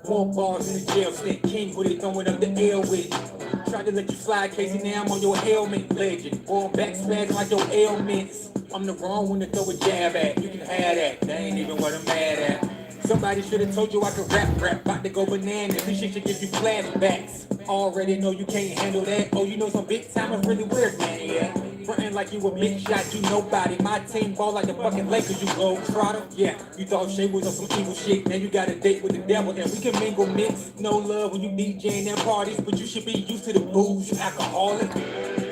More bars in the jail, snake king with it, throwing up the air with it. Tried to let you slide, Casey, now I'm on your helmet, legend. Going back spaz like your ailments. I'm the wrong one to throw a jab at. You can have that, that ain't even what I'm mad at. Somebody should have told you I could rap, about to go bananas. This shit should give you flashbacks. Already know you can't handle that. Oh, you know some big timers really weird, man, yeah. Frontin' like you a big shot, you nobody. My team ball like the fucking Lakers, you globe trotter. Yeah, you thought Shay was on some evil shit. Now you got a date with the devil, and we can mingle mix. No love when you DJing at parties, but you should be used to the booze, you alcoholic.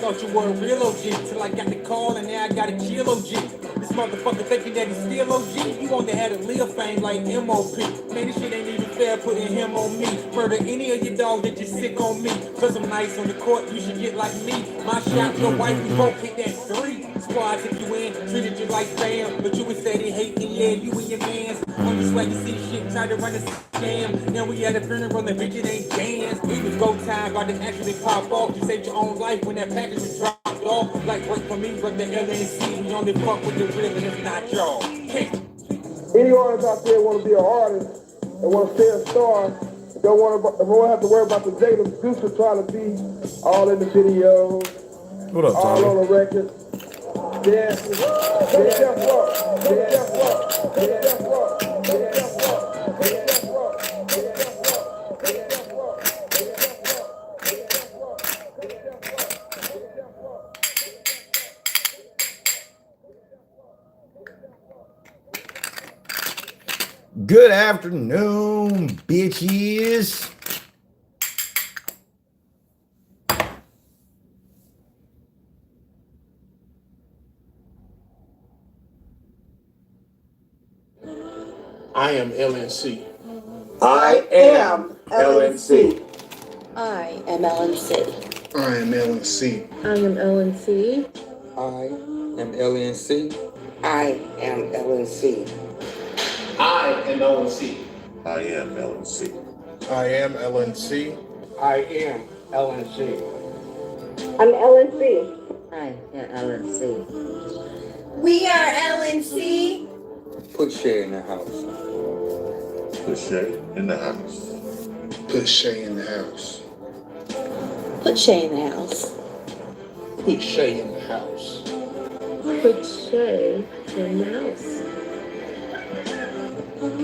Thought you were a real OG till I got the call, and now I got a kill OG. This motherfucker thinking that he's still OG. You only had a live fame like MOP. Man, this shit ain't even fair putting him on me. Murder any of your dogs that just sick on me. Cause I'm nice on the court, you should get like me. My shot, your wife, we both hit that 3. Squad took you in, treated you like fam. But you instead hating, yeah, you and your mans. On the swag, you see shit, tried to run a scam. Now we at a funeral, the bitch, it ain't dance. It was go time, about to actually pop off. You saved your own life when that package was dropped off. Like work for me, but the LNC, we only fuck with the real and it's not y'all. Any artists out there want to be an artist and want to stay a star, don't have to worry about the Jada producer trying to be all in the videos, what up, all Tommy? on the record. Yeah. Good afternoon, bitches. I am LNC. I am LNC. I am LNC. I am LNC. I am LNC. I am LNC. I am LNC. I am LNC. I am LNC. I am LNC. I am LNC. I'm LNC. I am LNC. We are LNC. Put Shay in the house. Put Shay in the house. Put Shay in the house. Put Shay in the house. Put Shay in the house. Put Shay in the house.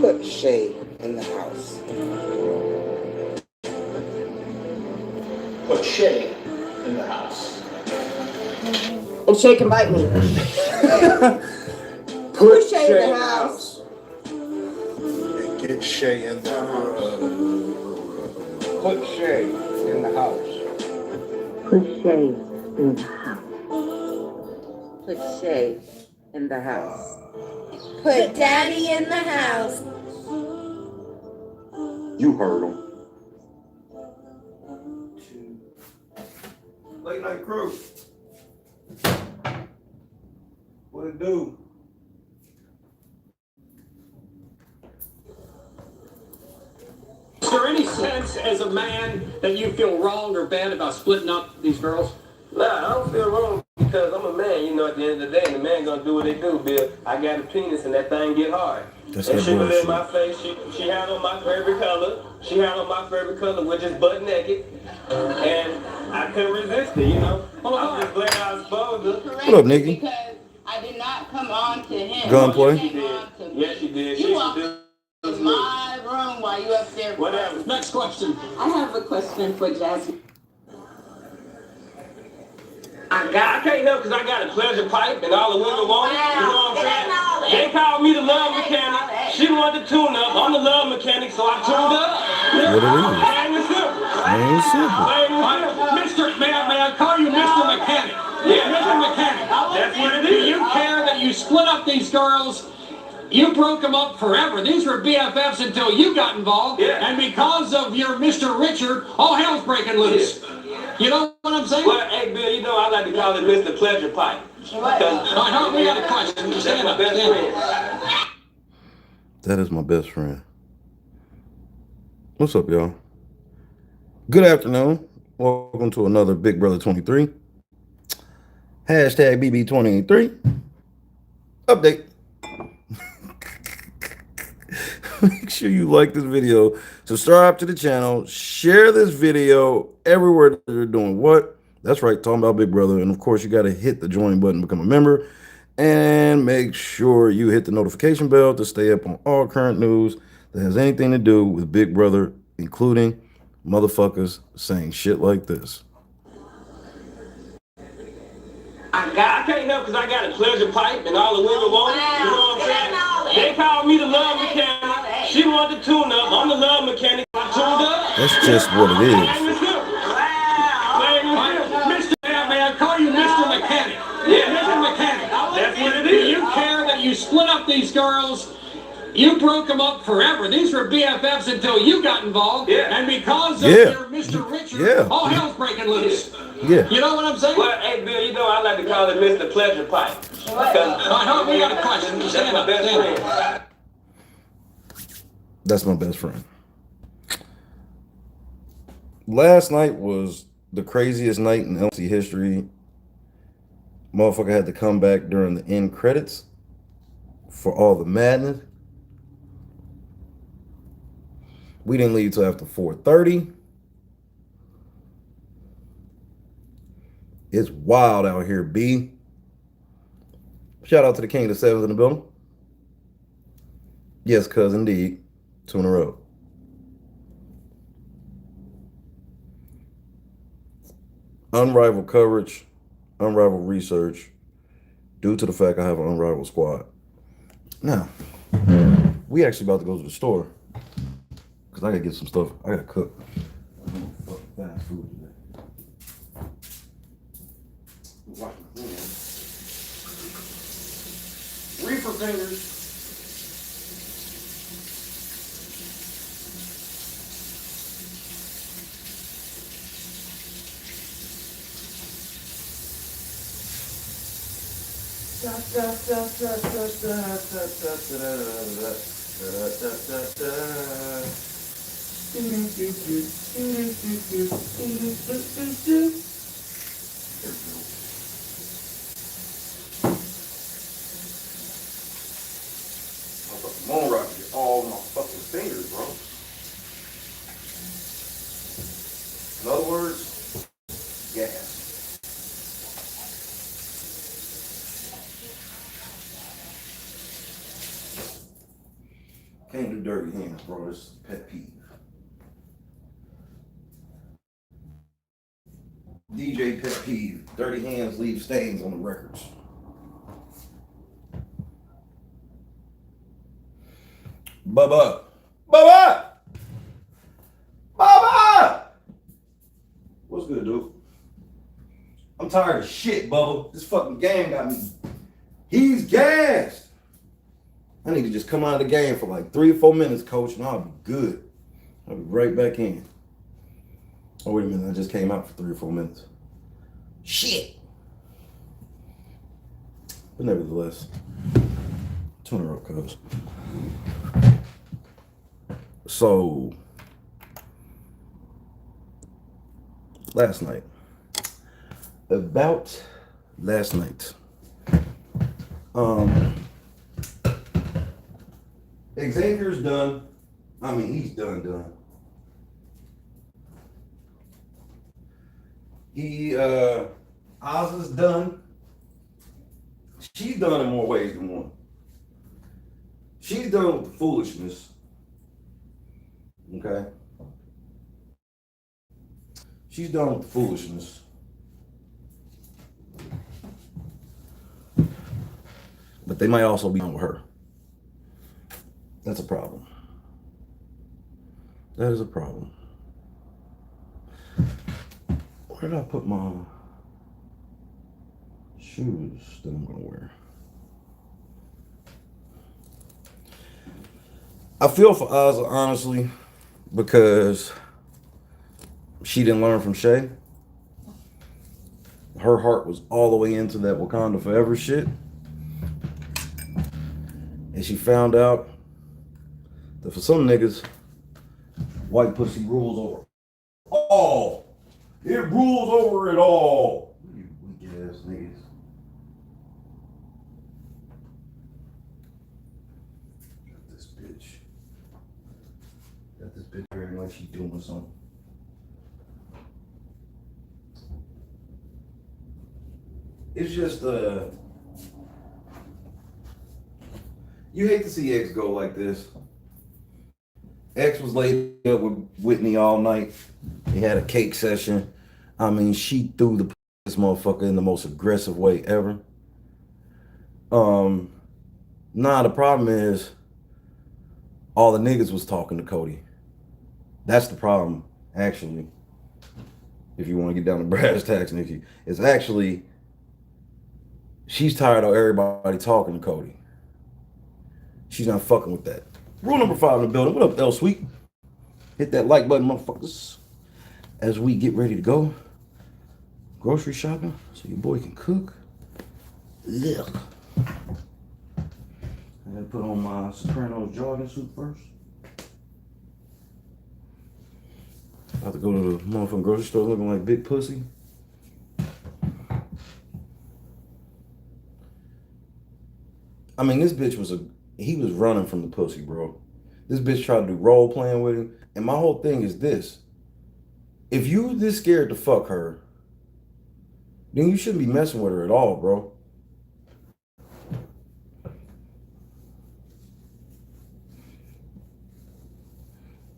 Put Shay in the house. Put Shay in the house. And Shay can bite me. Put Shay in the house. And get Shay in the house. Put Shay in the house. Put Shay in the house. Put Shay in the house. Put Daddy in the house. You heard him. Late night crew. What it do? Is there any sense as a man that you feel wrong or bad about splitting up these girls? Nah, I don't feel wrong because I'm a man, you know, at the end of the day, the man gonna do what they do, Bill. I got a penis and that thing get hard. That's and that she was bullshit. in my face, she had on my favorite color. She had on my favorite color, which is butt naked. And I couldn't resist it, you know. I'm just glad I exposed her. What up, Nikki? Because I did not come on to him. Gunplay? You came on to me. Yes, she did. You She walked did. in my room while you up there. Whatever. Next question. I have a question for Jasmine. I can't help because I got a pleasure pipe and all the women want it. You know what I'm saying? They called me the love mechanic. She wanted to tune up. I'm the love mechanic, so I tuned up. What it is? Plain and simple. Ain't simple. Plain and simple. May I call you Mr. Mechanic? Yeah. Mr. Mechanic. That's what it Do is. you care that you split up these girls? You broke them up forever. These were BFFs until you got involved. Yeah. And because of your Mr. Richard, all hell's breaking loose. You know what I'm saying? Well, hey, Bill, you know I like to call it Mr. Pleasure Pipe. All right, we got a question. That's Stand my up. best Stand friend. up. That is my best friend. What's up, y'all? Good afternoon. Welcome to another Big Brother 23. Hashtag BB23. Update. Make sure you like this video, subscribe to the channel, share this video everywhere that you're doing what? That's right, talking about Big Brother. And of course, you got to hit the join button, become a member, and make sure you hit the notification bell to stay up on all current news that has anything to do with Big Brother, including motherfuckers saying shit like this. I can't help because I got a pleasure pipe and all the women want it. You know what I'm saying? They call me the love mechanic. She wanted to tune up. I'm the love mechanic. I tuned up. That's just what it is. Man, I call you Mr. Mechanic. Yeah, Mr. Mechanic. That's what it Do is. you care that you split up these girls? You broke them up forever. These were BFFs until you got involved. Yeah. And because of your Mr. Richard, all hell's breaking loose. Yeah. You know what I'm saying? Well, hey, Bill, you know I like to call it Mr. Pleasure Pipe. I hope we got a question. That's my best friend. That's my best friend. Last night was the craziest night in LC history. Motherfucker had to come back during the end credits for all the madness. We didn't leave till after 4:30. It's wild out here, B. Shout out to the King of the Sevens in the building. Yes, cuz indeed. 2 in a row. Unrivaled coverage, unrivaled research, due to the fact I have an unrivaled squad. Now, we actually about to go to the store because I gotta get some stuff. I gotta cook. Fast food today. Wash my hands. Reefer fingers. Moon rock get all my fucking fingers, bro. In other words, gas. Can't do dirty hands, bro. This is a pet peeve. DJ pet peeve. Dirty hands leave stains on the records. Bubba. Bubba! Bubba! What's good, dude? I'm tired of shit, Bubba. This fucking game got me. He's gassed. I need to just come out of the game for like 3 or 4 minutes, coach, and I'll be good. I'll be right back in. Oh, wait a minute. I just came out for 3 or 4 minutes. Shit. But nevertheless, 2 in a row, cuz. So, last night. About last night. Xavier's done. I mean, he's done. Oz is done. She's done in more ways than one. She's done with the foolishness. Okay? She's done with the foolishness. But they might also be on with her. That's a problem. That is a problem. Where did I put my shoes that I'm gonna wear? I feel for Ozzy, honestly, because she didn't learn from Shay. Her heart was all the way into that Wakanda Forever shit. And she found out that for some niggas, white pussy rules over all. It rules over it all. You weak ass niggas. Got this bitch. like she's doing something. It's just you hate to see X go like this. X was laid up with Whitney all night. They had a cake session. I mean, she threw this motherfucker in the most aggressive way ever. Nah, the problem is all the niggas was talking to Cody. That's the problem, actually. If you want to get down to brass tacks, Nikki, it's actually she's tired of everybody talking to Cody. She's not fucking with that. Rule number 5 in the building. What up, L Sweet? Hit that like button, motherfuckers. As we get ready to go grocery shopping so your boy can cook. Ugh. I gotta put on my Sopranos jogging suit first. About to go to the motherfucking grocery store looking like big pussy. I mean, this bitch he was running from the pussy, bro. This bitch tried to do role playing with him. And my whole thing is this. If you this scared to fuck her, then you shouldn't be messing with her at all, bro.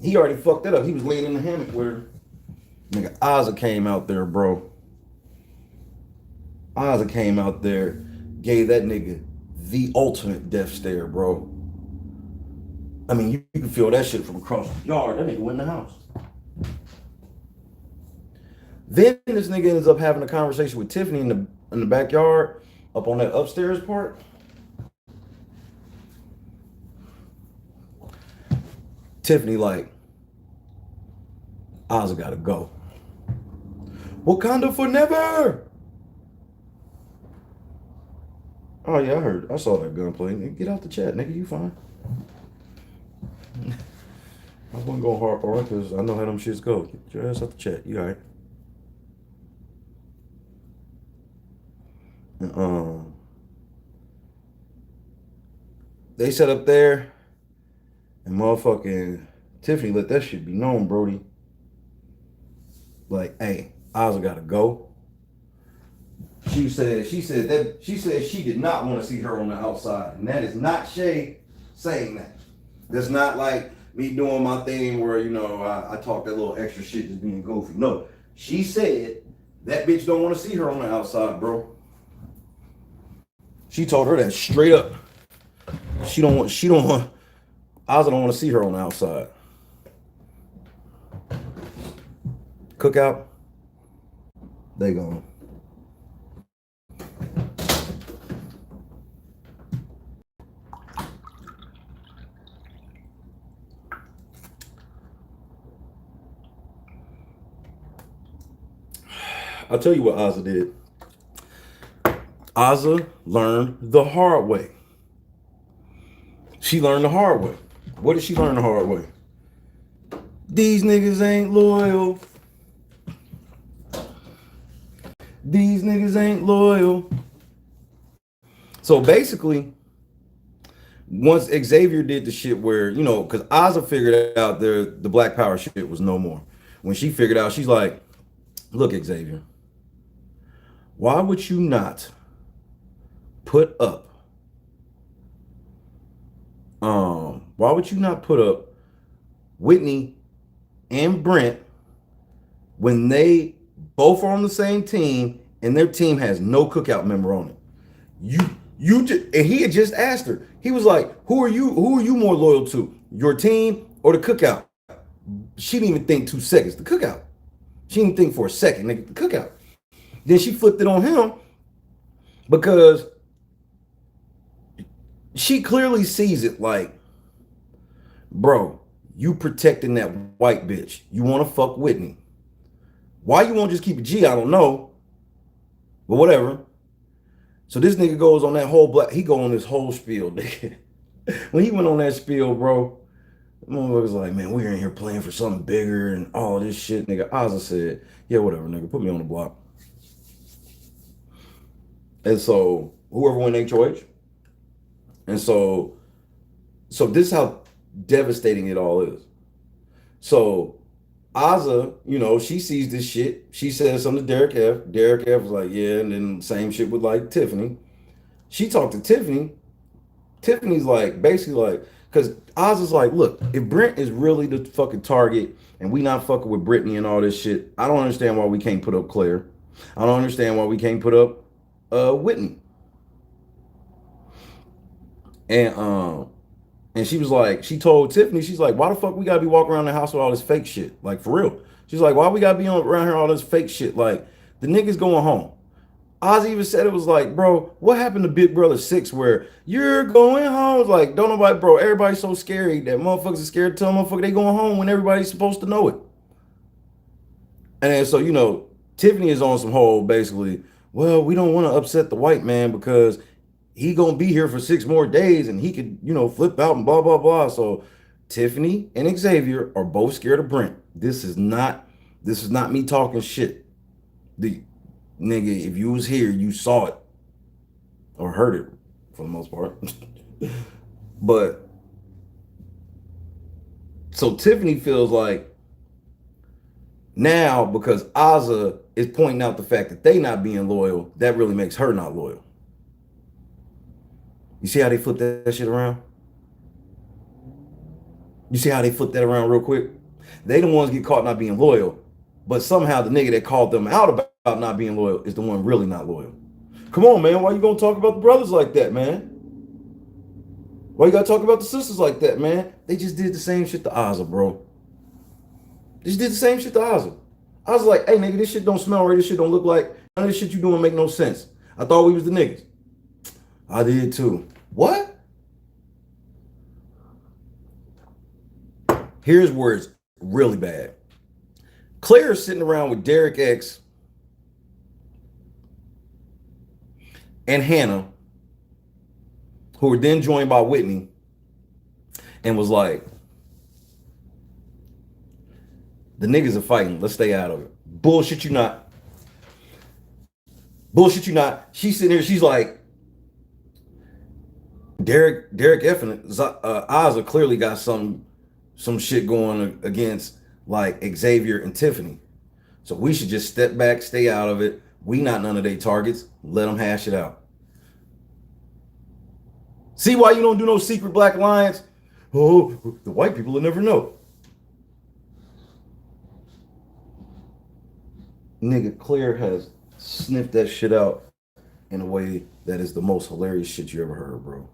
He already fucked that up. He was laying in the hammock with her. Nigga, Ozza came out there, bro. Ozza came out there, gave that nigga the ultimate death stare, bro. I mean, you can feel that shit from across the yard. That nigga went in the house. Then this nigga ends up having a conversation with Tiffany in the backyard, up on that upstairs part. Tiffany like, Ozza gotta go. Wakanda for never. Oh yeah, I saw that gunplay. Nigga, get out the chat, nigga. You fine? I wasn't going hard for it because I know how them shits go. Get your ass out the chat. You alright? They sat up there, and motherfucking Tiffany let that shit be known, Brody. Like, hey, Ozza gotta go. She said she did not want to see her on the outside. And that is not Shay saying that. That's not like me doing my thing where, you know, I talk that little extra shit just being goofy. No. She said that bitch don't want to see her on the outside, bro. She told her that straight up. Ozza don't want to see her on the outside. Cookout, they gone. I'll tell you what Ozza did. Ozza learned the hard way. She learned the hard way. What did she learn the hard way? These niggas ain't loyal. These niggas ain't loyal. So basically, once Xavier did the shit where, you know, because Ozza figured out the Black Power shit was no more. When she figured out, she's like, look, Xavier, why would you not put up Whitney and Brent when they both are on the same team and their team has no cookout member on it? And he had just asked her. He was like, who are you more loyal to? Your team or the cookout? She didn't even think 2 seconds. The cookout. She didn't think for a second, nigga, the cookout. Then she flipped it on him because she clearly sees it like, bro, you protecting that white bitch. You want to fuck Whitney. Why you won't just keep a G, I don't know. But whatever. So this nigga goes on that whole he go on this whole spiel, nigga. When he went on that spiel, bro, the motherfucker's like, man, we're in here playing for something bigger and all this shit, nigga. Ozza said, yeah, whatever, nigga, put me on the block. And so whoever won HOH. And so this is how devastating it all is. So Ozza, you know, she sees this shit. She says something to Derek F. Derek F was like, yeah, and then same shit with like Tiffany. She talked to Tiffany. Tiffany's like, basically like, because Ozza's like, look, if Brent is really the fucking target and we not fucking with Brittany and all this shit, I don't understand why we can't put up Claire. I don't understand why we can't put up Whitney. And she was like, she told Tiffany, she's like, why the fuck we gotta be walking around the house with all this fake shit? Like, for real. She's like, why we gotta be around here all this fake shit? Like, the niggas going home. Oz even said it was like, bro, what happened to Big Brother 6 where you're going home? Like, don't nobody, bro, everybody's so scary that motherfuckers are scared to tell motherfucker they going home when everybody's supposed to know it. And then, so, you know, Tiffany is on some whole, basically, well, we don't want to upset the white man because he gonna be here for 6 more days and he could, you know, flip out and blah, blah, blah. So Tiffany and Xavier are both scared of Brent. This is not me talking shit. The nigga, if you was here, you saw it or heard it for the most part. But so Tiffany feels like now because Ozza is pointing out the fact that they not being loyal, that really makes her not loyal. You see how they flip that shit around? You see how they flip that around real quick? They the ones get caught not being loyal, but somehow the nigga that called them out about not being loyal is the one really not loyal. Come on, man. Why you gonna talk about the brothers like that, man? Why you gotta talk about the sisters like that, man? They just did the same shit to Ozza, bro. They just did the same shit to Ozza. I was like, hey, nigga, this shit don't smell right. This shit don't look like, none of this shit you doing make no sense. I thought we was the niggas. I did too. What? Here's where it's really bad. Claire's sitting around with Derek X and Hannah, who were then joined by Whitney, and was like, the niggas are fighting. Let's stay out of it. Bullshit you not. Bullshit you not. She's sitting here. She's like, Derek F and Ozza clearly got some shit going against like Xavier and Tiffany. So we should just step back, stay out of it. We not none of their targets. Let them hash it out. See why you don't do no secret black alliance? Oh, the white people will never know. Nigga, Claire has sniffed that shit out in a way that is the most hilarious shit you ever heard, bro.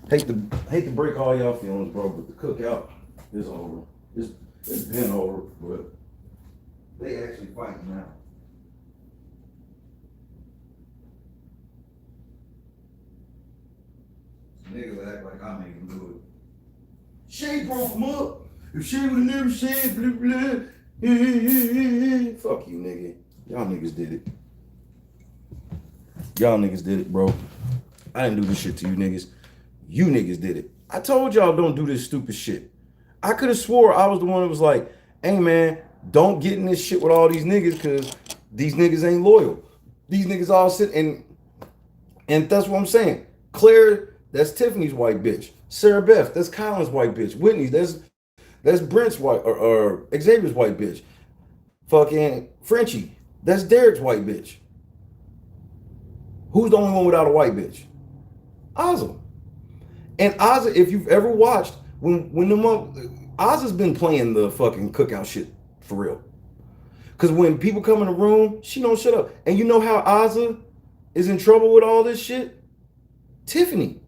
Hate to break all y'all feelings, bro, but the cookout is over. It's been over, but they actually fighting now. Niggas act like I made him do it. Shay broke him up. If Shay would have never said blah blah. Fuck you, nigga. Y'all niggas did it. Y'all niggas did it, bro. I didn't do this shit to you niggas. You niggas did it. I told y'all don't do this stupid shit. I could have swore I was the one that was like, hey man, don't get in this shit with all these niggas because these niggas ain't loyal. These niggas all sit and that's what I'm saying. Claire, that's Tiffany's white bitch. Sarah Beth, that's Colin's white bitch. Whitney's, that's Brent's white or Xavier's white bitch. Fucking Frenchie, that's Derek's white bitch. Who's the only one without a white bitch? Ozza. And Ozza, if you've ever watched, when Ozza's been playing the fucking cookout shit for real. Because when people come in the room, she don't shut up. And you know how Ozza is in trouble with all this shit? Tiffany.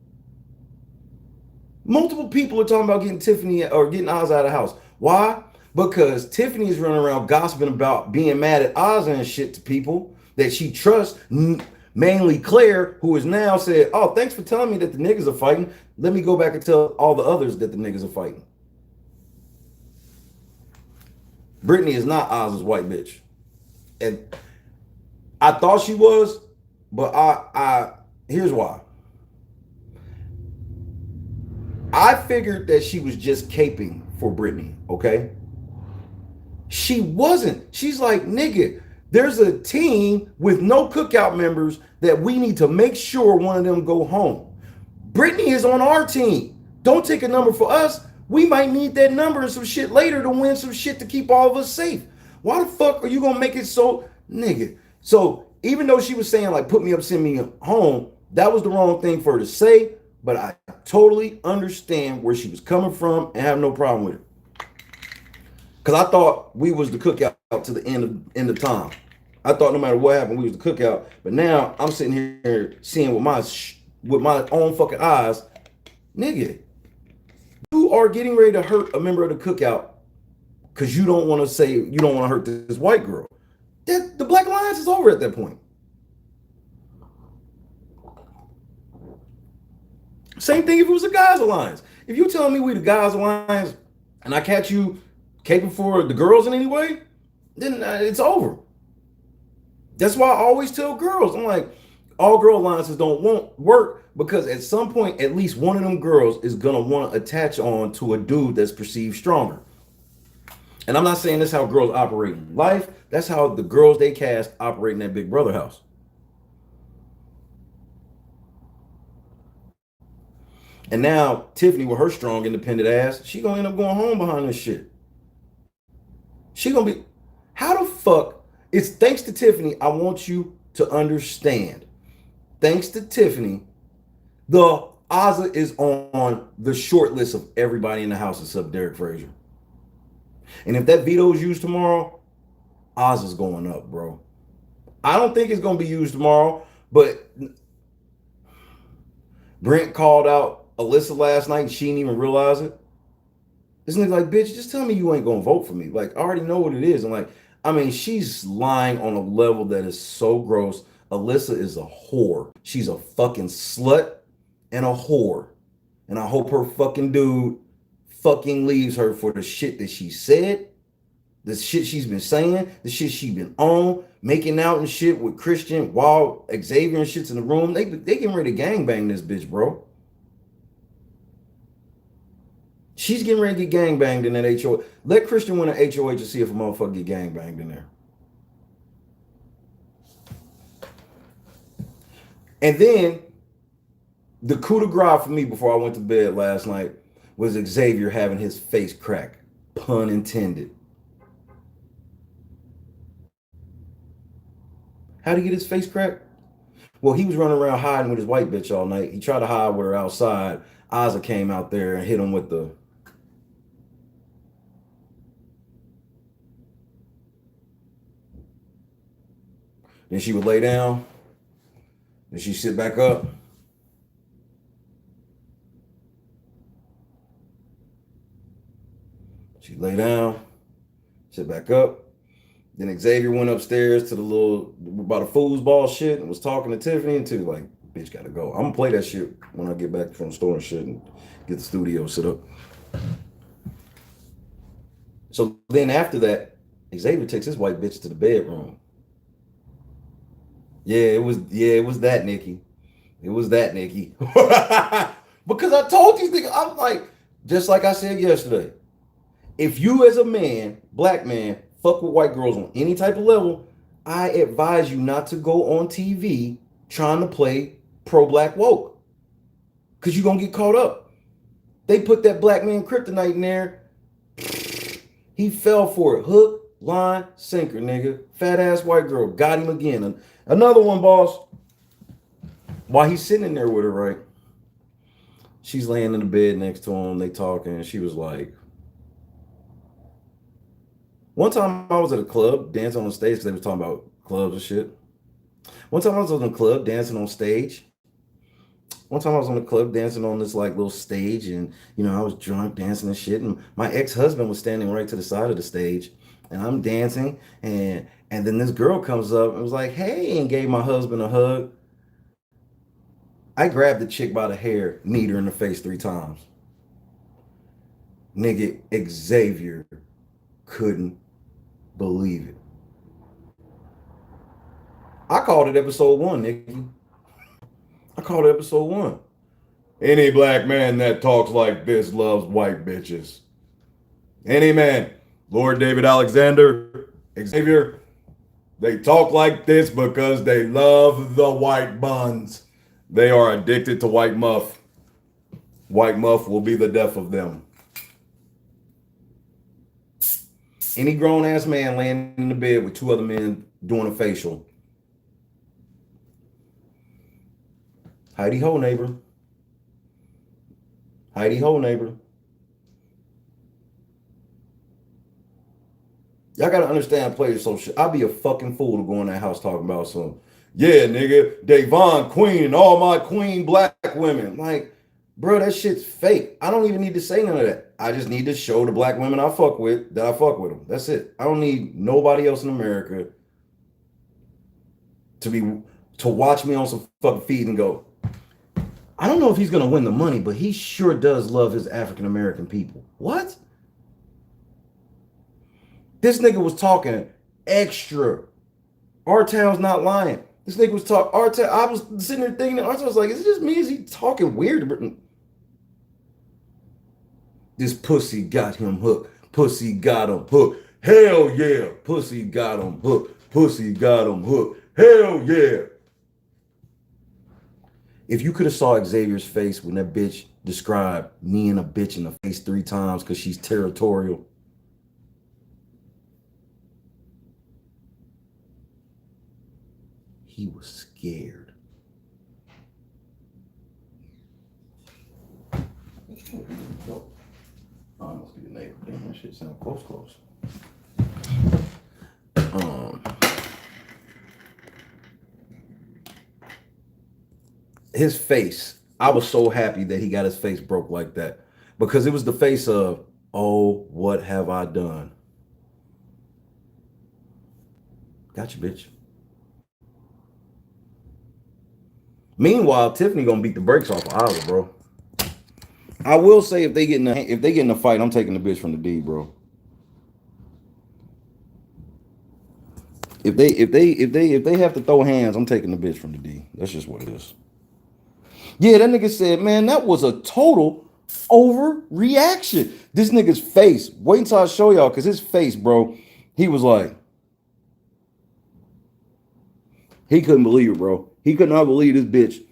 Multiple people are talking about getting Tiffany or getting Ozza out of the house. Why? Because Tiffany is running around gossiping about being mad at Ozza and shit to people that she trusts. Mainly Claire, who has now said, oh, thanks for telling me that the niggas are fighting. Let me go back and tell all the others that the niggas are fighting. Brittany is not Oz's white bitch. And I thought she was, but I here's why. I figured that she was just caping for Brittany, okay? She wasn't. She's like, nigga, there's a team with no cookout members that we need to make sure one of them go home. Brittany is on our team. Don't take a number for us. We might need that number and some shit later to win some shit to keep all of us safe. Why the fuck are you gonna make it so, nigga? So even though she was saying like put me up, send me home, that was the wrong thing for her to say. But I totally understand where she was coming from and have no problem with it. Cause I thought we was the cookout to the end of time. I thought no matter what happened, we was the cookout. But now I'm sitting here seeing with my own fucking eyes, nigga, you are getting ready to hurt a member of the cookout because you don't want to say you don't want to hurt this white girl. The Black Alliance is over at that point. Same thing if it was a guys alliance. If you telling me we the guys alliance and I catch you caping for the girls in any way, then it's over. That's why I always tell girls, I'm like, all girl alliances won't work because at some point, at least one of them girls is gonna want to attach on to a dude that's perceived stronger. And I'm not saying that's how girls operate in life. That's how the girls they cast operate in that Big Brother house. And now Tiffany, with her strong, independent ass, she gonna end up going home behind this shit. She gonna be, how the fuck? It's thanks to Tiffany. I want you to understand. Thanks to Tiffany, the Ozza is on the short list of everybody in the house except Derek Frazier. And if that veto is used tomorrow, Ozza's going up, bro. I don't think it's gonna be used tomorrow, but Brent called out Alyssa last night and she didn't even realize it. This nigga like, bitch, just tell me you ain't gonna vote for me. Like, I already know what it is. And like, I mean, she's lying on a level that is so gross. Alyssa is a whore. She's a fucking slut and a whore. And I hope her fucking dude fucking leaves her for the shit that she said, the shit she's been saying, the shit she's been on, making out and shit with Christian while Xavier and shit's in the room. They getting ready to gangbang this bitch, bro. She's getting ready to get gangbanged in that HOH. Let Christian win an HOH to see if a motherfucker get gangbanged in there. And then the coup de grace for me before I went to bed last night was Xavier having his face crack. Pun intended. How'd he get his face cracked? Well, he was running around hiding with his white bitch all night. He tried to hide with her outside. Ozza came out there and hit him with the... Then she would lay down. Then she'd sit back up. She'd lay down, sit back up. Then Xavier went upstairs to the little, about a foosball shit and was talking to Tiffany and Tiffany like, bitch, gotta go. I'm gonna play that shit when I get back from the store and shit and get the studio set up. So then after that, Xavier takes his white bitch to the bedroom. It was that, Nikki. It was that, Nikki. Because I told these niggas, I'm like, just like I said yesterday, if you as a man, black man, fuck with white girls on any type of level, I advise you not to go on TV trying to play pro-black woke. Because you're going to get caught up. They put that black man kryptonite in there. He fell for it. Hook, line, sinker, nigga. Fat ass white girl. Got him again. Another one, boss. While he's sitting in there with her, right? She's laying in the bed next to him. They talking. And she was like, one time I was at a club dancing on stage because they was talking about clubs and shit. One time I was in a club dancing on stage. One time I was on the club dancing on this like little stage and, you know, I was drunk dancing and shit. And my ex-husband was standing right to the side of the stage and I'm dancing. And then this girl comes up and was like, hey, and gave my husband a hug. I grabbed the chick by the hair, kneed her in the face 3 times. Nigga, Xavier couldn't believe it. I called it episode 1, Nikki. I called it episode 1. Any black man that talks like this loves white bitches. Any man, Lord David Alexander, Xavier, they talk like this because they love the white buns. They are addicted to white muff. White muff will be the death of them. Any grown ass man laying in the bed with two other men doing a facial. Heidi ho, neighbor. Heidi ho, neighbor. Y'all gotta understand players so shit. I'd be a fucking fool to go in that house talking about some, yeah, nigga, Davon Queen and all my queen black women. Like, bro, that shit's fake. I don't even need to say none of that. I just need to show the black women I fuck with that I fuck with them. That's it. I don't need nobody else in America to watch me on some fucking feed and go, I don't know if he's gonna win the money, but he sure does love his African American people. What? This nigga was talking extra. Our town's not lying. This nigga was talking. Our town. I was sitting there thinking. I was like, is it just me? Is he talking weird? This pussy got him hooked. Pussy got him hooked. Hell yeah. Pussy got him hooked. Pussy got him hooked. Hell yeah. If you could have saw Xavier's face when that bitch described me and a bitch in the face 3 times because she's territorial. He was scared. Oh, I must be the neighbor. Damn, that shit sound close. His face, I was so happy that he got his face broke like that. Because it was the face of, oh, what have I done? Gotcha, bitch. Meanwhile, Tiffany gonna beat the brakes off of Isla, bro. I will say if they get in a fight, I'm taking the bitch from the D, bro. If they have to throw hands, I'm taking the bitch from the D. That's just what it is. Yeah, that nigga said, man, that was a total overreaction. This nigga's face. Wait until I show y'all, because his face, bro, he was like, he couldn't believe it, bro. He could not believe this bitch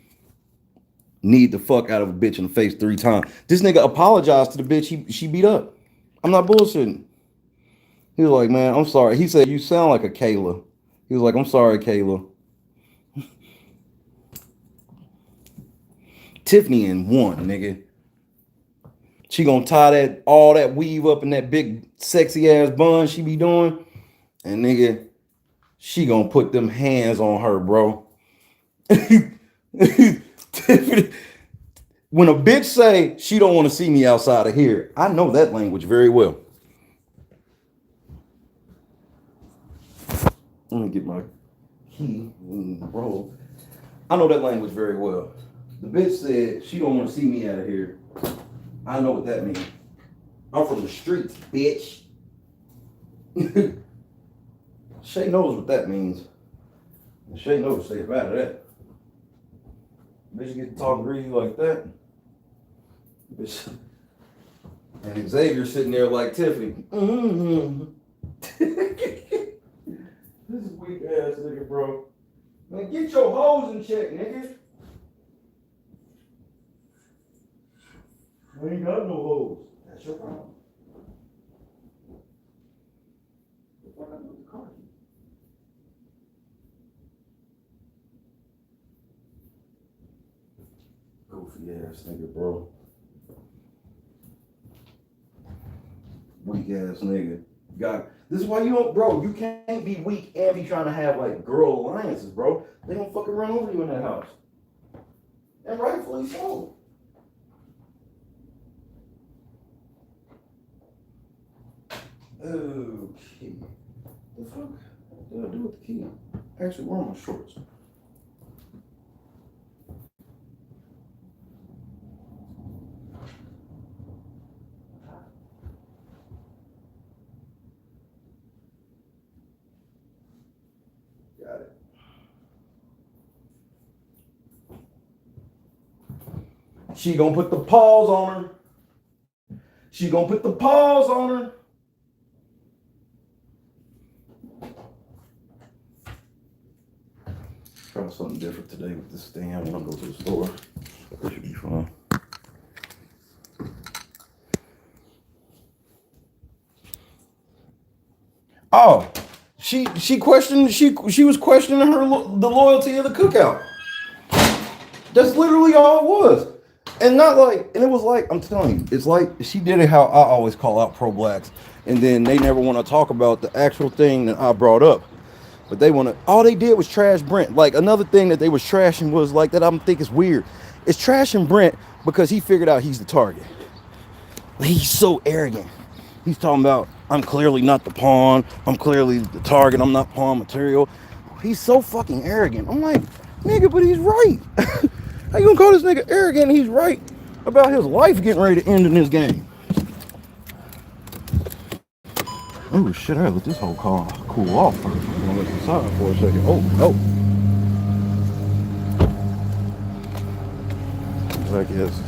need the fuck out of a bitch in the face 3 times. This nigga apologized to the bitch she beat up. I'm not bullshitting. He was like, man, I'm sorry. He said, you sound like a Kayla. He was like, I'm sorry, Kayla. Tiffany in 1, nigga. She gonna tie all that weave up in that big sexy ass bun she be doing. And nigga, she gonna put them hands on her, bro. When a bitch say she don't want to see me outside of here, I know that language very well. Let me get my key and roll. I know that language very well. The bitch said she don't want to see me out of here. I know what that means. I'm from the streets, bitch. Shay knows what that means. And Shay knows to say about that. Bitch get to talk greasy like that. Bitch. And Xavier sitting there like Tiffany. This is weak ass nigga, bro. Man, get your hoes in check, nigga. I ain't got no hoes. That's your problem. What happened with the car? Goofy ass nigga, bro. Weak ass nigga. This is why you don't, bro. You can't be weak and be trying to have like girl alliances, bro. They don't fucking run over you in that house. And rightfully so. Okay. The fuck did I do with the key? Actually, where are my shorts? Got it. She gonna put the paws on her. She gonna put the paws on her. Try something different today with this thing. I'm gonna go to the store. That should be fun. Oh, she questioned she was questioning the loyalty of the cookout. That's literally all it was. And not like, and it was like, I'm telling you, it's like she did it how I always call out pro-blacks, and then they never want to talk about the actual thing that I brought up. But they want to, all they did was trash Brent. Like another thing that they was trashing was like that I'm think is weird. It's trashing Brent because he figured out he's the target. He's so arrogant. He's talking about, I'm clearly not the pawn. I'm clearly the target. I'm not pawn material. He's so fucking arrogant. I'm like, nigga, but he's right. How you gonna call this nigga arrogant and he's right about his life getting ready to end in this game? Oh shit, I gotta let this whole car cool off first. I'm gonna let it inside for a second. Oh. I guess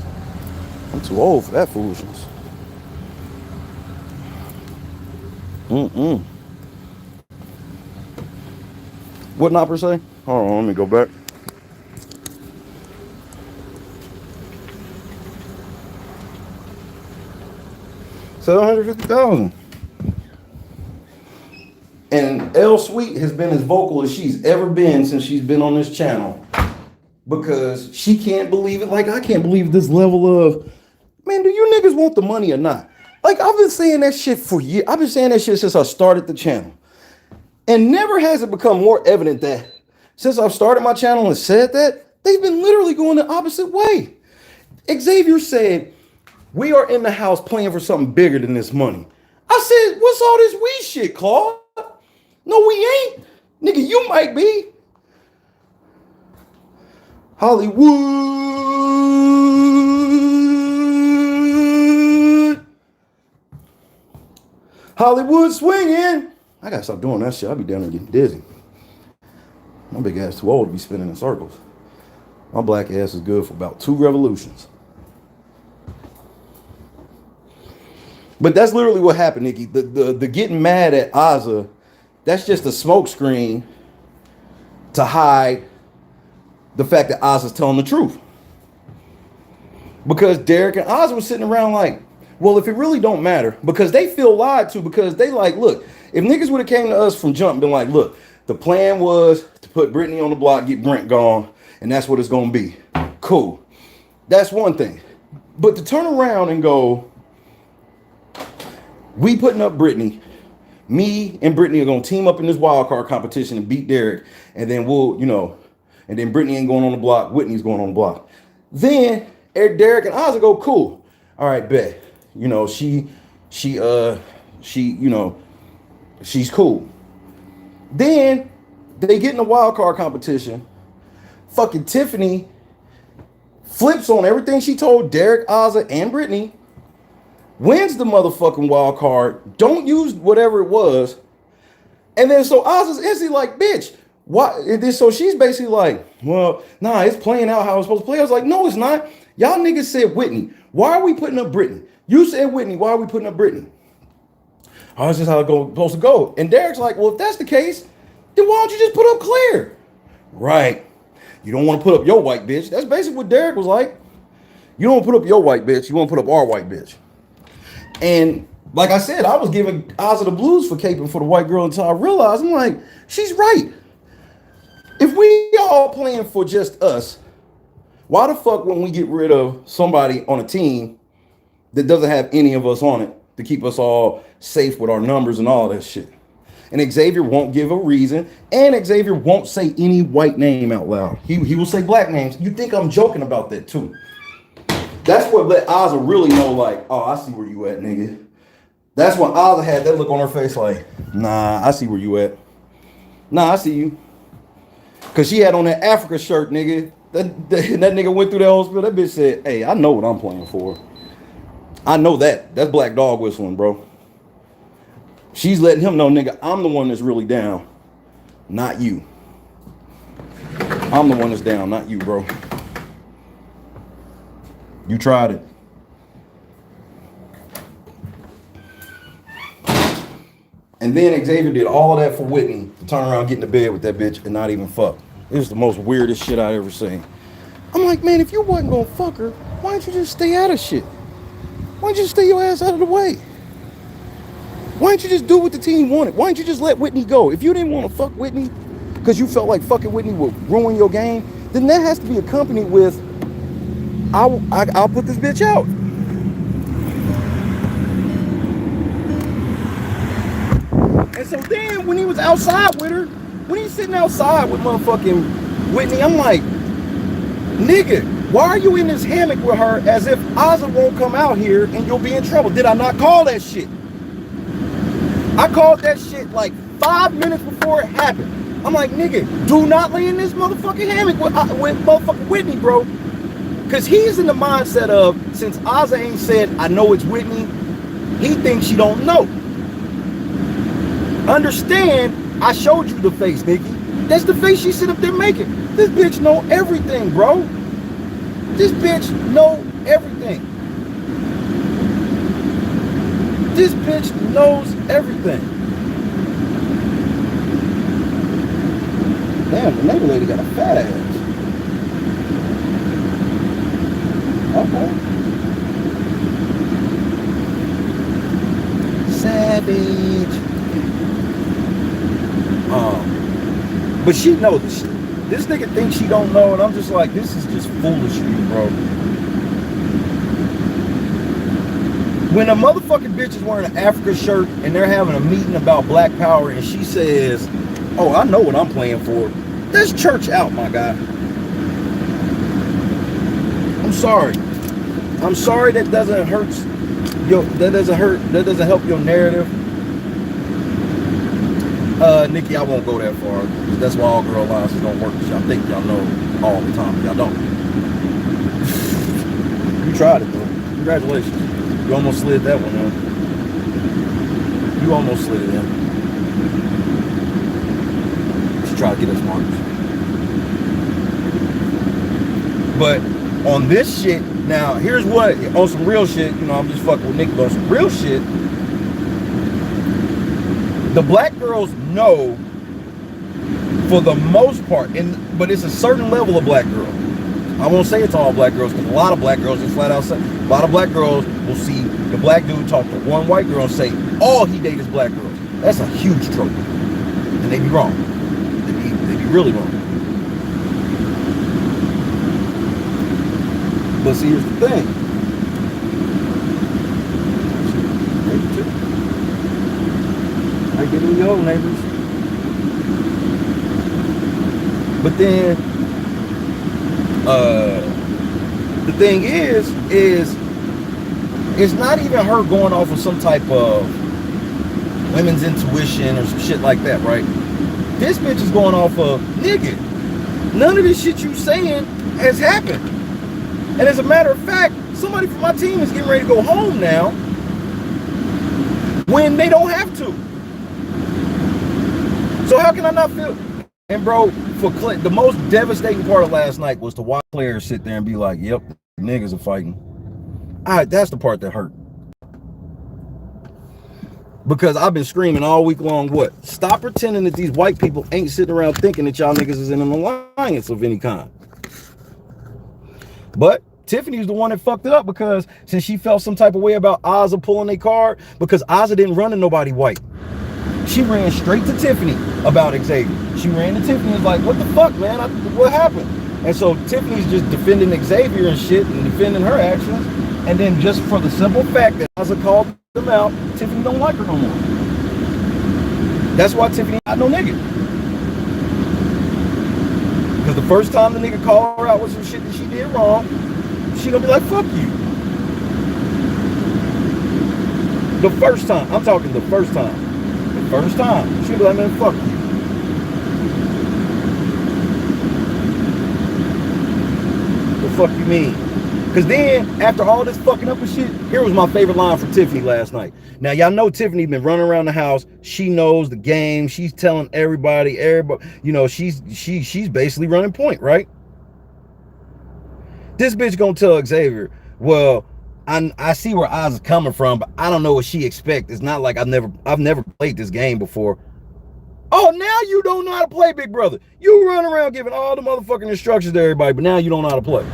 I'm too old for that foolishness. What not per se? Hold on, let me go back. $750,000. And L Sweet has been as vocal as she's ever been since she's been on this channel, because she can't believe it like I can't believe this level of, man, do you niggas want the money or not? Like, I've been saying that shit for years. I've been saying that shit since I started the channel. And never has it become more evident that since I've started my channel and said that, they've been literally going the opposite way. Xavier said, we are in the house playing for something bigger than this money. I said, what's all this we shit, Claude? No, we ain't. Nigga, you might be. Hollywood swinging. I gotta stop doing that shit. I'll be down there getting dizzy. My big ass too old to be spinning in circles. My black ass is good for about 2 revolutions. But that's literally what happened, Nikki. The getting mad at Azza, that's just a smokescreen to hide the fact that Azza's telling the truth. Because Derek and Azza was sitting around like, well, if it really don't matter, because they feel lied to, because they like, look, if niggas would have came to us from jump and been like, look, the plan was to put Brittany on the block, get Brent gone, and that's what it's gonna be. Cool. That's one thing. But to turn around and go, we putting up Brittany, me and Brittany are gonna team up in this wild card competition and beat Derek, and then we'll, and then Brittany ain't going on the block, Whitney's going on the block. Then Derek and Ozzy go, cool. All right, bet. She's cool. Then they get in the wild card competition. Fucking Tiffany flips on everything she told Derek, Ozzy, and Brittany. Wins the motherfucking wild card. Don't use whatever it was. And then so Ozzy's instantly like, bitch, what? So she's basically like, well, nah, it's playing out how it's supposed to play. I was like, no, it's not. Y'all niggas said Whitney. Why are we putting up Brittany? You said Whitney. Why are we putting up Brittany? Oh, that's just how it's supposed to go. And Derek's like, well, if that's the case, then why don't you just put up Claire? Right. You don't want to put up your white bitch. That's basically what Derek was like. You don't want to put up your white bitch. You want to put up our white bitch. And like I said, I was giving Ozzy the blues for caping for the white girl until I realized, I'm like, she's right. If we all playing for just us, why the fuck when we get rid of somebody on a team that doesn't have any of us on it to keep us all safe with our numbers and all that shit? And Xavier won't give a reason, and Xavier won't say any white name out loud. He will say black names. You think I'm joking about that too? That's what let Ozzy really know, like, oh, I see where you at, nigga. That's when Ozzy had that look on her face like, nah, I see where you at. Nah, I see you. Because she had on that Africa shirt, nigga. That nigga went through that whole spiel. That bitch said, hey, I know what I'm playing for. I know that. That's black dog whistling, bro. She's letting him know, nigga, I'm the one that's really down, not you. I'm the one that's down, not you, bro. You tried it. And then Xavier did all of that for Whitney to turn around, get into bed with that bitch and not even fuck. It was the most weirdest shit I ever seen. I'm like, man, if you wasn't gonna fuck her, why don't you just stay out of shit? Why don't you stay your ass out of the way? Why didn't you just do what the team wanted? Why didn't you just let Whitney go? If you didn't want to fuck Whitney because you felt like fucking Whitney would ruin your game, then that has to be accompanied with, I'll put this bitch out. And so then when he was outside with her, when he's sitting outside with motherfucking Whitney, I'm like, nigga, why are you in this hammock with her as if Ozzy won't come out here and you'll be in trouble? Did I not call that shit? I called that shit like 5 minutes before it happened. I'm like, nigga, do not lay in this motherfucking hammock with motherfucking Whitney, bro. Because he's in the mindset of, since Ozzy ain't said, I know it's Whitney, he thinks she don't know. Understand, I showed you the face, Nikki. That's the face she sit up there making. This bitch know everything, bro. This bitch know everything. This bitch knows everything. Damn, the neighbor lady got a fat ass. Okay. Savage. But she knows this shit. This nigga thinks she don't know, and I'm just like, this is just foolery, bro. When a motherfucking bitch is wearing an Africa shirt and they're having a meeting about black power and she says, oh, I know what I'm playing for. That's church out, my guy. I'm sorry. I'm sorry that doesn't hurt that doesn't help your narrative. Nikki, I won't go that far. That's why all girl alliances don't work. Y'all think y'all know all the time. Y'all don't. You tried it though. Congratulations. You almost slid that one in. You almost slid it in. Just try to get us markers. But on this shit, now here's what, on some real shit, you know, I'm just fucking with Nick, but on some real shit, the black girls know for the most part, but it's a certain level of black girl. I won't say it's all black girls, because a lot of black girls just flat out say, a lot of black girls will see the black dude talk to one white girl and say, all he dates is black girls. That's a huge trope. And they be wrong. They be really wrong. But see, here's the thing. I get in your neighbors. But then, the thing is it's not even her going off of some type of women's intuition or some shit like that, right? This bitch is going off of, nigga, none of this shit you saying has happened. And as a matter of fact, somebody from my team is getting ready to go home now when they don't have to. So how can I not feel? And bro, for Claire, the most devastating part of last night was to watch players sit there and be like, yep, niggas are fighting. That's the part that hurt. Because I've been screaming all week long, what? Stop pretending that these white people ain't sitting around thinking that y'all niggas is in an alliance of any kind. But Tiffany's the one that fucked it up, because since she felt some type of way about Ozzy pulling a card, because Ozzy didn't run to nobody white. She ran straight to Tiffany about Xavier. She ran to Tiffany and was like, what the fuck, man? What happened? And so Tiffany's just defending Xavier and shit and defending her actions. And then just for the simple fact that Ozzy called them out, Tiffany don't like her no more. That's why Tiffany got no nigga. Because the first time the nigga called her out with some shit that she did wrong, she gonna be like, fuck you. The first time, I'm talking the first time. The first time, she'll be like, man, fuck you. The fuck you mean? Because then, after all this fucking up and shit, here was my favorite line from Tiffany last night. Now, y'all know Tiffany been running around the house. She knows the game. She's telling everybody, you know, she's basically running point, right? This bitch gonna tell Xavier, well, I see where Oz is coming from, but I don't know what she expects. It's not like I've never played this game before. Oh, now you don't know how to play, big brother. You run around giving all the motherfucking instructions to everybody, but now you don't know how to play.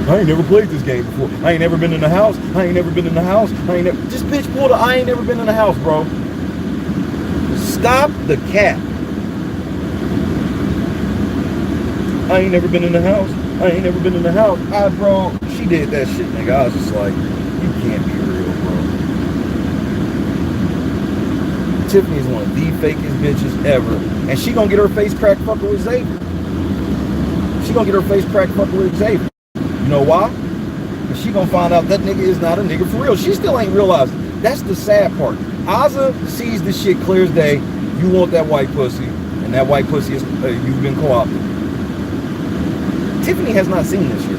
I ain't never played this game before. I ain't never been in the house. I ain't never been in the house. I ain't never. This bitch pulled a I ain't never been in the house, bro. Stop the cap. I ain't never been in the house. I ain't never been in the house. Bro, she did that shit, nigga. I was just like, you can't be real, bro. Tiffany's one of the fakest bitches ever. And she gonna get her face cracked fucking with Xavier. She gonna get her face cracked fucking with Xavier. You know why? Because she gonna find out that nigga is not a nigga for real. She still ain't realized. That's the sad part. Azza sees this shit clear as day. You want that white pussy, and that white pussy is you've been co-opted. Tiffany has not seen this shit.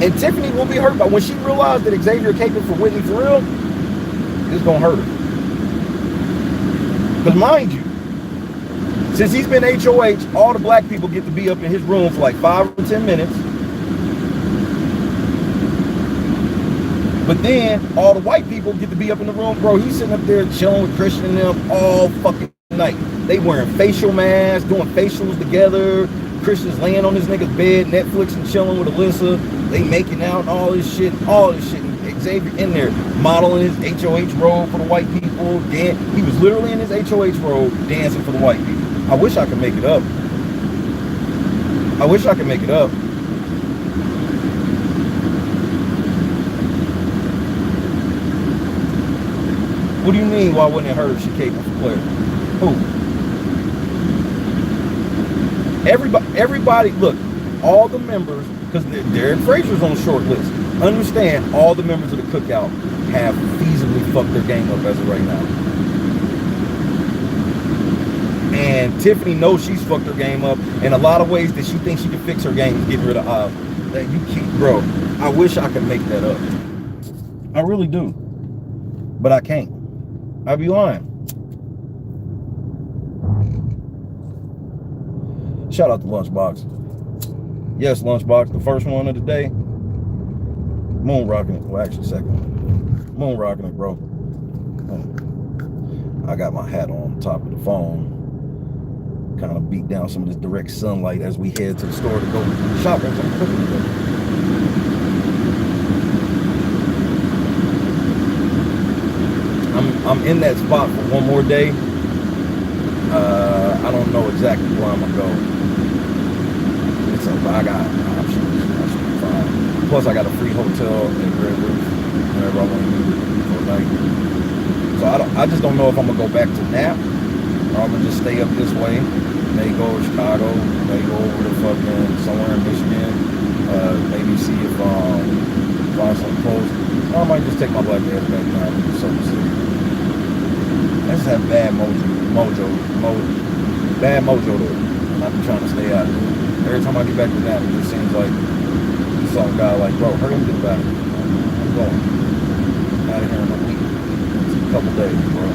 And Tiffany will be hurt by when she realized that Xavier capable for Whitney for real, it's gonna hurt her. Because mind you, since he's been HOH, all the black people get to be up in his room for like 5 or 10 minutes. But then all the white people get to be up in the room. Bro, he's sitting up there chilling with Christian and them all fucking night. They wearing facial masks, doing facials together. Christian's laying on his nigga's bed, Netflix and chilling with Alyssa. They making out and all this shit. Xavier in there modeling his HOH robe for the white people. He was literally in his HOH robe dancing for the white people. I wish I could make it up. I wish I could make it up. What do you mean, why wouldn't it hurt if she capable for Claire? Who? Everybody, look, all the members, because Derek Frazier's on the short list. Understand, all the members of the cookout have feasibly fucked their game up as of right now. And Tiffany knows she's fucked her game up in a lot of ways that she thinks she can fix her game, getting rid of Oz. That you keep, bro, I wish I could make that up. I really do. But I can't. I'd be lying. Shout out to Lunchbox. Yes, Lunchbox, the first one of the day. Moon rocking it. Well, actually, second one. Moon rocking it, bro. I got my hat on top of the phone. Kind of beat down some of this direct sunlight as we head to the store to go shopping. I'm cooking today. I'm in that spot for one more day. I don't know exactly where I'm gonna go. I got options. I should be fine. Plus, I got a free hotel in Red Roof whenever I want to move for a night. So I just don't know if I'm gonna go back to Nap or I'm gonna just stay up this way. Maybe go to Chicago. Maybe go over to fucking somewhere in Michigan. Maybe see if find some clothes. Or I might just take my black ass back now and do something silly. I just have bad bad mojo there. And I've been trying to stay out of it. Every time I get back to that, it just seems like some guy like, bro, hurry up and get back. I'm going. Out of here in a week. It's a couple days, bro.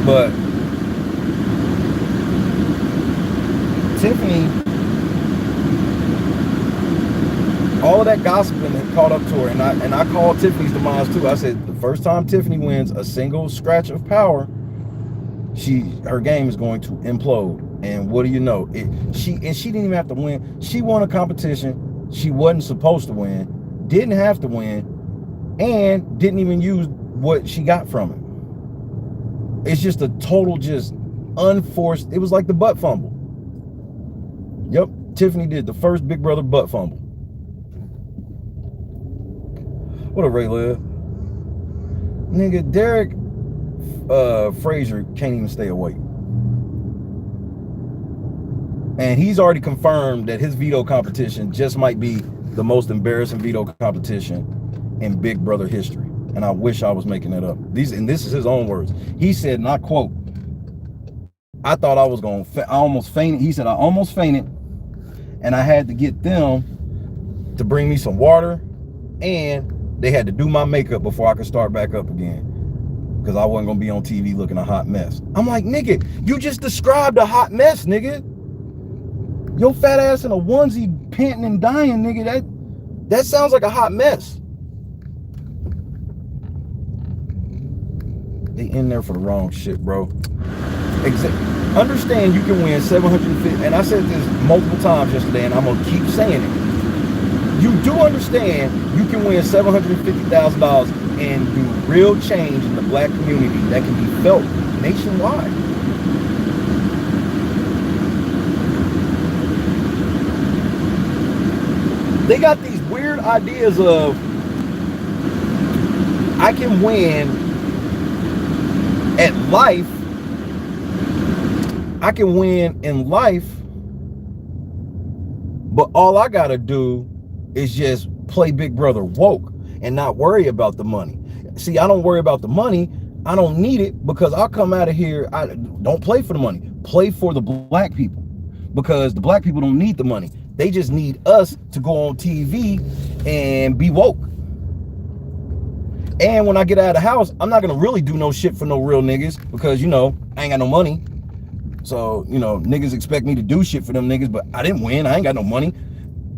But Tiffany, all of that gossiping had caught up to her, and I called Tiffany's demise too. I said the first time Tiffany wins a single scratch of power, her game is going to implode. And what do you know? She didn't even have to win. She won a competition she wasn't supposed to win, didn't have to win, and didn't even use what she got from it. It's just a total, just unforced. It was like the butt fumble. Yep, Tiffany did the first Big Brother butt fumble. What a Ray Liv. Nigga, Derek Frazier can't even stay awake. And he's already confirmed that his veto competition just might be the most embarrassing veto competition in Big Brother history. And I wish I was making that up. And this is his own words. He said, and I quote, I thought I was going to, I almost fainted. He said, I almost fainted, and I had to get them to bring me some water, and they had to do my makeup before I could start back up again, because I wasn't going to be on TV looking a hot mess. I'm like, nigga, you just described a hot mess, nigga. Your fat ass in a onesie panting and dying, nigga, that sounds like a hot mess. They in there for the wrong shit, bro. Understand you can win 750, and I said this multiple times yesterday, and I'm gonna keep saying it. You do understand you can win $750,000 and do real change in the black community that can be felt nationwide. They got these weird ideas of I can win at life. I can win in life, but all I gotta do is just play Big Brother woke and not worry about the money. See, I don't worry about the money. I don't need it because I'll come out of here. I don't play for the money. Play for the black people, because the black people don't need the money. They just need us to go on TV and be woke. And when I get out of the house, I'm not gonna really do no shit for no real niggas because, you know, I ain't got no money. So, you know, niggas expect me to do shit for them niggas, but I didn't win. I ain't got no money.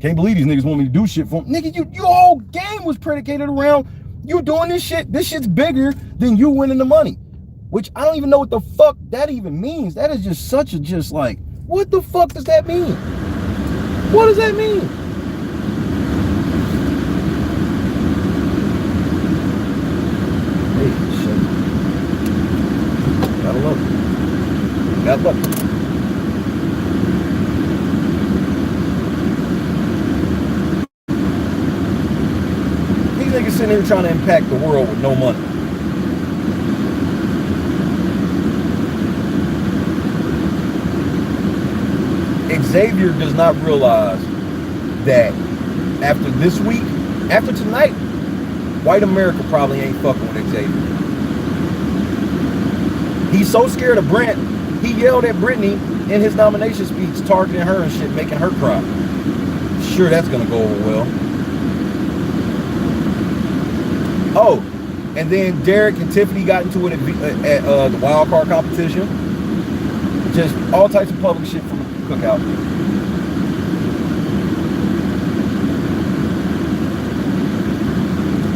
Can't believe these niggas want me to do shit for them. Nigga, your whole game was predicated around you doing this shit. This shit's bigger than you winning the money, which I don't even know what the fuck that even means. That is just such a just like, what the fuck does that mean? What does that mean? Hey, shit. Gotta love it. Gotta love it. These niggas sitting here trying to impact the world with no money. Xavier does not realize that after this week, after tonight, white America probably ain't fucking with Xavier. He's so scared of Brent, he yelled at Brittany in his nomination speech, targeting her and shit, making her cry. Sure, that's gonna go over well. Oh, and then Derek and Tiffany got into it at the wild card competition. Just all types of public shit from the cookout.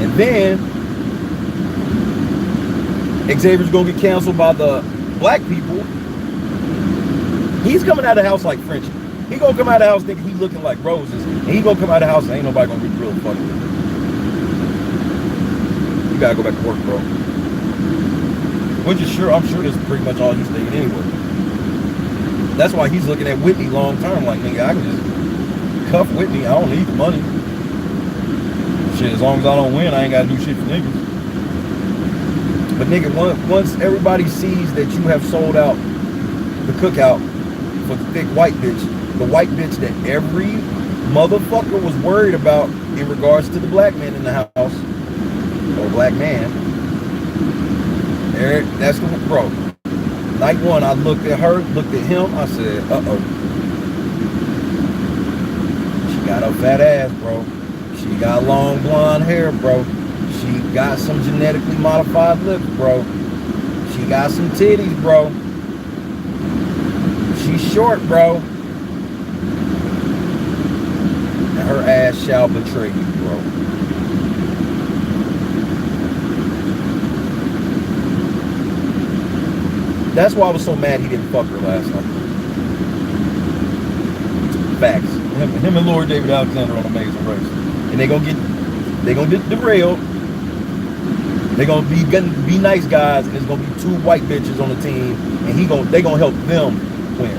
And then Xavier's gonna get canceled by the black people. He's coming out of the house like Frenchie. He gonna come out of the house thinking he looking like roses, and he gonna come out of the house and ain't nobody gonna be real funny with him. You gotta go back to work, bro. Which is sure, I'm sure this is pretty much all he's thinking anyway. That's why he's looking at Whitney long term, like, nigga, I can just cuff Whitney. I don't need the money. Shit, as long as I don't win, I ain't gotta do shit for niggas. But nigga, once everybody sees that you have sold out the cookout for the thick white bitch, the white bitch that every motherfucker was worried about in regards to the black man in the house, or black man, there, that's the bro. Night one, I looked at her, looked at him, I said, uh-oh. She got a fat ass, bro. She got long blonde hair, bro. She got some genetically modified lips, bro. She got some titties, bro. She's short, bro. And her ass shall betray you, bro. That's why I was so mad he didn't fuck her last night. Facts. Him and Lord David Alexander on Amazing Race. And they gonna get derailed. They gonna be nice guys, and there's gonna be two white bitches on the team, and they gonna help them win.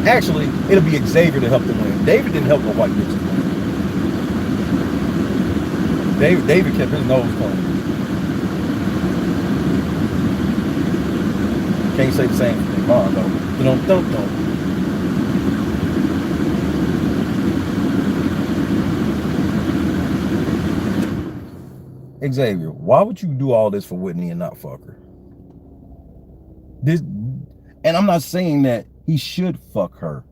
Actually, it'll be Xavier to help them win. David didn't help the white bitches win. David kept his nose clean. Can't say the same thing, though. Don't. Xavier, why would you do all this for Whitney and not fuck her? And I'm not saying that he should fuck her,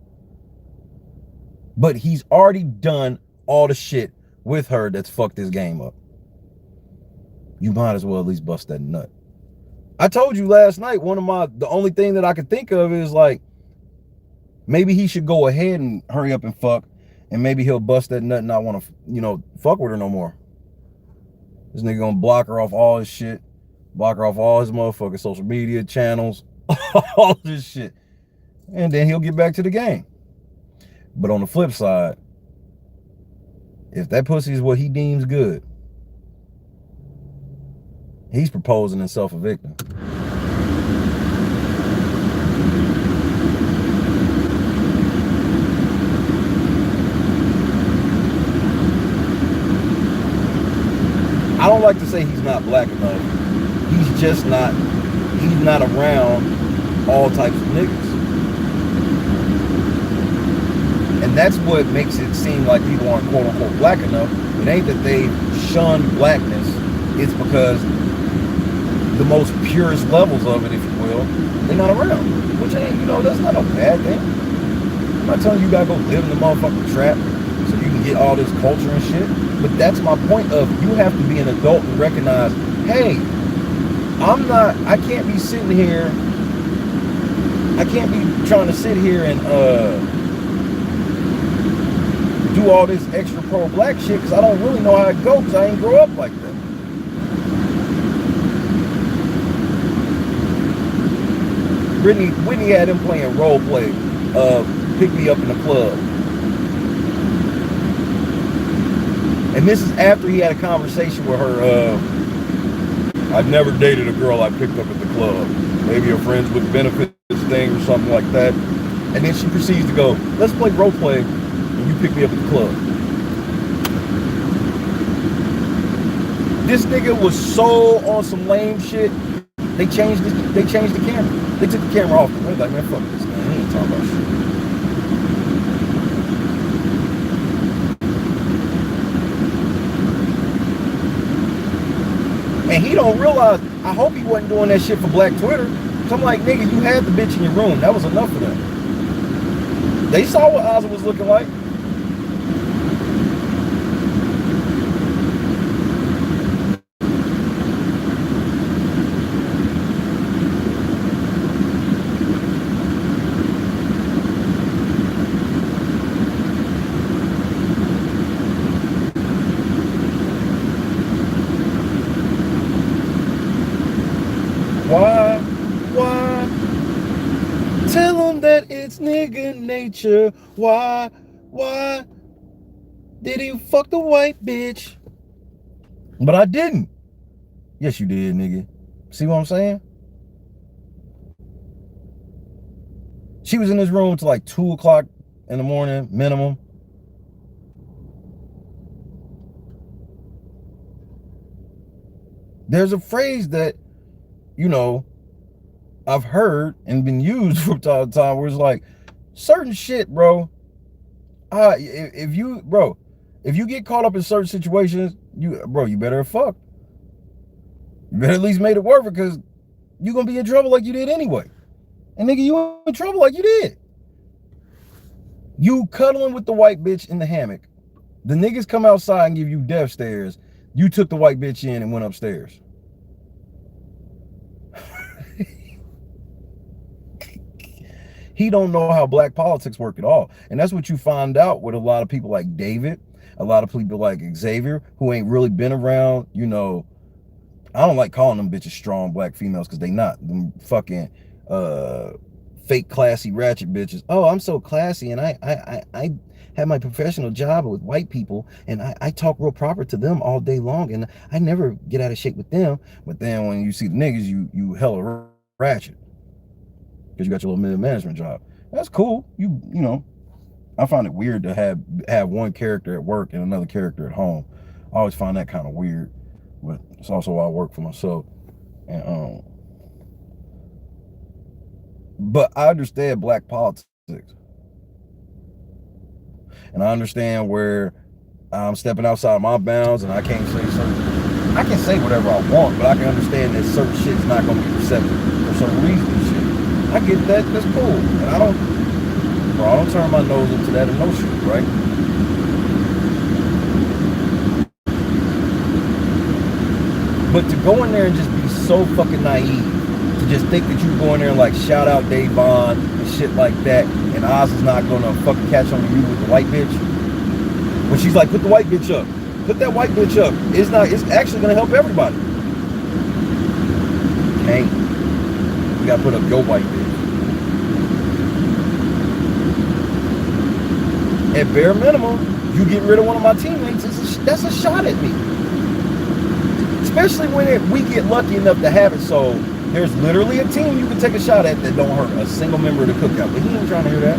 but he's already done all the shit with her that's fucked this game up. You might as well at least bust that nut. I told you last night, the only thing that I could think of is like, maybe he should go ahead and hurry up and fuck, and maybe he'll bust that nut and not want to, fuck with her no more. This nigga gonna block her off all his shit, block her off all his motherfucking social media channels, all this shit. And then he'll get back to the game. But on the flip side, if that pussy is what he deems good, he's proposing and self-evicting. I don't like to say he's not black enough. He's just not, he's not around all types of niggas. And that's what makes it seem like people aren't quote unquote black enough. It ain't that they shun blackness. It's because the most purest levels of it, if you will, they're not around. Which ain't, you know, that's not a bad thing. I'm not telling you gotta go live in the motherfucking trap so you can get all this culture and shit. But that's my point of, you have to be an adult and recognize, hey, I can't be sitting here, I can't be trying to sit here and do all this extra pro-black shit because I don't really know how it goes because I ain't grow up like that. Whitney had him playing role play, Pick Me Up in the Club. And this is after he had a conversation with her, I've never dated a girl I picked up at the club. Maybe a friends with benefits thing or something like that. And then she proceeds to go, let's play role play and you pick me up at the club. This nigga was so on some lame shit, they changed the camera. They took the camera off. They're like, man, fuck this man. He ain't talking about shit. And he don't realize, I hope he wasn't doing that shit for Black Twitter. So I'm like, nigga, you had the bitch in your room. That was enough for them. They saw what Ozzy was looking like. Why? Tell them that it's nigga nature. Why did he fuck the white bitch? But I didn't. Yes, you did, nigga. See what I'm saying? She was in this room till like 2 o'clock in the morning, minimum. There's a phrase that, you know, I've heard and been used from time to time where it's like, certain shit, bro. If you get caught up in certain situations, you better have fucked. You better at least made it worth it, because you're gonna be in trouble like you did anyway. And nigga, you in trouble like you did. You cuddling with the white bitch in the hammock. The niggas come outside and give you death stares. You took the white bitch in and went upstairs. He don't know how black politics work at all. And that's what you find out with a lot of people like David, a lot of people like Xavier, who ain't really been around, you know. I don't like calling them bitches strong black females, because they not. Them fucking fake classy ratchet bitches. Oh, I'm so classy, and I have my professional job with white people, and I talk real proper to them all day long, and I never get out of shape with them. But then when you see the niggas, you hella ratchet, because you got your little middle management job. That's cool. You know, I find it weird to have one character at work and another character at home. I always find that kind of weird, but it's also why I work for myself. And but I understand black politics, and I understand where I'm stepping outside my bounds, and I can't say certain. I can say whatever I want, but I can understand that certain shit's not going to be accepted for some reason. And shit, I get that. That's cool, and I don't turn my nose into that and no shit, right? But to go in there and just be so fucking naive, to just think that you go in there and like shout out Dave Vaughn and shit like that, and Oz is not gonna fucking catch on to you with the white bitch. When she's like, put the white bitch up, put that white bitch up. It's actually gonna help everybody. can't. You gotta put up your white bitch. At bare minimum, you get rid of one of my teammates, that's a shot at me. Especially when we get lucky enough to have it, so there's literally a team you can take a shot at that don't hurt a single member of the cookout. But he ain't trying to hear that.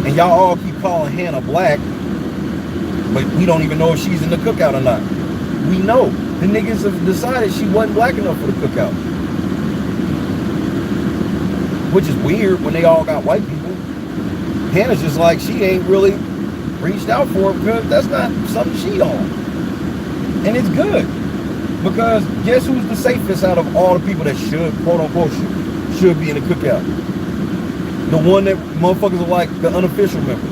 And y'all all keep calling Hannah black, but we don't even know if she's in the cookout or not. We know. The niggas have decided she wasn't black enough for the cookout. Which is weird when they all got white people. Hannah's just like, she ain't really reached out for it because that's not something she on. And it's good. Because guess who's the safest out of all the people that should, quote unquote, should be in the cookout? The one that motherfuckers are like the unofficial member.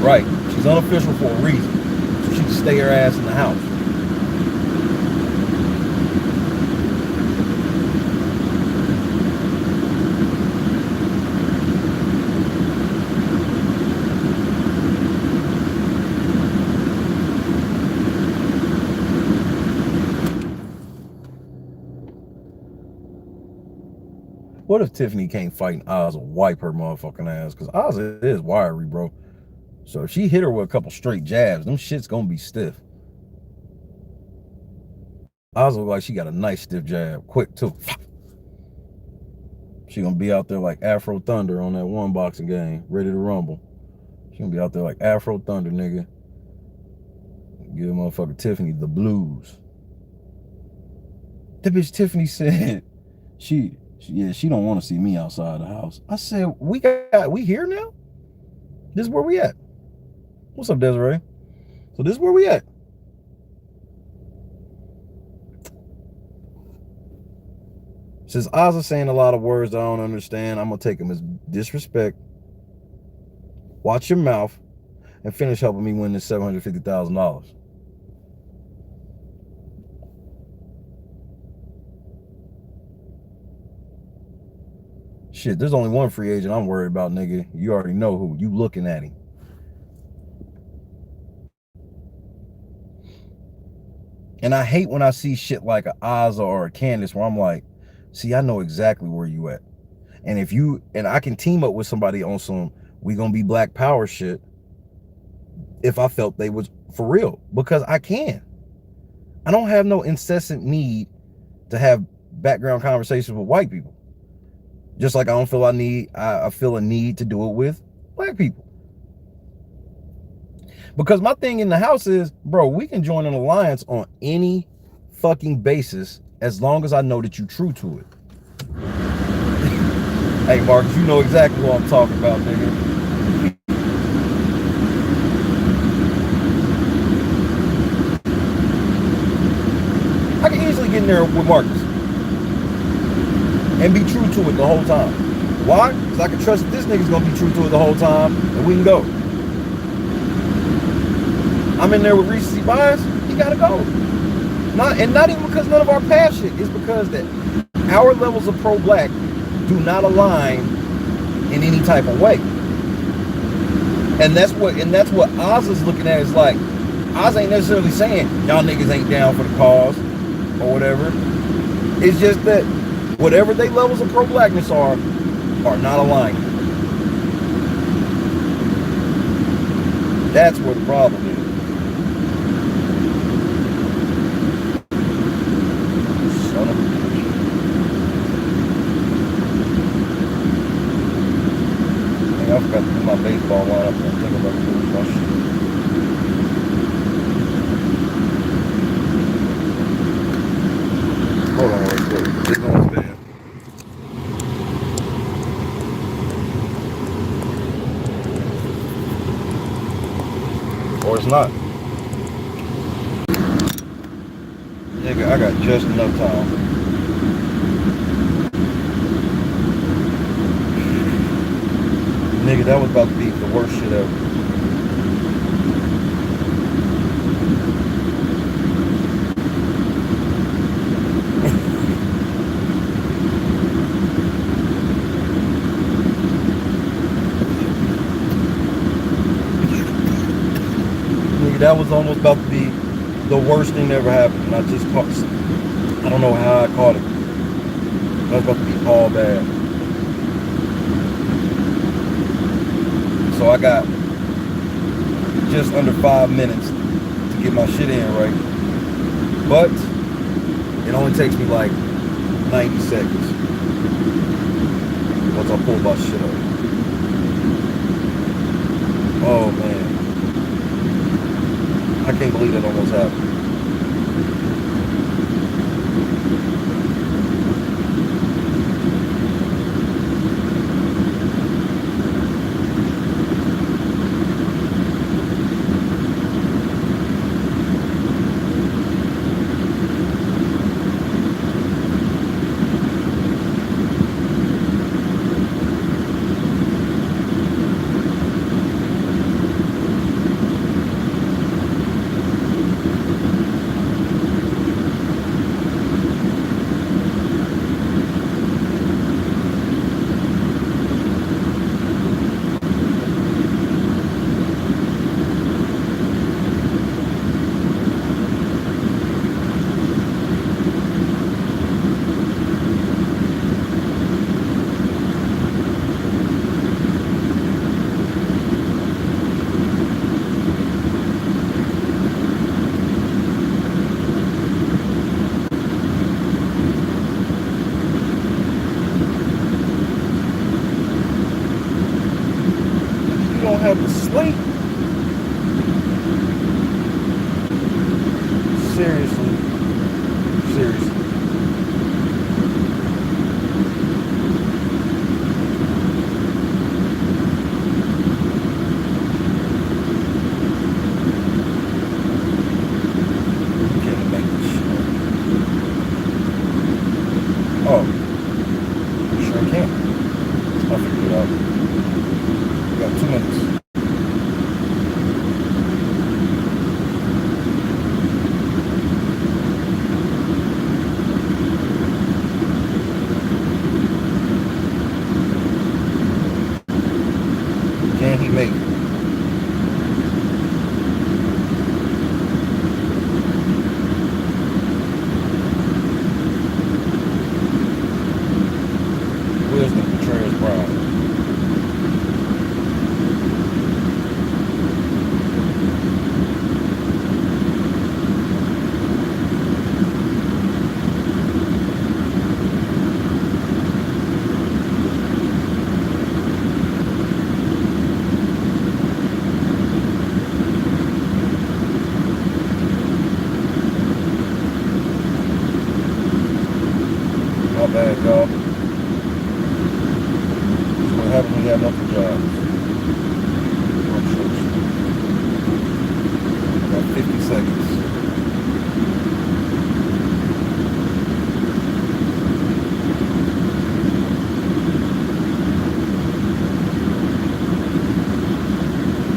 Right. She's unofficial for a reason. So she can stay her ass in the house. What if Tiffany can't fight and Oz will wipe her motherfucking ass? Because Oz is wiry, bro. So if she hit her with a couple straight jabs, them shit's gonna be stiff. Oz look like she got a nice stiff jab. Quick, too. She gonna be out there like Afro Thunder on that one boxing game, ready to rumble. She gonna be out there like Afro Thunder, nigga. Give motherfucker Tiffany the blues. That bitch Tiffany said she don't want to see me outside the house. I said, we here now? This is where we at. What's up, Desiree? So this is where we at. Since Oz is saying a lot of words I don't understand, I'm gonna take them as disrespect. Watch your mouth and finish helping me win this $750,000. Shit, there's only one free agent I'm worried about, nigga. You already know who. You looking at him. And I hate when I see shit like a Ozza or a Candace where I'm like, see, I know exactly where you at. And if you, and I can team up with somebody on some, we gonna be black power shit if I felt they was for real. Because I can. I don't have no incessant need to have background conversations with white people. Just like I don't feel I feel a need to do it with black people. Because my thing in the house is, bro, we can join an alliance on any fucking basis as long as I know that you're true to it. Hey, Marcus, you know exactly what I'm talking about, nigga. I can easily get in there with Marcus and be true to it the whole time. Why? Because I can trust that this nigga's gonna be true to it the whole time and we can go. I'm in there with Recency bias, he gotta go. Not even because none of our past shit, it's because that our levels of pro-black do not align in any type of way. And that's what Oz is looking at, is like, Oz ain't necessarily saying y'all niggas ain't down for the cause or whatever. It's just that whatever they levels of pro-blackness are not aligned. That's where the problem is. Son of a bitch. I forgot to do my baseball lineup. I'm thinking about doing my shit. Hold on real quick. This one's bad. Or it's not. Nigga, I got just enough time. Nigga, that was about to be the worst shit ever. that was almost about to be the worst thing that ever happened. And I just caught, I don't know how I caught it. That was about to be all bad. So I got just under 5 minutes to get my shit in right. But it only takes me like 90 seconds once I pull my shit up. Oh man. I can't believe that almost happened. Have to sleep. Seriously. Can't make this shit up. Oh. Sure can. I'll figure it out. We got 2 minutes. Can he make it? Wisdom betrays pride. My bad, y'all. That's what happens when you have multiple jobs. About 50 seconds.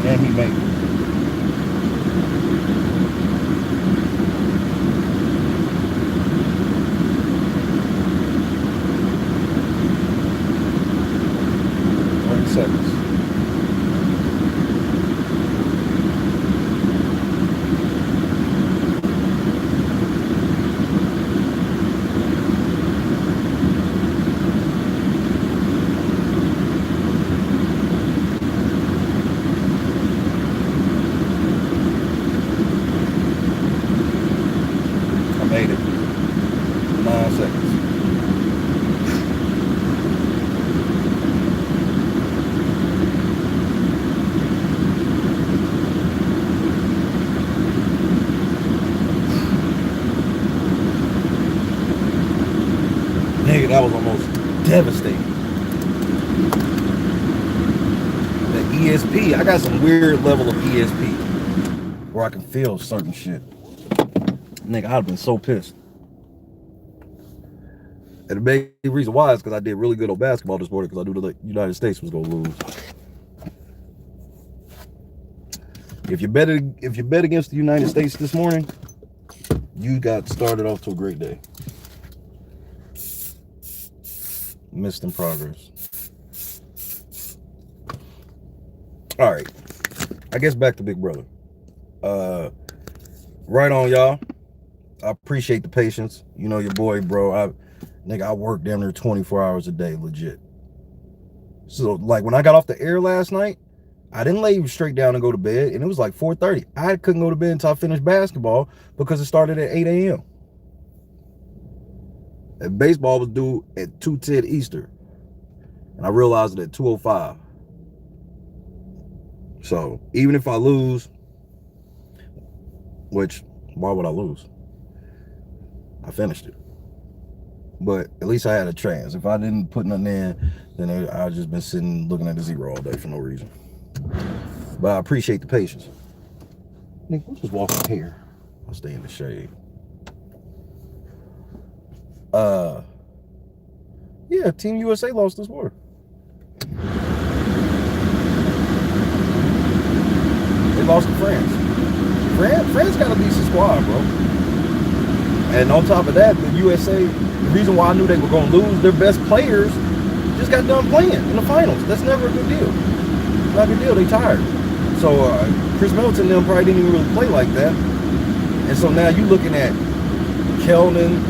Can he make it? Seconds. I made it. 9 seconds. Nigga, that was almost devastating. The ESP, I got some weird level of ESP where I can feel certain shit. Nigga, I'd have been so pissed. And the main reason why is because I did really good on basketball this morning because I knew the United States was gonna lose. If you bet against the United States this morning, you got started off to a great day. Missed in progress. All right, I guess back to Big Brother. Right on, y'all. I appreciate the patience. You know your boy, bro. I work damn near 24 hours a day, legit. So, like, when I got off the air last night, I didn't lay straight down and go to bed, and it was like 4:30. I couldn't go to bed until I finished basketball because it started at 8 a.m. And baseball was due at 2:10 Eastern. And I realized it at 2:05. So, even if I lose, which, why would I lose? I finished it. But at least I had a chance. If I didn't put nothing in, then I'd just been sitting looking at the zero all day for no reason. But I appreciate the patience. Nigga, who's just walking here? I'll stay in the shade. Yeah, Team USA lost this war. They lost to France. France got a decent squad, bro. And on top of that, the USA, the reason why I knew they were going to lose, their best players just got done playing in the finals. That's never a good deal. It's not a good deal. They tired. So Chris Middleton and them probably didn't even really play like that. And so now you're looking at Keldon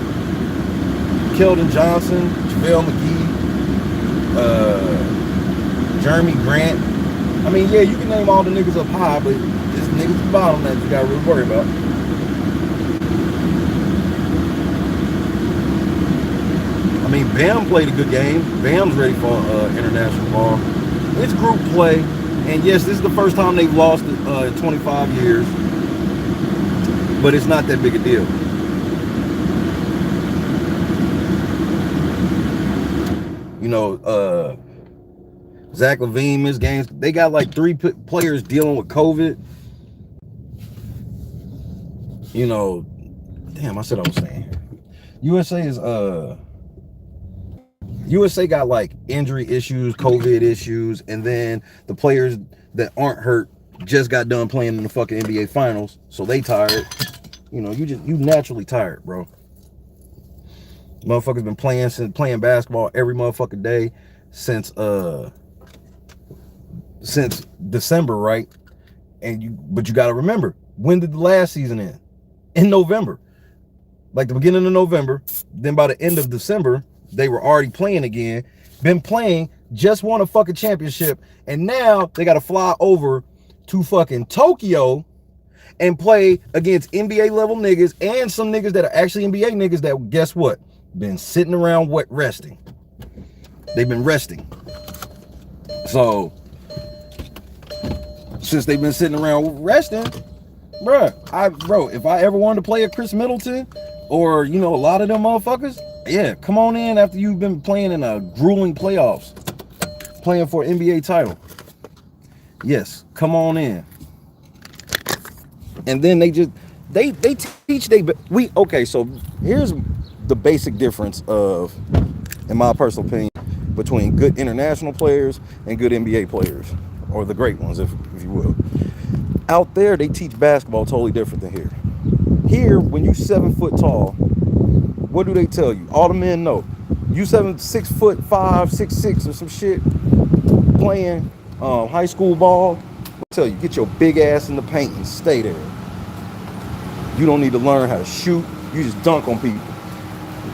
Johnson, JaVale McGee, Jeremy Grant. I mean, yeah, you can name all the niggas up high, but it's niggas at the bottom that you got to really worry about. I mean, Bam played a good game. Bam's ready for international ball. It's group play. And yes, this is the first time they've lost in 25 years. But it's not that big a deal. You know, Zach LaVine missed games. They got like 3 players dealing with COVID. You know, damn, I said I was saying. USA got like injury issues, COVID issues, and then the players that aren't hurt just got done playing in the fucking NBA finals, so they tired. You know, you naturally tired, bro. Motherfuckers been playing basketball every motherfucking day since December, right? But you got to remember, when did the last season end? In November. Like the beginning of November. Then by the end of December, they were already playing again. Been playing, just won a fucking championship, and now they got to fly over to fucking Tokyo and play against NBA level niggas and some niggas that are actually NBA niggas that, guess what? Been sitting around resting. They've been resting. So since they've been sitting around resting, bro, if I ever wanted to play a Chris Middleton or, you know, a lot of them motherfuckers, yeah, come on in after you've been playing in a grueling playoffs, playing for an NBA title. Yes, come on in. And then they teach okay, so here's the basic difference of, in my personal opinion, between good international players and good NBA players, or the great ones, if you will. Out there, they teach basketball totally different than here. Here, when you 7 foot tall, what do they tell you? All the men know. You 6'5", 6'6", or some shit, playing high school ball. They tell you, get your big ass in the paint and stay there. You don't need to learn how to shoot. You just dunk on people.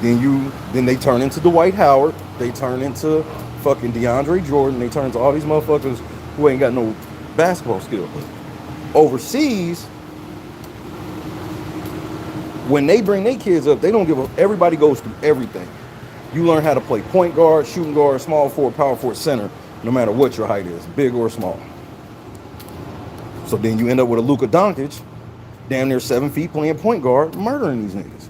Then they turn into Dwight Howard. They turn into fucking DeAndre Jordan. They turn into all these motherfuckers who ain't got no basketball skill. Overseas, when they bring their kids up, they don't give a, everybody goes through everything. You learn how to play point guard, shooting guard, small forward, power forward, center, no matter what your height is, big or small. So then you end up with a Luka Doncic, damn near 7 feet, playing point guard, murdering these niggas.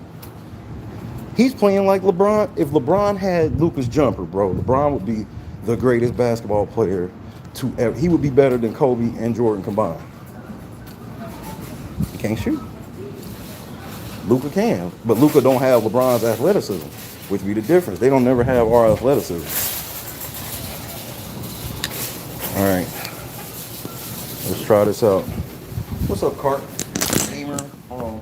He's playing like LeBron. If LeBron had Luka's jumper, bro, LeBron would be the greatest basketball player to ever. He would be better than Kobe and Jordan combined. He can't shoot. Luka can, but Luka don't have LeBron's athleticism, which be the difference. They don't never have our athleticism. All right, let's try this out. What's up, Cart? Gamer, hold on.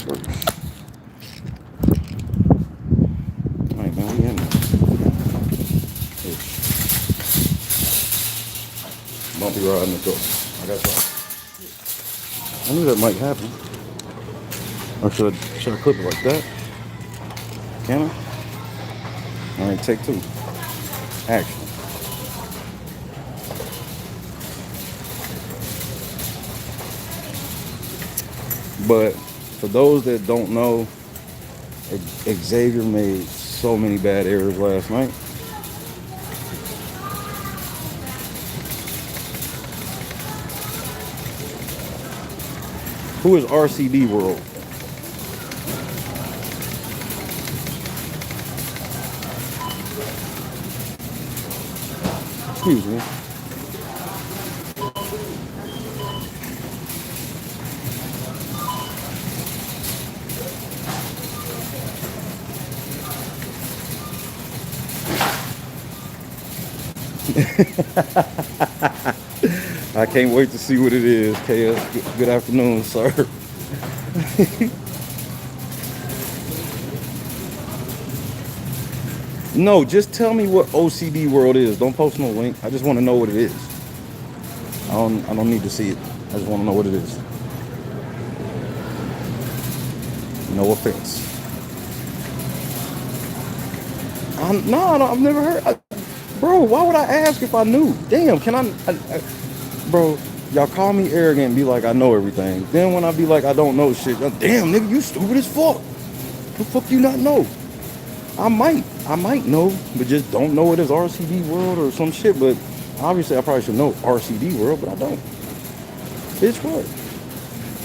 works. All right, man, we in there. Bumpy ride in the door. I got y'all. I knew that might happen. Or should I clip it like that? Can I? All right, take 2. Action. But for those that don't know, Xavier made so many bad errors last night. Who is RCD World? Excuse me. I can't wait to see what it is, KS. Good afternoon, sir. No, just tell me what OCD World is. Don't post no link. I just want to know what it is. I don't need to see it. I just want to know what it is. No offense. No, I've never heard. Bro, why would I ask if I knew? Damn, can I bro, y'all call me arrogant and be like I know everything. Then when I be like I don't know shit, damn nigga, you stupid as fuck. The fuck you not know? I might know, but just don't know it as RCD World or some shit. But obviously I probably should know RCD World, but I don't. Bitch, what?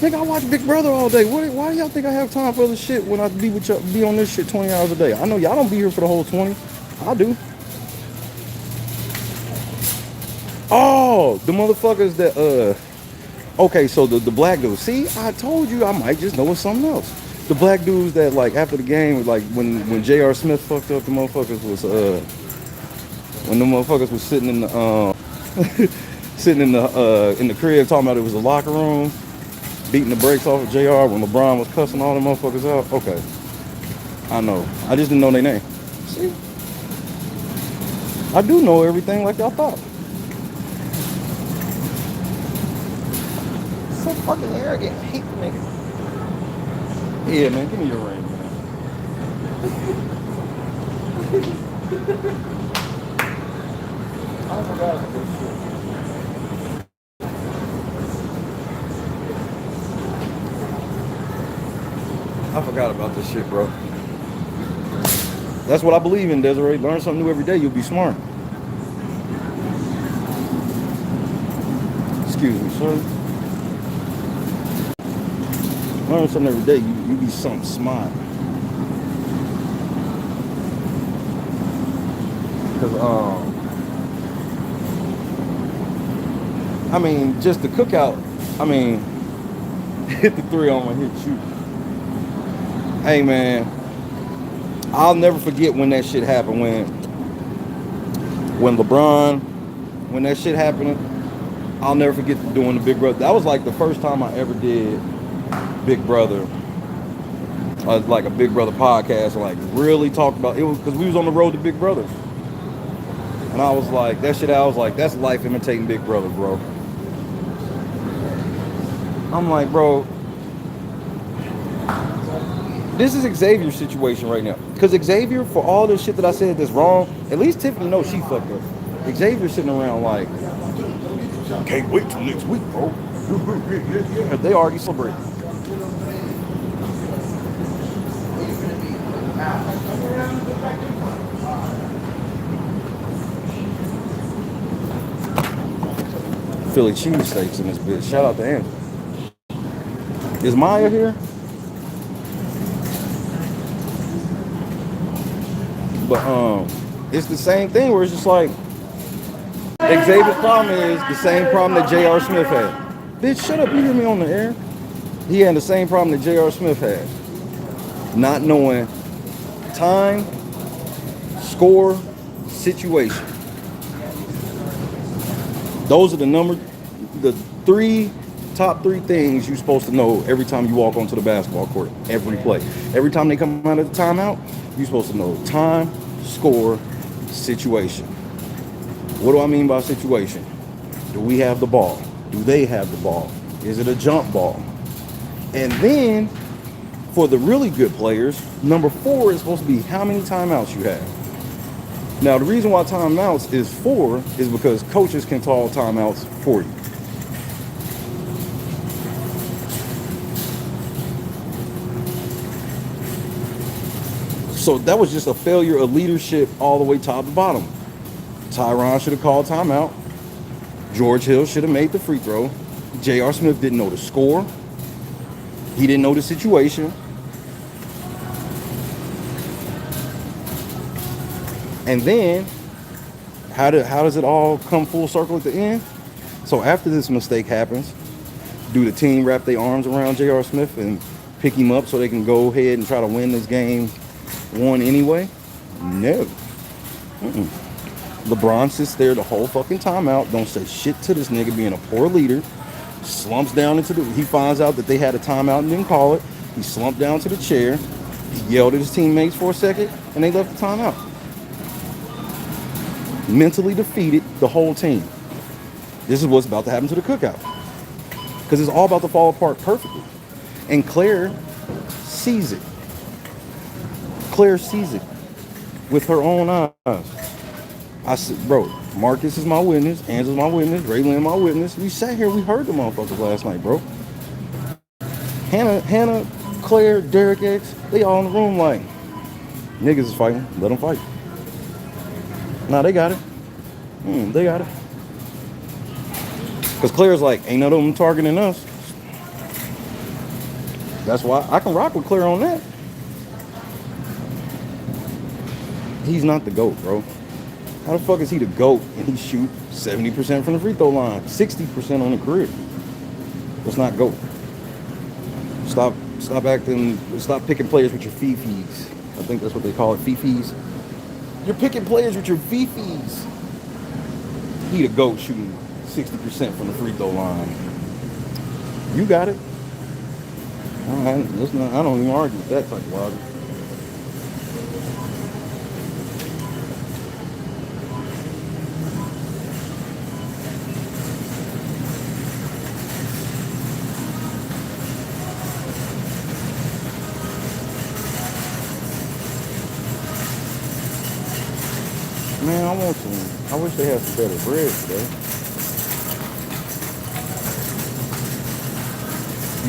Nigga, I watch Big Brother all day. Why do y'all think I have time for other shit when I be with y'all, be on this shit 20 hours a day? I know y'all don't be here for the whole 20. I do. Oh, the motherfuckers that okay, so the black dudes. See, I told you I might just know it's something else. The black dudes that like after the game, like when J.R. Smith fucked up, the motherfuckers was when the motherfuckers was sitting in the sitting in the crib talking about it was a locker room, beating the brakes off of JR when LeBron was cussing all the motherfuckers out. Okay. I know. I just didn't know their name. See? I do know everything like y'all thought. So fucking arrogant. I hate the nigga. Yeah, man. Give me your ring, man. I forgot about this shit. I forgot about this shit, bro. That's what I believe in, Desiree. Learn something new every day, you'll be smart. Excuse me, sir. Learn something every day, you be something smart. Cause I mean, just the cookout. I mean, hit the 3 on my hit shoot. Hey man, I'll never forget when that shit happened. When LeBron, when that shit happened, I'll never forget doing the Big Brother. That was like the first time I ever did Big Brother, like a Big Brother podcast, like really talked about it. Was because we was on the road to Big Brothers, and I was like, that shit. I was like, that's life imitating Big Brother, bro. I'm like, bro, this is Xavier's situation right now. Because Xavier, for all this shit that I said that's wrong, at least Tiffany knows she fucked up. Xavier's sitting around like, can't wait till next week, bro. They already celebrated. Philly cheesesteaks in this bitch. Shout out to Andrew. Is Maya here? But it's the same thing where it's just like Xavier's problem is the same problem that J.R. Smith had. Bitch, shut up, you hear me on the air? He had the same problem that J.R. Smith had. Not knowing time, score, situation. Those are the 3 top 3 things you're supposed to know every time you walk onto the basketball court, every play. Every time they come out of the timeout, you're supposed to know time, score, situation. What do I mean by situation? Do we have the ball? Do they have the ball? Is it a jump ball? And then, for the really good players, number 4 is supposed to be how many timeouts you have. Now, the reason why timeouts is 4 is because coaches can call timeouts for you. So that was just a failure of leadership all the way top to bottom. Tyron should have called timeout. George Hill should have made the free throw. J.R. Smith didn't know the score. He didn't know the situation. And then, how does it all come full circle at the end? So after this mistake happens, do the team wrap their arms around J.R. Smith and pick him up so they can go ahead and try to win this game 1 anyway? No. LeBron sits there the whole fucking timeout, don't say shit to this nigga being a poor leader, slumps down into he finds out that they had a timeout and didn't call it. He slumped down to the chair, he yelled at his teammates for a second, and they left the timeout. Mentally defeated the whole team. This is what's about to happen to the cookout. Because it's all about to fall apart perfectly. And Claire sees it. Claire sees it with her own eyes. I said, bro, Marcus is my witness, Angela's my witness, Raylan my witness. We sat here, we heard the motherfuckers last night, bro. Hannah, Claire, Derek X, they all in the room like, niggas is fighting, let them fight. Nah, they got it. They got it. Because Claire's like, ain't none of them targeting us. That's why I can rock with Claire on that. He's not the GOAT, bro. How the fuck is he the GOAT and he shoot 70% from the free throw line, 60% on the career? That's not GOAT. Stop picking players with your fifis. I think that's what they call it, fifis. You're picking players with your fifis. He the GOAT shooting 60% from the free throw line. You got it. All right, I don't even argue with that type of logic. Man, I want some. I wish they had some better bread today.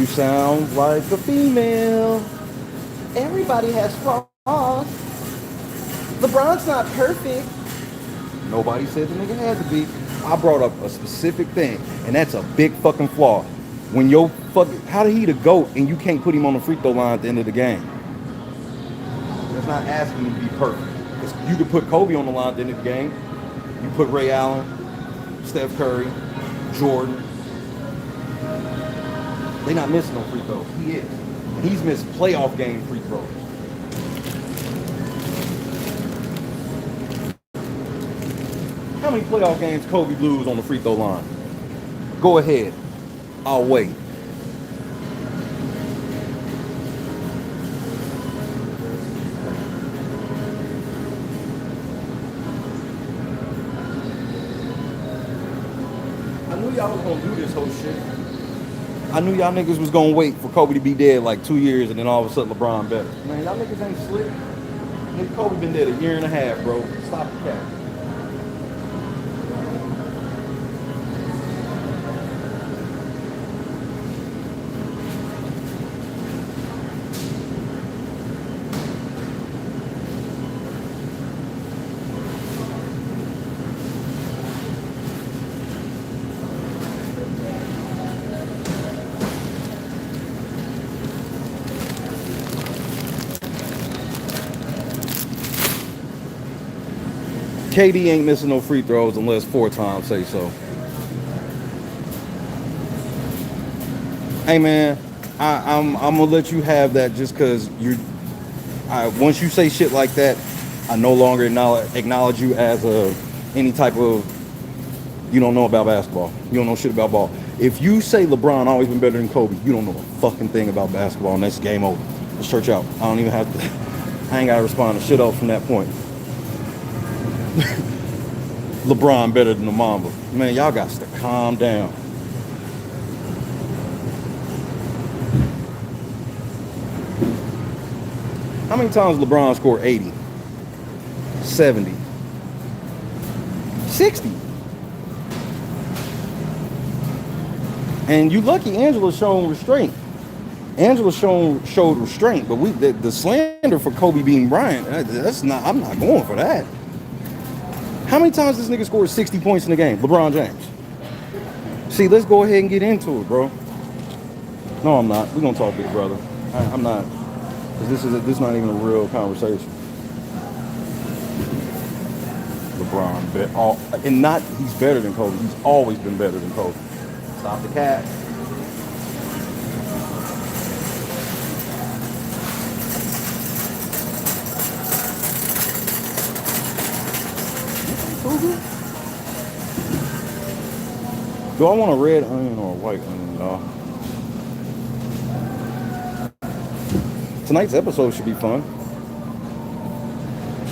You sound like a female. Everybody has flaws. LeBron's not perfect. Nobody said the nigga had to be. I brought up a specific thing, and that's a big fucking flaw. When your how did he the GOAT and you can't put him on the free throw line at the end of the game? That's not asking him to be perfect. You could put Kobe on the line at the end of the game. You put Ray Allen, Steph Curry, Jordan. They're not missing no free throws. He is. And he's missed playoff game free throws. How many playoff games Kobe lose on the free throw line? Go ahead. I'll wait. I knew y'all was gonna do this whole shit. I knew y'all niggas was gonna wait for Kobe to be dead like 2 years and then all of a sudden LeBron better. Man, y'all niggas ain't slick. Nigga, Kobe been dead 1.5 years, bro. Stop the cap. KD ain't missing no free throws unless 4 times say so. Hey man, I'm gonna let you have that just because once you say shit like that, I no longer acknowledge you as any type of, you don't know about basketball. You don't know shit about ball. If you say LeBron always been better than Kobe, you don't know a fucking thing about basketball, and that's game over. Let's church out. I don't even have to. I ain't gotta respond to shit else from that point. LeBron better than the Mamba. Man, y'all got to calm down. How many times LeBron scored 80? 70? 60? And you lucky Angela showed restraint. Angela showed restraint, but the slander for Kobe beating Bryant, I'm not going for that. How many times this nigga scored 60 points in the game? LeBron James. See, let's go ahead and get into it, bro. No, I'm not. We're gonna talk big brother. I'm not. This is not even a real conversation. LeBron and not he's better than Kobe. He's always been better than Kobe. Stop the cat. Do I want a red onion or a white onion, y'all? Tonight's episode should be fun.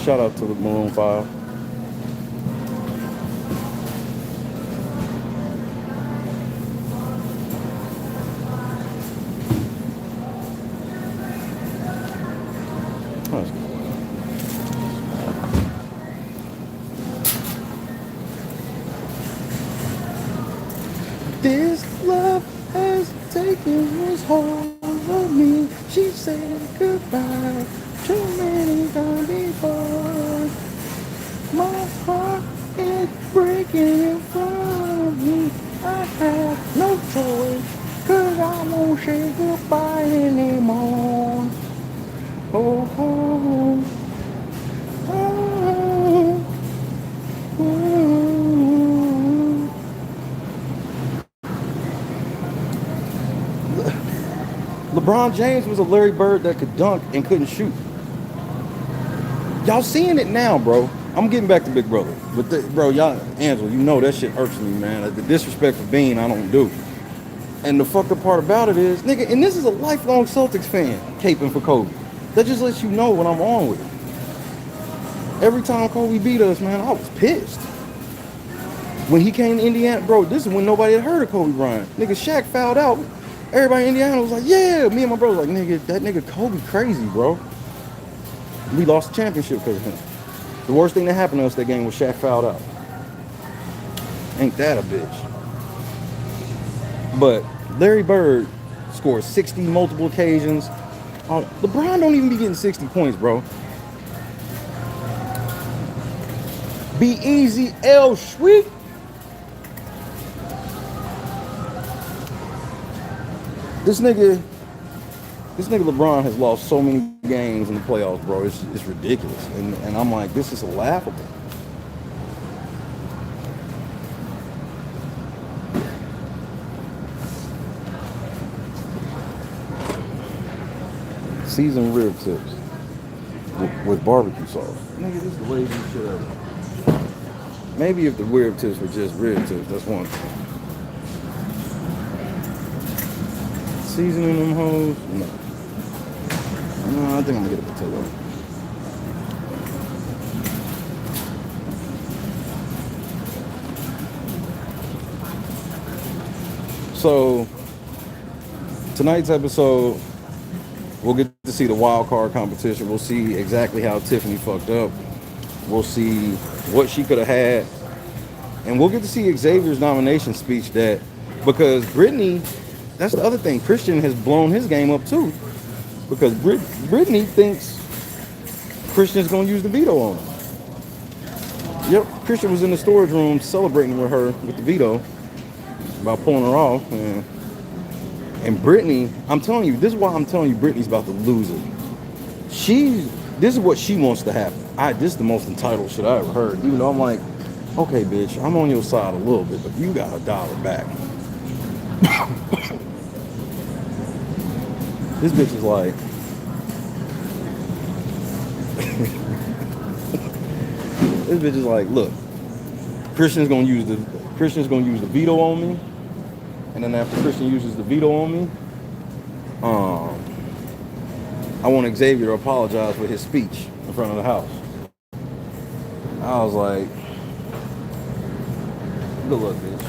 Shout out to the Maroon 5. This love has taken its hold of me. She said goodbye too many times before. My heart is breaking in front of me. I have no choice, 'cause I won't say goodbye anymore. Oh, oh, oh, oh, oh. LeBron James was a Larry Bird that could dunk and couldn't shoot. Y'all seeing it now, bro. I'm getting back to Big Brother. But, bro, y'all, Angela, you know that shit irks me, man. The disrespect for Bean, I don't do. And the fucked up part about it is, nigga, and this is a lifelong Celtics fan caping for Kobe. That just lets you know what I'm on with it. Every time Kobe beat us, man, I was pissed. When he came to Indiana, bro, this is when nobody had heard of Kobe Bryant. Nigga, Shaq fouled out. Everybody in Indiana was like, yeah. Me and my brother was like, nigga, that nigga Kobe crazy, bro. We lost the championship because of him. The worst thing that happened to us that game was Shaq fouled out. Ain't that a bitch? But Larry Bird scored 60 multiple occasions. LeBron don't even be getting 60 points, bro. Be easy, L. Sweet. This nigga LeBron has lost so many games in the playoffs, bro. It's ridiculous. And I'm like, this is laughable. Seasoned rib tips with barbecue sauce. Nigga, this is the laziest shit ever. Maybe if the rib tips were just rib tips, that's one thing. Seasoning them hoes? No. No, I think I'm gonna get a potato. So tonight's episode, we'll get to see the wild card competition. We'll see exactly how Tiffany fucked up. We'll see what she could have had. And we'll get to see Xavier's nomination speech because Brittany, that's the other thing. Christian has blown his game up too. Because Brittany thinks Christian's going to use the veto on him. Yep, Christian was in the storage room celebrating with her with the veto by pulling her off. And Brittany, I'm telling you, this is why I'm telling you Brittany's about to lose it. This is what she wants to happen. This is the most entitled shit I ever heard. Even though I'm like, okay, bitch, I'm on your side a little bit, but you got $1 back. This bitch is like, look, Christian's gonna use the veto on me. And then after Christian uses the veto on me, I want Xavier to apologize for his speech in front of the house. I was like, good luck, bitch.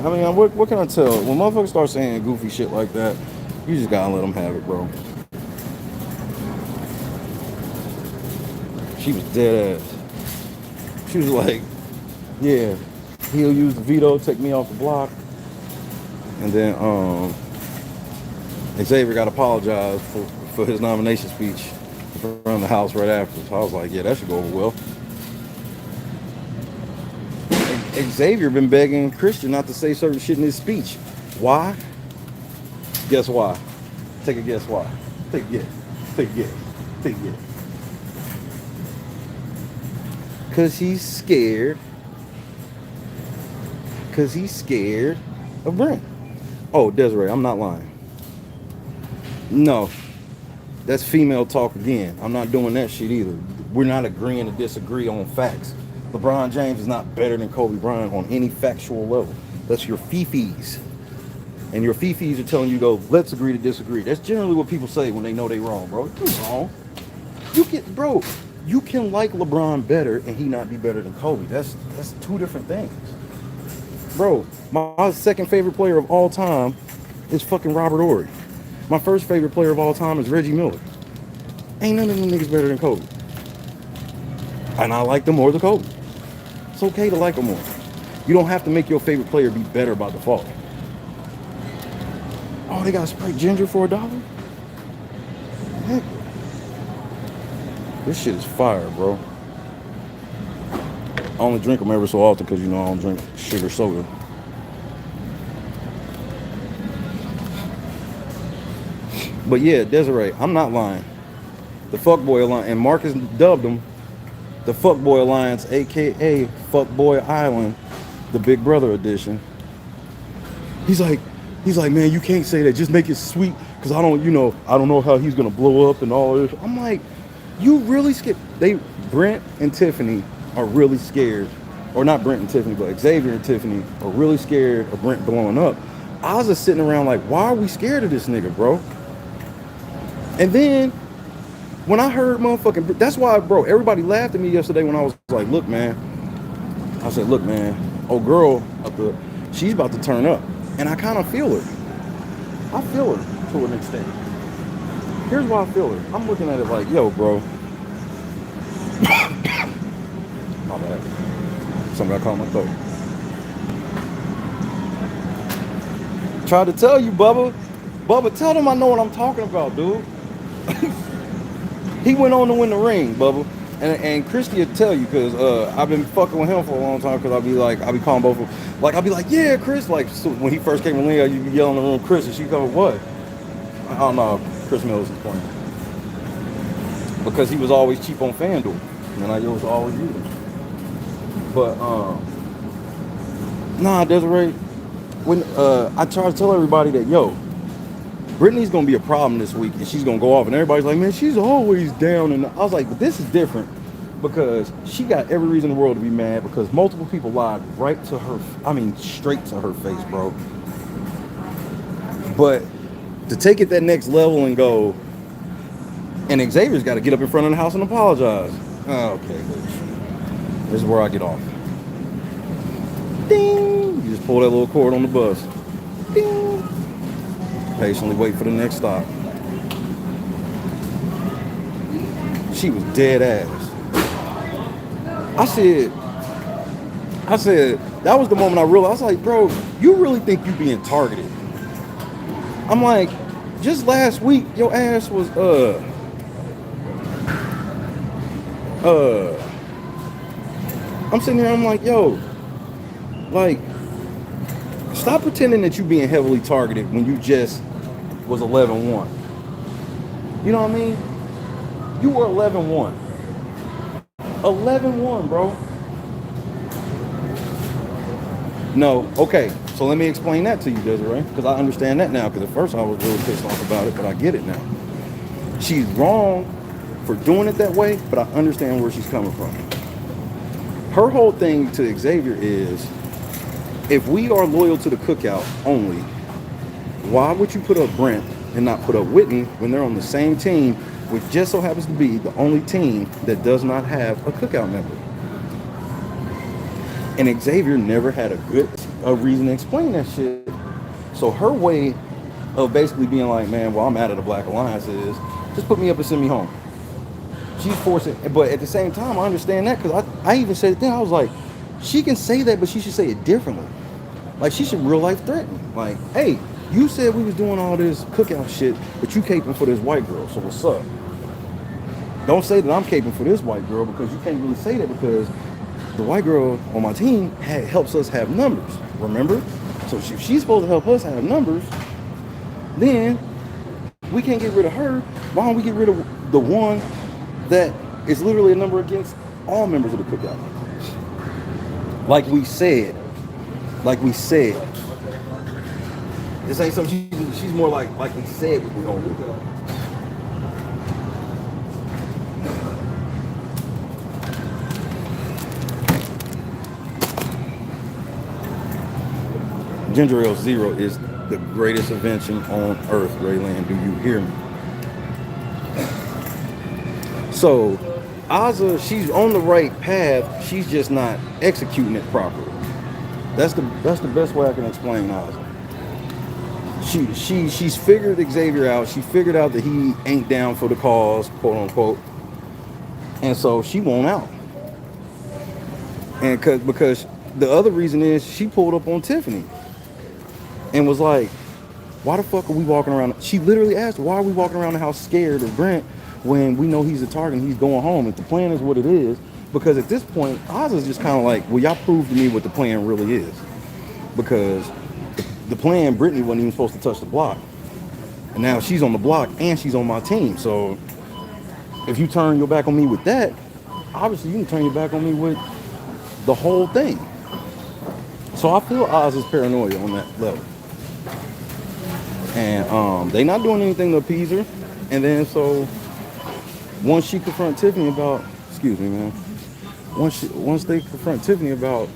I mean, what can I tell? When motherfuckers start saying goofy shit like that, you just gotta let them have it, bro. She was dead ass. She was like, yeah, he'll use the veto, take me off the block. And then Xavier got to apologize for his nomination speech in front of the house right after. So I was like, yeah, that should go over well. Xavier been begging Christian not to say certain shit in his speech. Why? Guess why? Take a guess why. Take a guess. Take a guess. Take a guess. Because he's scared. Because he's scared of Brent. Oh, Desiree, I'm not lying. No. That's female talk again. I'm not doing that shit either. We're not agreeing to disagree on facts. LeBron James is not better than Kobe Bryant on any factual level. That's your fifis. And your fifis are telling you to go, let's agree to disagree. That's generally what people say when they know they wrong, bro. You're wrong. You can like LeBron better and he not be better than Kobe. That's two different things. Bro, my second favorite player of all time is fucking Robert Horry. My first favorite player of all time is Reggie Miller. Ain't none of them niggas better than Kobe. And I like them more than Kobe. It's okay to like them more. You don't have to make your favorite player be better by default. Oh, they got Sprite Ginger for $1? Heck. This shit is fire, bro. I only drink them every so often because, you know, I don't drink sugar soda. But yeah, Desiree, I'm not lying. The Fuckboy Alliance, and Marcus dubbed them the Fuckboy Alliance, aka Fuckboy Island, the Big Brother edition. He's like, man, you can't say that. Just make it sweet, because I don't know how he's gonna blow up and all this. I'm like, you really scared? Brent and Tiffany are really scared, or not Brent and Tiffany, but Xavier and Tiffany are really scared of Brent blowing up. I was just sitting around like, why are we scared of this nigga, bro? And then when I heard motherfucking, that's why, bro, everybody laughed at me yesterday when I was like, look, man. I said, look, man, old girl she's about to turn up. And I kind of feel her. I feel her to an extent. Here's why I feel her. I'm looking at it like, yo, bro. My bad. Something got caught in my throat. Tried to tell you, Bubba. Bubba, tell them I know what I'm talking about, dude. He went on to win the ring, Bubba. And Christy will tell you, because I've been fucking with him for a long time, because I'll be calling both of them. Like, I'll be like, yeah, Chris. Like, so when he first came in the ring, you'd be yelling in the room, Chris, and she'd go, what? I don't know. Chris Mills is playing. Because he was always cheap on FanDuel. And I was always using him. But, nah, Desiree, when I try to tell everybody that, yo, Brittany's gonna be a problem this week, and she's gonna go off, and everybody's like, man, she's always down. And I was like, but this is different, because she got every reason in the world to be mad, because multiple people lied right to her, straight to her face, bro. But to take it that next level and go, and Xavier's got to get up in front of the house and apologize. Oh, okay, bitch. This is where I get off. Ding! You just pull that little cord on the bus. Ding! Patiently wait for the next stop. She was dead ass. I said, that was the moment I realized, I was like, bro, you really think you being targeted? I'm like, just last week, your ass was, I'm sitting here, I'm like, yo, like, stop pretending that you being heavily targeted when you just was 11-1. You know what I mean? You were 11-1. 11-1, bro. No, okay. So let me explain that to you, Desiree, because I understand that now. Because at first I was really pissed off about it, but I get it now. She's wrong for doing it that way, but I understand where she's coming from. Her whole thing to Xavier is, if we are loyal to the cookout only, why would you put up Brent and not put up Whitney when they're on the same team, which just so happens to be the only team that does not have a cookout member? And Xavier never had a reason to explain that shit. So her way of basically being like, man, well, I'm out of the Black Alliance is just put me up and send me home. She's forcing, but at the same time, I understand that because I even said it then. I was like, she can say that, but she should say it differently. Like, she should real life threaten. Like, hey, you said we was doing all this cookout shit, but you caping for this white girl, so what's up? Don't say that I'm caping for this white girl, because you can't really say that, because the white girl on my team helps us have numbers, remember? So if she's supposed to help us have numbers, then we can't get rid of her. Why don't we get rid of the one that is literally a number against all members of the cookout? Like we said. This ain't something she's more like we said we were gonna do. Ginger Ale Zero is the greatest invention on earth, Raylan. Do you hear me? So, Azza, she's on the right path. She's just not executing it properly. That's the best way I can explain Azza. She's figured Xavier out. She figured out that he ain't down for the cause, quote unquote. And so she won't out. And because the other reason is she pulled up on Tiffany and was like, why the fuck are we walking around? She literally asked, why are we walking around the house scared of Brent when we know he's a target and he's going home? If the plan is what it is, because at this point, Ozza's just kind of like, well, y'all prove to me what the plan really is. Because the plan, Brittany wasn't even supposed to touch the block. And now she's on the block and she's on my team. So if you turn your back on me with that, obviously you can turn your back on me with the whole thing. So I feel Ozza's paranoia on that level. And they not doing anything to appease her. And then so once she confront Tiffany about, excuse me, man. Once they confront Tiffany about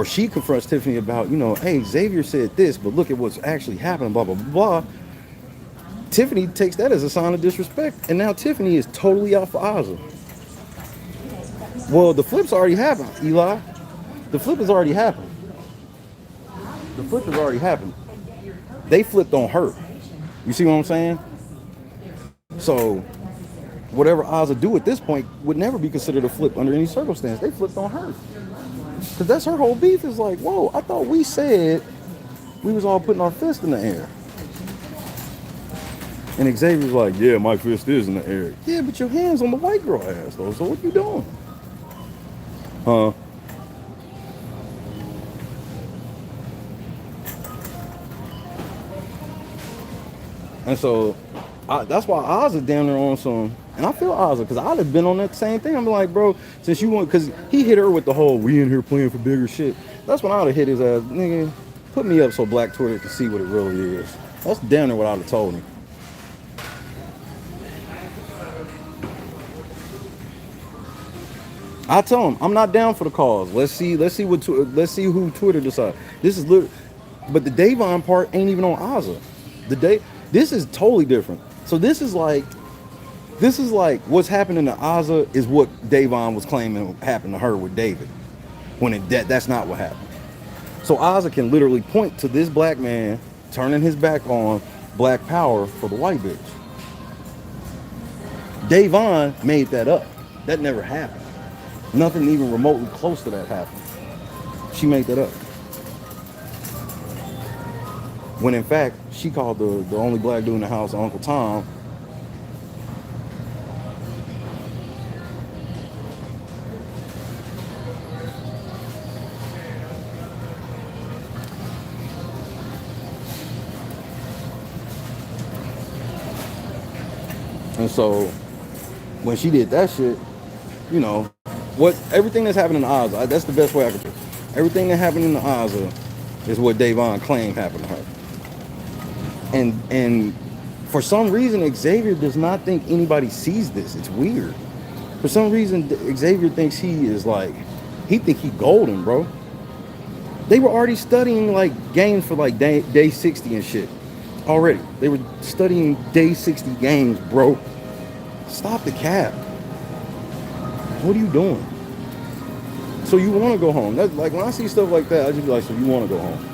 she confronts Tiffany about, you know, hey, Xavier said this, but look at what's actually happening, blah, blah, blah. Tiffany takes that as a sign of disrespect. And now Tiffany is totally out for Azza. Well, the flip's already happened, Eli. The flip has already happened. They flipped on her. You see what I'm saying? So whatever Azza do at this point would never be considered a flip under any circumstance. They flipped on her. Because that's her whole beef, is like, whoa, I thought we said we was all putting our fist in the air. And Xavier's like, yeah, my fist is in the air. Yeah, but your hand's on the white girl ass, though, so what you doing? Huh? And so that's why Ozza down there on some, and I feel Ozza, because I'd have been on that same thing. I'm like, bro, since you want, because he hit her with the whole, we in here playing for bigger shit. That's when I'd have hit his ass, nigga, put me up so Black Twitter can see what it really is. That's down there what I'd have told him. I tell him I'm not down for the cause. Let's see who Twitter decides. This is literally, but the Davon part ain't even on Ozza. This is totally different. So this is like what's happening to Ozza is what Davon was claiming happened to her with David, when that's not what happened. So Ozza can literally point to this black man turning his back on black power for the white bitch. Davon made that up. That never happened. Nothing even remotely close to that happened. She made that up. When in fact, she called the only black dude in the house Uncle Tom. And so when she did that shit, you know, everything that's happening in Ozza, that's the best way I could do it. Everything that happened in the Ozza is what Davon claimed happened to her. And for some reason, Xavier does not think anybody sees this. It's weird. For some reason, Xavier thinks he is like He think he golden, bro. They were already studying like games for like day 60 and shit. Already. They were studying day 60 games, bro. Stop the cap. What are you doing? So you want to go home. That's like when I see stuff like that, I just be like, so you want to go home.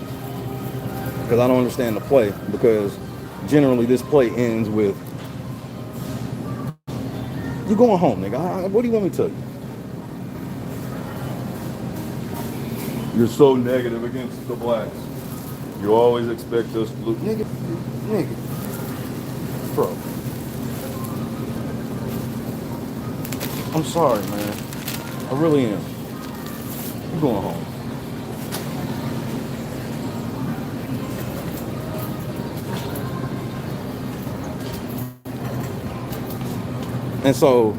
Because I don't understand the play. Because generally this play ends with, you're going home, nigga. What do you want me to tell you? You're so negative against the blacks. You always expect us to lose. Nigga. Bro. I'm sorry, man. I really am. You're going home. And so,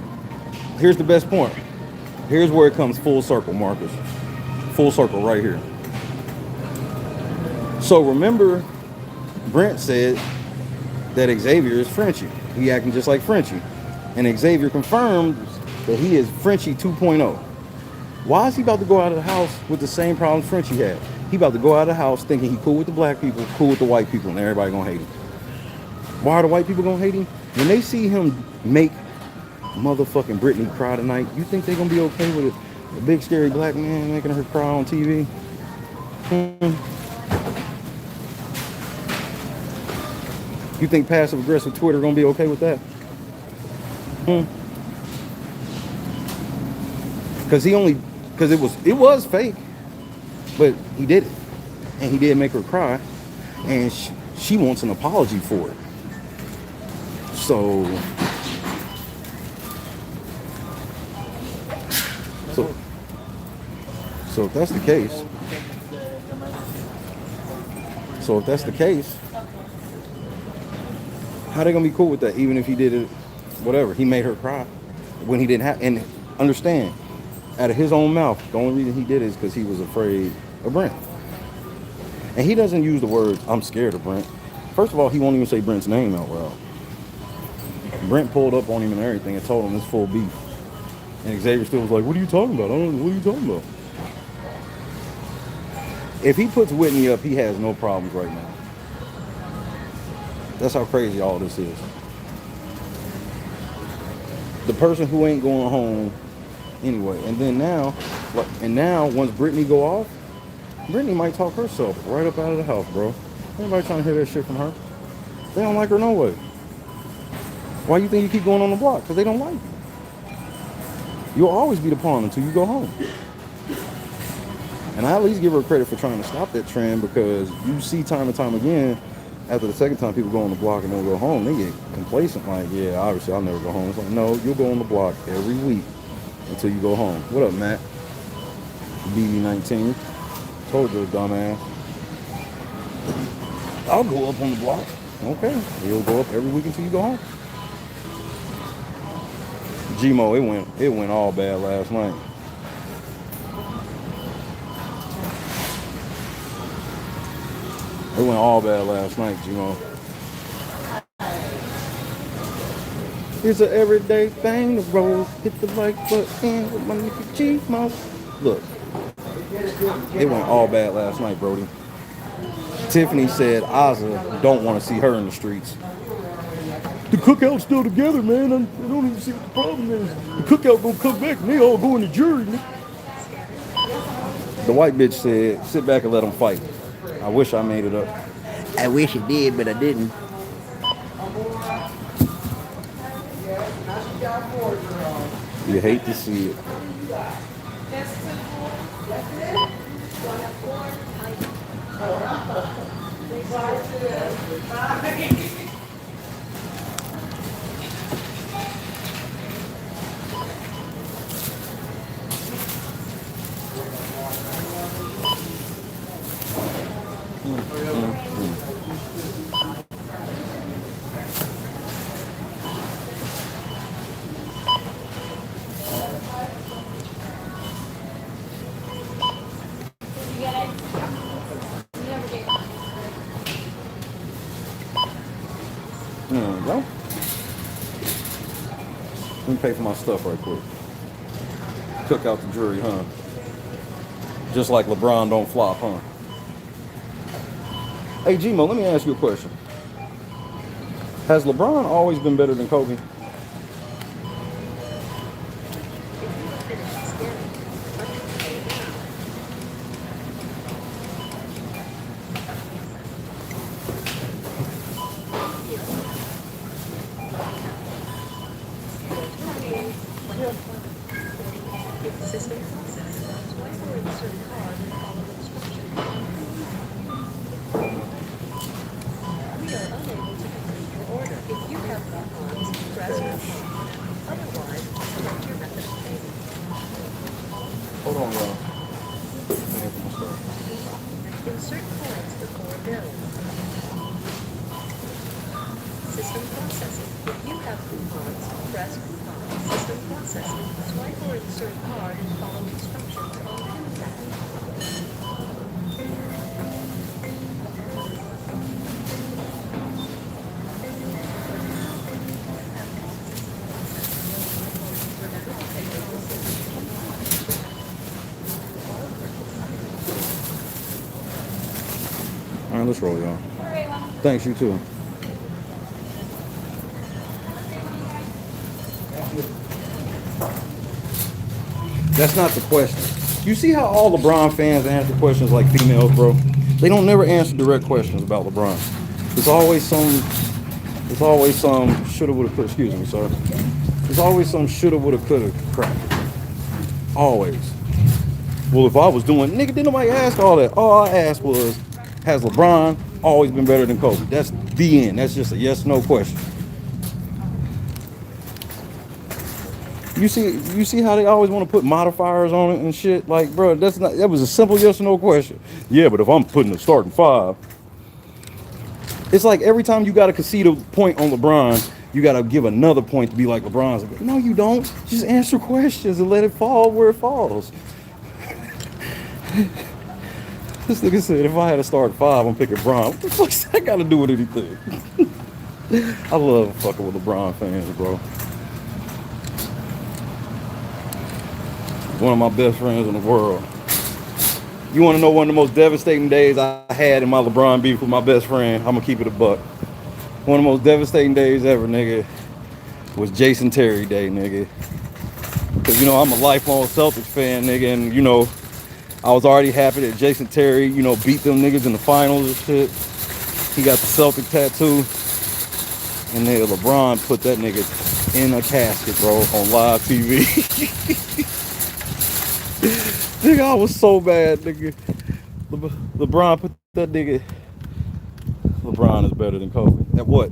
here's the best point. Here's where it comes full circle, Marcus. Full circle right here. So remember, Brent said that Xavier is Frenchie. He acting just like Frenchie. And Xavier confirmed that he is Frenchie 2.0. Why is he about to go out of the house with the same problems Frenchie had? He about to go out of the house thinking he cool with the black people, cool with the white people, and everybody gonna hate him. Why are the white people gonna hate him? When they see him make motherfucking Britney cry tonight, you think they're gonna be okay with it? A big scary black man making her cry on TV? You think passive aggressive Twitter gonna be okay with that? Because it was fake, but he did it, and he did make her cry, and she wants an apology for it. So if that's the case, how they gonna be cool with that? Even if he did it, whatever, he made her cry when he didn't have. And understand, out of his own mouth, the only reason he did it is because he was afraid of Brent. And he doesn't use the words, I'm scared of Brent. First of all, he won't even say Brent's name out loud. Brent pulled up on him and everything and told him it's full beef. And Xavier still was like, what are you talking about? I don't know, what are you talking about? If he puts Whitney up, he has no problems right now. That's how crazy all this is. The person who ain't going home anyway. And then now, once Brittany go off, Brittany might talk herself right up out of the house, bro. Everybody trying to hear that shit from her. They don't like her no way. Why you think you keep going on the block? Because they don't like you. You'll always be the pawn until you go home. And I at least give her credit for trying to stop that trend, because you see time and time again, after the second time people go on the block and don't go home, they get complacent. Like, yeah, obviously I'll never go home. It's like, no, you'll go on the block every week until you go home. What up, Matt? BB19. Told you, dumbass. I'll go up on the block. Okay. You'll go up every week until you go home. Gmo, it went all bad last night. It went all bad last night, Gmo. It's an everyday thing to roll. Hit the like button with my nigga Gmo. Look, it went all bad last night, Brody. Tiffany said Ozza don't want to see her in the streets. The cookout's still together, man. I don't even see what the problem is. The cookout gonna come back and they all go in the jury. The white bitch said, sit back and let them fight. I wish I made it up. I wish it did, but I didn't. You hate to see it. There we go. Let me pay for my stuff right quick. Took out the jury, huh? Just like LeBron don't flop, huh? Hey, G-Mo, let me ask you a question. Has LeBron always been better than Kobe? Hold on, y'all. Insert coins before bills. System processing. If you have coupons, press coupon. System processing. Swipe or insert card and follow instructions on pin pad. All right, let's roll, y'all. Thanks, you too. That's not the question. You see how all LeBron fans answer questions like females, bro? They don't never answer direct questions about LeBron. There's always some shoulda, woulda, coulda. Excuse me, sir. There's always some shoulda, woulda, coulda crap. Always. Well, if I was doing, nigga, didn't nobody ask all that. All I asked was, has LeBron always been better than Kobe? That's the end. That's just a yes/no question. You see how they always want to put modifiers on it and shit? Like, bro, that was a simple yes or no question. Yeah, but if I'm putting a starting five, it's like every time you got to concede a point on LeBron, you got to give another point to be like LeBron's. No, you don't. Just answer questions and let it fall where it falls. This nigga said, if I had to start five, I'm picking Bron. What the fuck's that got to do with anything? I love fucking with LeBron fans, bro. One of my best friends in the world. You want to know one of the most devastating days I had in my LeBron beef with my best friend? I'm going to keep it a buck. One of the most devastating days ever, nigga, was Jason Terry Day, nigga. Because, you know, I'm a lifelong Celtics fan, nigga, and, you know, I was already happy that Jason Terry, you know, beat them niggas in the finals and shit. He got the Celtic tattoo. And then LeBron put that nigga in a casket, bro, on live TV. Nigga, I was so bad, nigga. LeBron put that nigga. LeBron is better than Kobe. At what?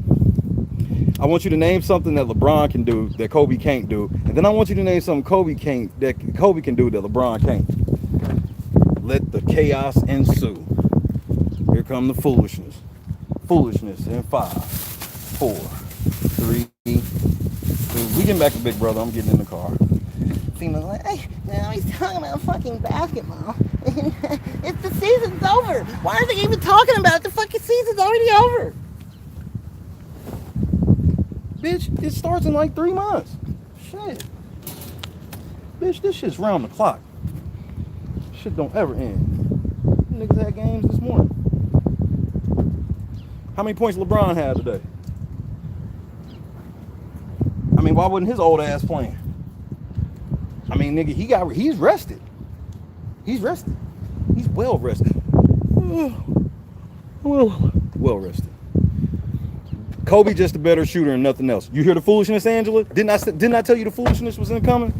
I want you to name something that LeBron can do that Kobe can't do. And then I want you to name something Kobe can do that LeBron can't. Let the chaos ensue. Here come the foolishness. Foolishness in 5, 4, 3, 2. We getting back to Big Brother. I'm getting in the car. Female's like, hey, now he's talking about fucking basketball. It's the season's over. Why are they even talking about it? The fucking season's already over. Bitch, it starts in like 3 months. Shit. Bitch, this shit's round the clock. Shit don't ever end. Niggas had games this morning. How many points LeBron had today? I mean, why wasn't his old ass playing? I mean, nigga, he's rested. He's rested. He's well rested. Well rested. Kobe just a better shooter and nothing else. You hear the foolishness, Angela? Didn't I tell you the foolishness was incoming?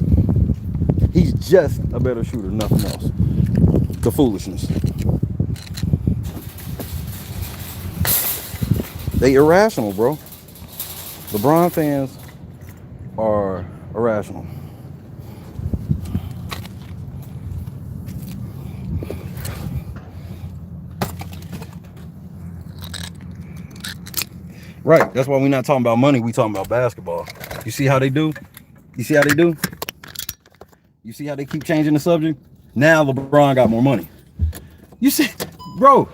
He's just a better shooter, nothing else. The foolishness. They irrational, bro. LeBron fans are irrational. Right, that's why we're not talking about money, we talking about basketball. You see how they do? You see how they do? You see how they keep changing the subject? Now LeBron got more money. You see, bro,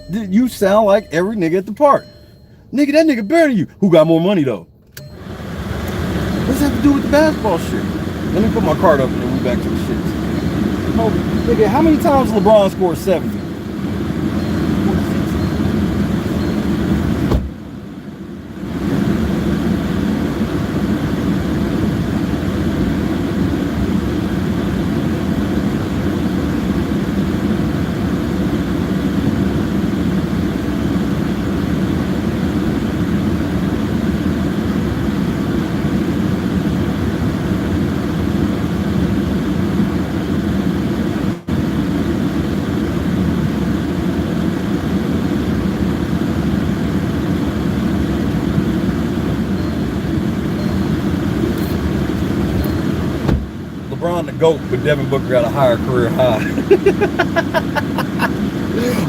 you sound like every nigga at the park. Nigga, that nigga better than you. Who got more money though? What's that have to do with the basketball shit? Let me put my card up and then we back to the shit. Kobe. Nigga, how many times LeBron scored 70? LeBron the GOAT, but Devin Booker got a higher career high.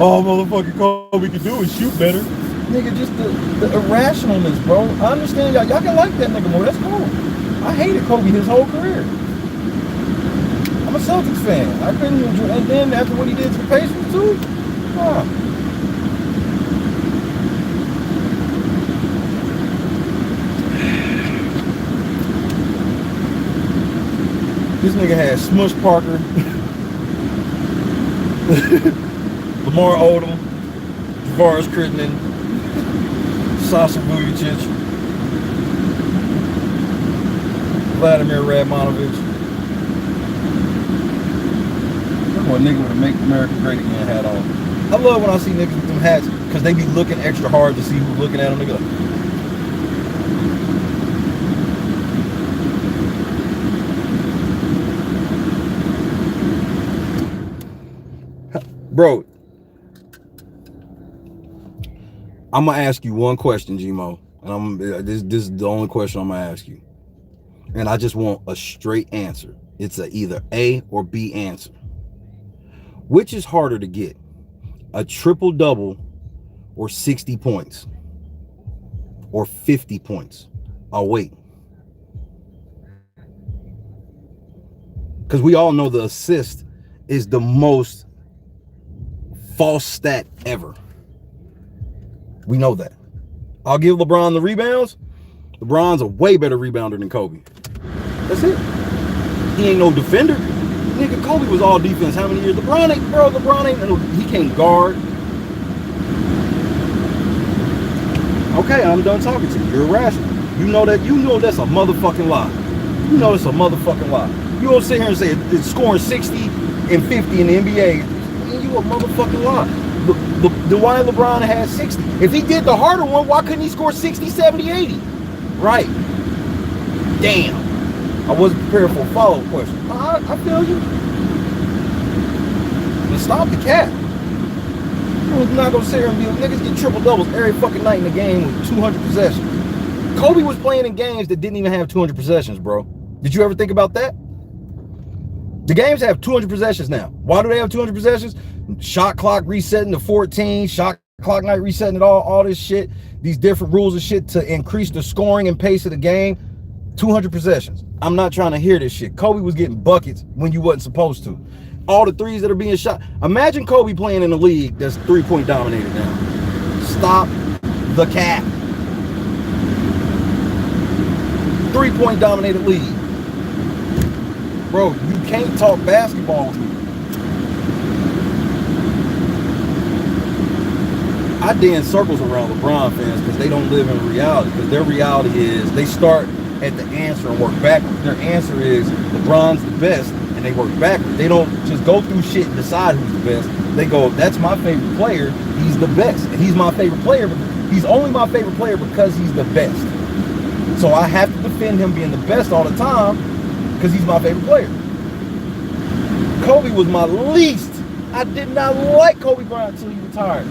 All motherfucking Kobe can do is shoot better. Nigga, just the irrationalness, bro. I understand y'all can like that nigga more. That's cool. I hated Kobe his whole career. I'm a Celtics fan. I couldn't enjoy, and then after what he did to the Pacers too, This nigga had Smush Parker, Lamar Odom, Javaris Crittenton, Sasha Vujacic, Vladimir Radmanovich. That's what nigga with a Make America Great Again hat on. I love when I see niggas with them hats because they be looking extra hard to see who's looking at them. Nigga like, bro, I'm gonna ask you one question, Gmo, and this is the only question I'm gonna ask you, and I just want a straight answer. It's a either A or B answer. Which is harder to get, a triple double or 60 points or 50 points? I'll wait, because we all know the assist is the most false stat ever. We know that. I'll give LeBron the rebounds. LeBron's a way better rebounder than Kobe. That's it. He ain't no defender. Nigga, Kobe was all defense. How many years? LeBron ain't, he can't guard. Okay, I'm done talking to you. You're irrational. You know that's a motherfucking lie. You know it's a motherfucking lie. You don't sit here and say it's scoring 60 and 50 in the NBA. You a motherfucking lie. The why LeBron had 60. If he did the harder one, why couldn't he score 60, 70, 80? Right. Damn. I wasn't prepared for a follow-up question. I feel you. But stop the cap. I'm not gonna sit here and be niggas get triple doubles every fucking night in the game with 200 possessions. Kobe was playing in games that didn't even have 200 possessions, bro. Did you ever think about that? The games have 200 possessions now. Why do they have 200 possessions? Shot clock resetting to 14, shot clock night resetting it all this shit, these different rules and shit to increase the scoring and pace of the game. 200 possessions. I'm not trying to hear this shit. Kobe was getting buckets when you wasn't supposed to. All the threes that are being shot. Imagine Kobe playing in a league that's 3-point dominated now. Stop the cap. 3-point dominated league. Bro, you can't talk basketball with me. I dance circles around LeBron fans because they don't live in reality. Because their reality is they start at the answer and work backwards. Their answer is LeBron's the best, and they work backwards. They don't just go through shit and decide who's the best. They go, that's my favorite player. He's the best, and he's my favorite player. But he's only my favorite player because he's the best. So I have to defend him being the best all the time because he's my favorite player. Kobe was my least. I did not like Kobe Bryant until he retired.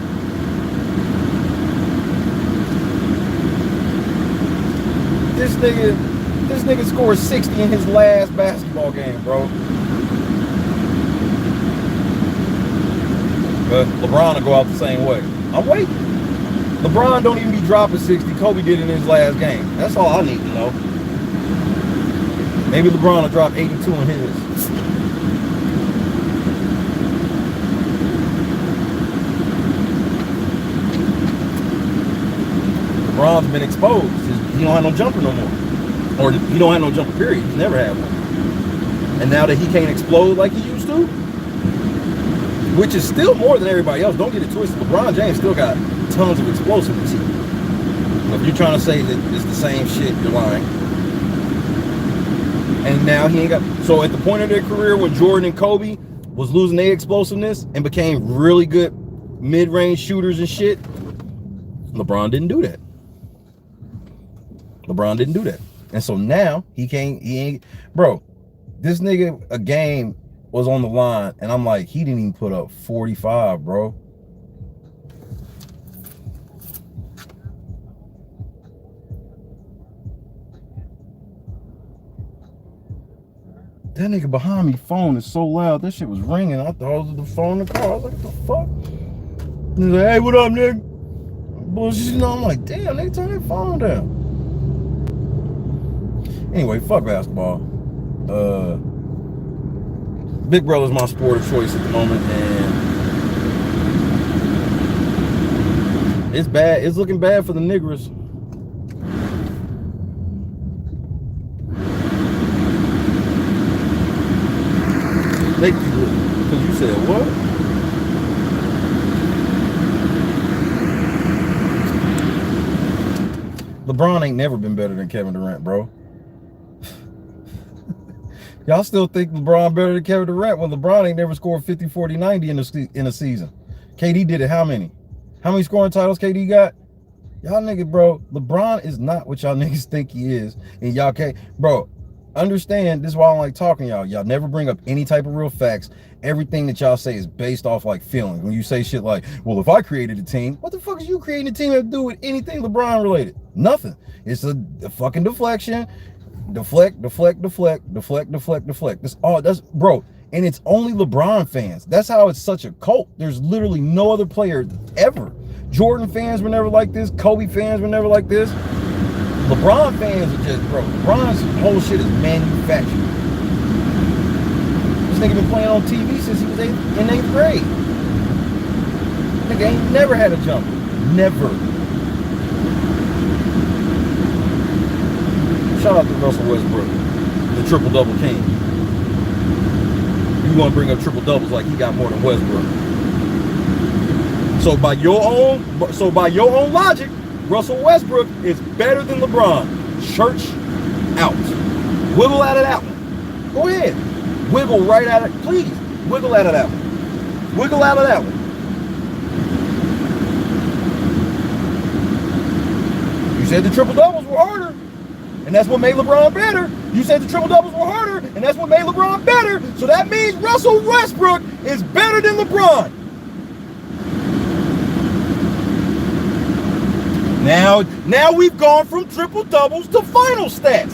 This nigga scored 60 in his last basketball game, bro. But LeBron will go out the same way. I'm waiting. LeBron don't even be dropping 60. Kobe did in his last game. That's all I need to know. Maybe LeBron will drop 82 in his. LeBron's been exposed. He don't have no jumper no more. Or he don't have no jumper, period. He's never had one. And now that he can't explode like he used to, which is still more than everybody else. Don't get it twisted. LeBron James still got tons of explosiveness. If you're trying to say that it's the same shit, you're lying. And now he ain't got. So at the point of their career when Jordan and Kobe was losing their explosiveness and became really good mid-range shooters and shit, LeBron didn't do that. LeBron didn't do that. And so now he ain't, bro, this nigga, a game was on the line and I'm like, he didn't even put up 45, bro. That nigga behind me phone is so loud. That shit was ringing. I thought it was the phone in the car. I was like, what the fuck? He's like, hey, what up, nigga? Bullshit. You know, I'm like, damn, nigga, turn that phone down. Anyway, fuck basketball. Big Brother's my sport of choice at the moment, and it's bad. It's looking bad for the niggers. Because you said what? LeBron ain't never been better than Kevin Durant, bro. Y'all still think LeBron better than Kevin Durant when LeBron ain't never scored 50, 40, 90 in a season. KD did it how many? How many scoring titles KD got? Y'all niggas, bro, LeBron is not what y'all niggas think he is. And y'all can't, bro, understand, this is why I don't like talking to y'all. Y'all never bring up any type of real facts. Everything that y'all say is based off like feelings. When you say shit like, well, if I created a team, what the fuck is you creating a team have to do with anything LeBron related? Nothing. It's a fucking deflection. Deflect. That's all. That's, bro. And it's only LeBron fans. That's how it's such a cult. There's literally no other player ever. Jordan fans were never like this. Kobe fans were never like this. LeBron fans are just, bro, LeBron's whole shit is manufactured. This nigga been playing on TV since he was in 8th grade. Nigga ain't never had a jumper. Never. Shout out to Russell Westbrook, the triple-double king. You want to bring up triple-doubles like he got more than Westbrook. So by your own logic, Russell Westbrook is better than LeBron. Church out. Wiggle out of that one. Go ahead. Wiggle right out of it. Please. Wiggle out of that one. Wiggle out of that one. You said the triple doubles were harder, and that's what made LeBron better. You said the triple doubles were harder, and that's what made LeBron better. So that means Russell Westbrook is better than LeBron. Now we've gone from triple doubles to final stats.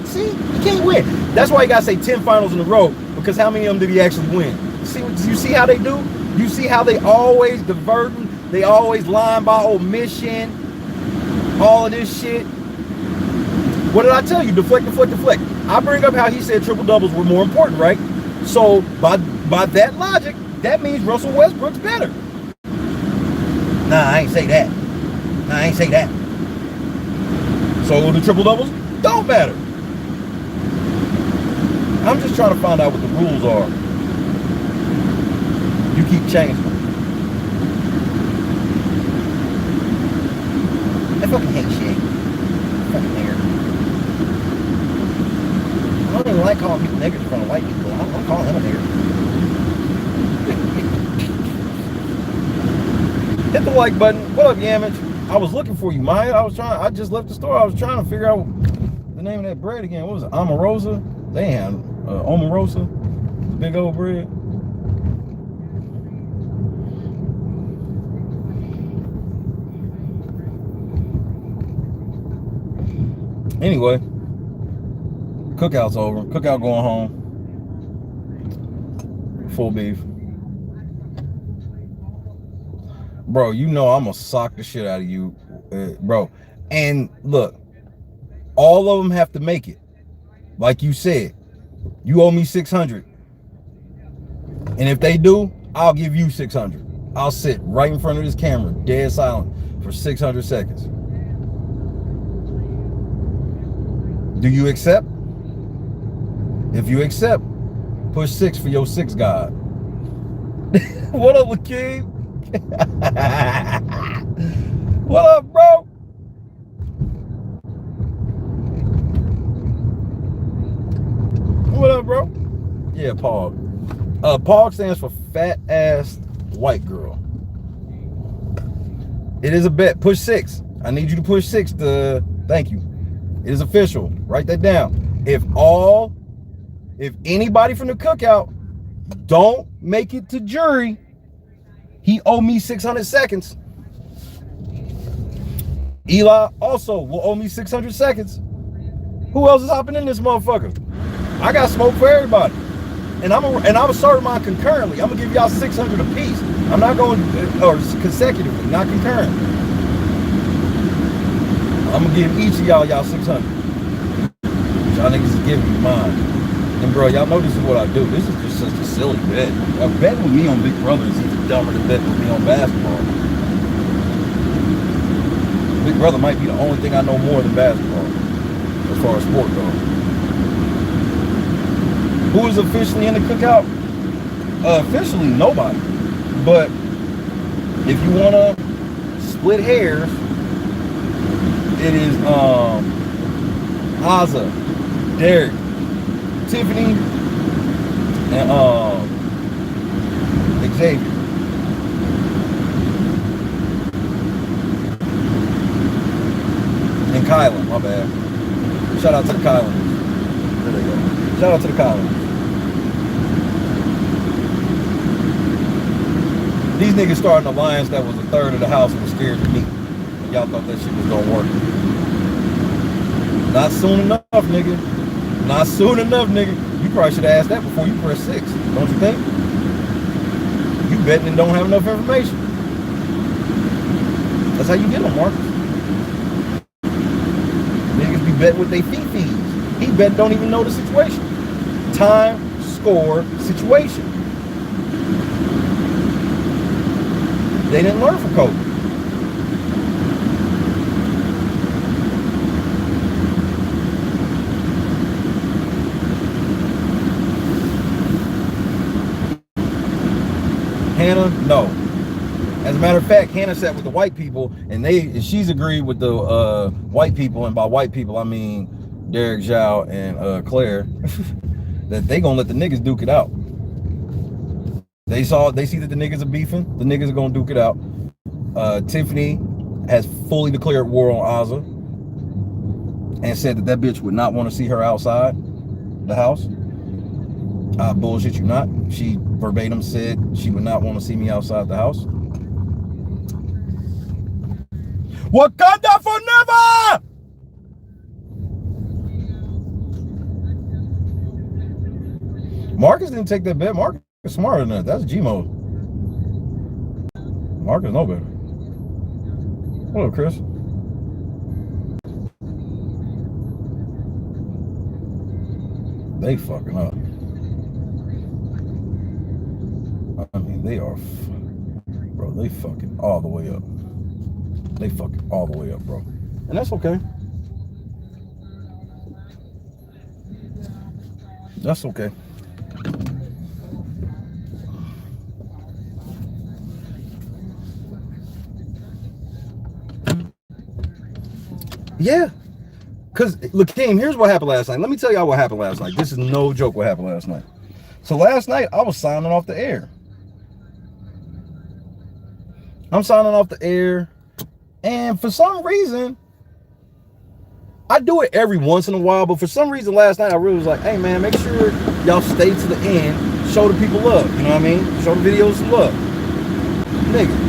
See, you can't win. That's why you gotta say 10 finals in a row, because how many of them did he actually win? You see how they do? You see how they always diverting? They always lying by omission. All of this shit. What did I tell you? Deflect. I bring up how he said triple doubles were more important, right? So by that logic, that means Russell Westbrook's better. Nah, I ain't say that. So the triple doubles don't matter. I'm just trying to find out what the rules are. You keep changing them. I fucking hate Shay. Fucking nigger. I don't even like calling people niggers in front of white people. I'm calling him a nigger. Hit the like button. What up, Yamage? I was looking for you, Maya. I just left the store. I was trying to figure out the name of that bread again. What was it? Omarosa? Damn. Omarosa? The big old bread. Anyway, cookout's over. Cookout going home. Full beef. Bro, you know I'm gonna sock the shit out of you, bro. And look, all of them have to make it. Like you said, you owe me 600. And if they do, I'll give you 600. I'll sit right in front of this camera, dead silent, for 600 seconds. Do you accept? If you accept, push 6 for your 6 god. What up, Lakeem? What up, bro? What up, bro? Yeah, POG. POG stands for fat ass white girl. It is a bet. Push 6. I need you to push 6 to thank you. It is official. Write that down. If anybody from the cookout don't make it to jury, he owe me 600 seconds. Eli also will owe me 600 seconds. Who else is hopping in this motherfucker? I got smoke for everybody. And I'm serving mine concurrently. I'm gonna give y'all 600 apiece. I'm not going or consecutively, not concurrent. I'm gonna give each of y'all 600. Y'all niggas is giving me mine. And bro, y'all know this is what I do. This is just such a silly bet. A bet with me on Big Brother is even dumber than bet with me on basketball. Big Brother might be the only thing I know more than basketball as far as sport goes. Who is officially in the cookout? Officially nobody. But if you wanna split hairs, it is Aza, Derek, Tiffany, and Xavier. And Kylan, my bad. Shout out to the Kylan. There they go. Shout out to the Kylan. These niggas started an alliance that was a third of the house and was scared to meet. And y'all thought that shit was gonna work. Not soon enough, nigga. Not soon enough, nigga. You probably should have asked that before you press 6, don't you think? You betting and don't have enough information. That's how you get them, Marcus. Niggas be betting with their fees. He bet don't even know the situation. Time, score, situation. They didn't learn from Kobe. Hannah, no. As a matter of fact, Hannah sat with the white people, and she's agreed with the white people, and by white people I mean Derek, Zhao, and Claire, that they gonna let the niggas duke it out. They see that the niggas are beefing. The niggas are gonna duke it out. Tiffany has fully declared war on Azza and said that bitch would not want to see her outside the house. I bullshit you not. She verbatim said she would not want to see me outside the house. Wakanda forever! Marcus didn't take that bet. Marcus is smarter than that. That's G-mode. Marcus know better. Hello, Chris. They fucking up. I mean, they are, bro, they fucking all the way up. They fucking all the way up, bro. And that's okay. That's okay. Yeah. Because, look, Kim, here's what happened last night. Let me tell y'all what happened last night. This is no joke what happened last night. So last night, I was signing off the air. I'm signing off the air. And for some reason, I do it every once in a while, but for some reason last night, I really was like, hey, man, make sure y'all stay to the end. Show the people love. You know what I mean? Show the videos some love. Nigga.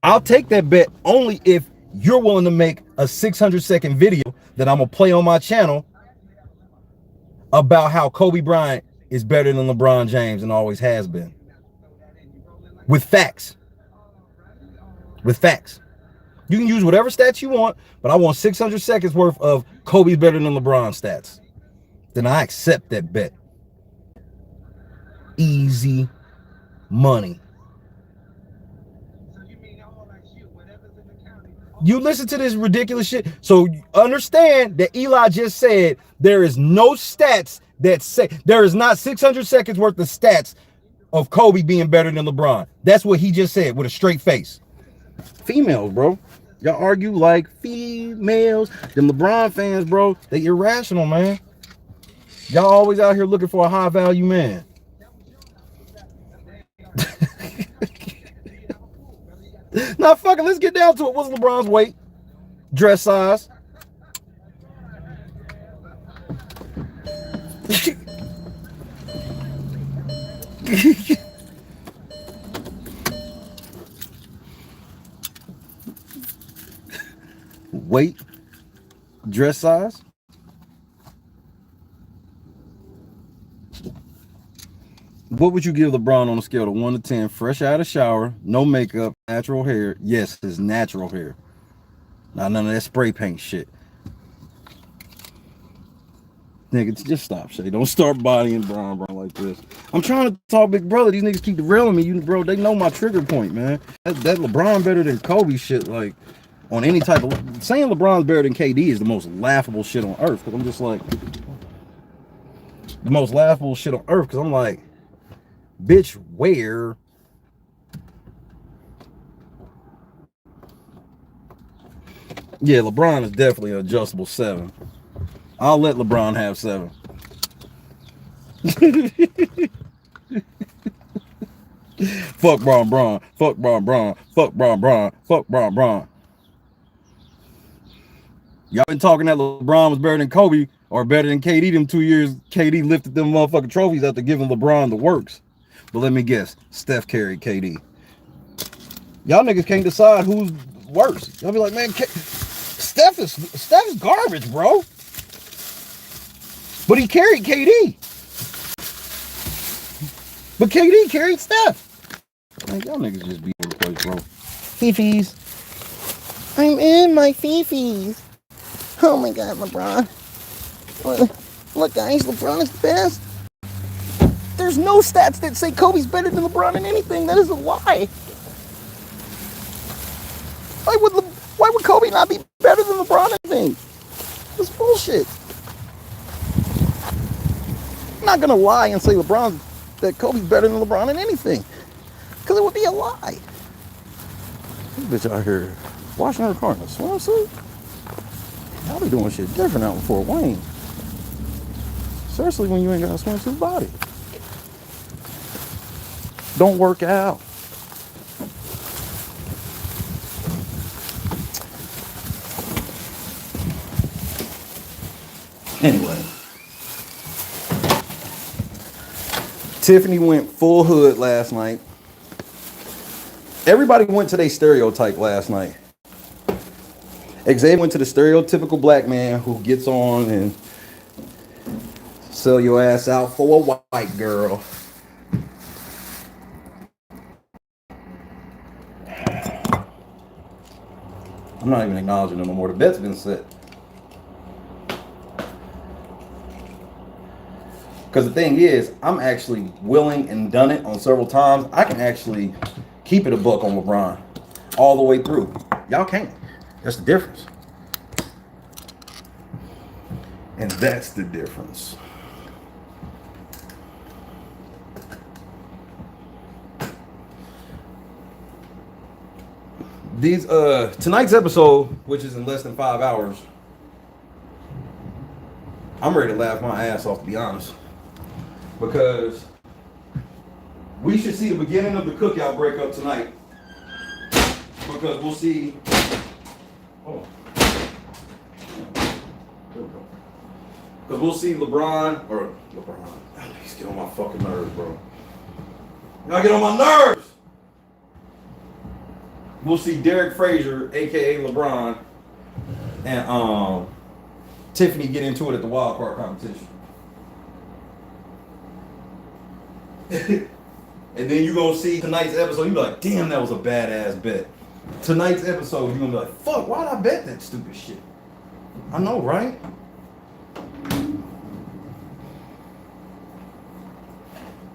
I'll take that bet only if you're willing to make a 600-second video that I'm going to play on my channel about how Kobe Bryant is better than LeBron James and always has been. With facts. With facts. You can use whatever stats you want, but I want 600 seconds worth of Kobe's better than LeBron stats. Then I accept that bet. Easy money. You listen to this ridiculous shit. So understand that Eli just said there is no stats that say there is not 600 seconds worth of stats of Kobe being better than LeBron. That's what he just said with a straight face. Females, bro. Y'all argue like females. Them LeBron fans, bro, they irrational, man. Y'all always out here looking for a high value man. Now, fuck it, let's get down to it. What's LeBron's weight? Dress size? Weight? Dress size? What would you give LeBron on a scale of 1 to 10? Fresh out of the shower, no makeup, natural hair. Yes, his natural hair. Not none of that spray paint shit. Nigga, just stop, Shay. Don't start bodying Bron like this. I'm trying to talk big brother. These niggas keep derailing me. You, bro, they know my trigger point, man. That LeBron better than Kobe shit, like, on any type of... Saying LeBron's better than KD is the most laughable shit on earth. Because I'm just like... The most laughable shit on earth. Because I'm like... Bitch, where? Yeah, LeBron is definitely an adjustable 7. I'll let LeBron have 7. Fuck Bron. Fuck Bron. Fuck Bron. Fuck Bron. Y'all been talking that LeBron was better than Kobe or better than KD them 2 years. KD lifted them motherfucking trophies after giving LeBron the works. But let me guess, Steph carried KD. Y'all niggas can't decide who's worse. Y'all be like, man, Steph is garbage, bro. But he carried KD. But KD carried Steph. Man, y'all niggas just be all the place, bro. Fifis. I'm in my fifis. Oh my God, LeBron. Look, guys, LeBron is the best. There's no stats that say Kobe's better than LeBron in anything. That is a lie. Why would Kobe not be better than LeBron in anything? That's bullshit. I'm not gonna lie and say that Kobe's better than LeBron in anything, because it would be a lie. This bitch out here washing her car in a swimsuit. I'll be doing shit different out in Fort Wayne. Especially when you ain't got a swimsuit body. Don't work out. Anyway. Tiffany went full hood last night. Everybody went to their stereotype last night. Xavier went to the stereotypical black man who gets on and sell your ass out for a white girl. I'm not even acknowledging it no more. The bet's been set. Because the thing is, I'm actually willing and done it on several times. I can actually keep it a buck on LeBron all the way through. Y'all can't. That's the difference. And that's the difference. These tonight's episode, which is in less than 5 hours, I'm ready to laugh my ass off, to be honest. Because we should see the beginning of the cookout breakup tonight. Because we'll see. Oh. Because we'll see LeBron. He's getting on my fucking nerves, bro. Y'all get on my nerves! We'll see Derek Frazier, aka LeBron, and Tiffany get into it at the wild card competition. And then you're gonna see tonight's episode, you be like, damn, that was a badass bet. Tonight's episode, you're gonna be like, fuck, why'd I bet that stupid shit? I know, right?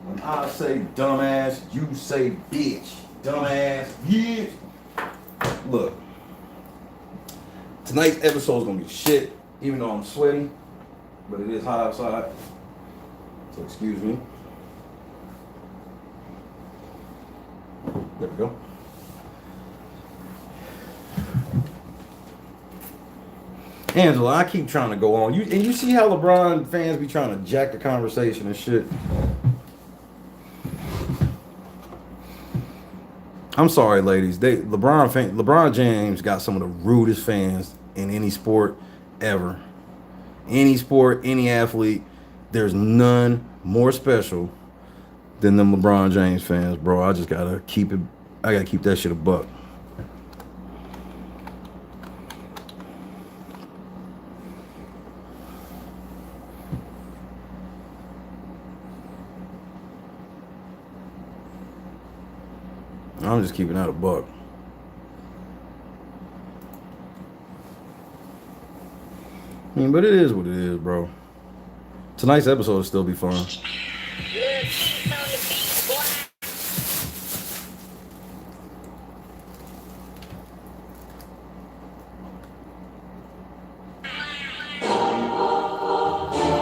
When I say dumbass, you say bitch. Dumbass, bitch. Look, tonight's episode is gonna be shit, even though I'm sweating, but it is hot outside. So excuse me. There we go. Angela, I keep trying to go on. You see how LeBron fans be trying to jack the conversation and shit. I'm sorry, ladies. LeBron James got some of the rudest fans in any sport ever. Any sport, any athlete. There's none more special than them LeBron James fans, bro. I just gotta keep it. I gotta keep that shit a buck. I'm just keeping that a buck. I mean, but it is what it is, bro. Tonight's episode will still be fun.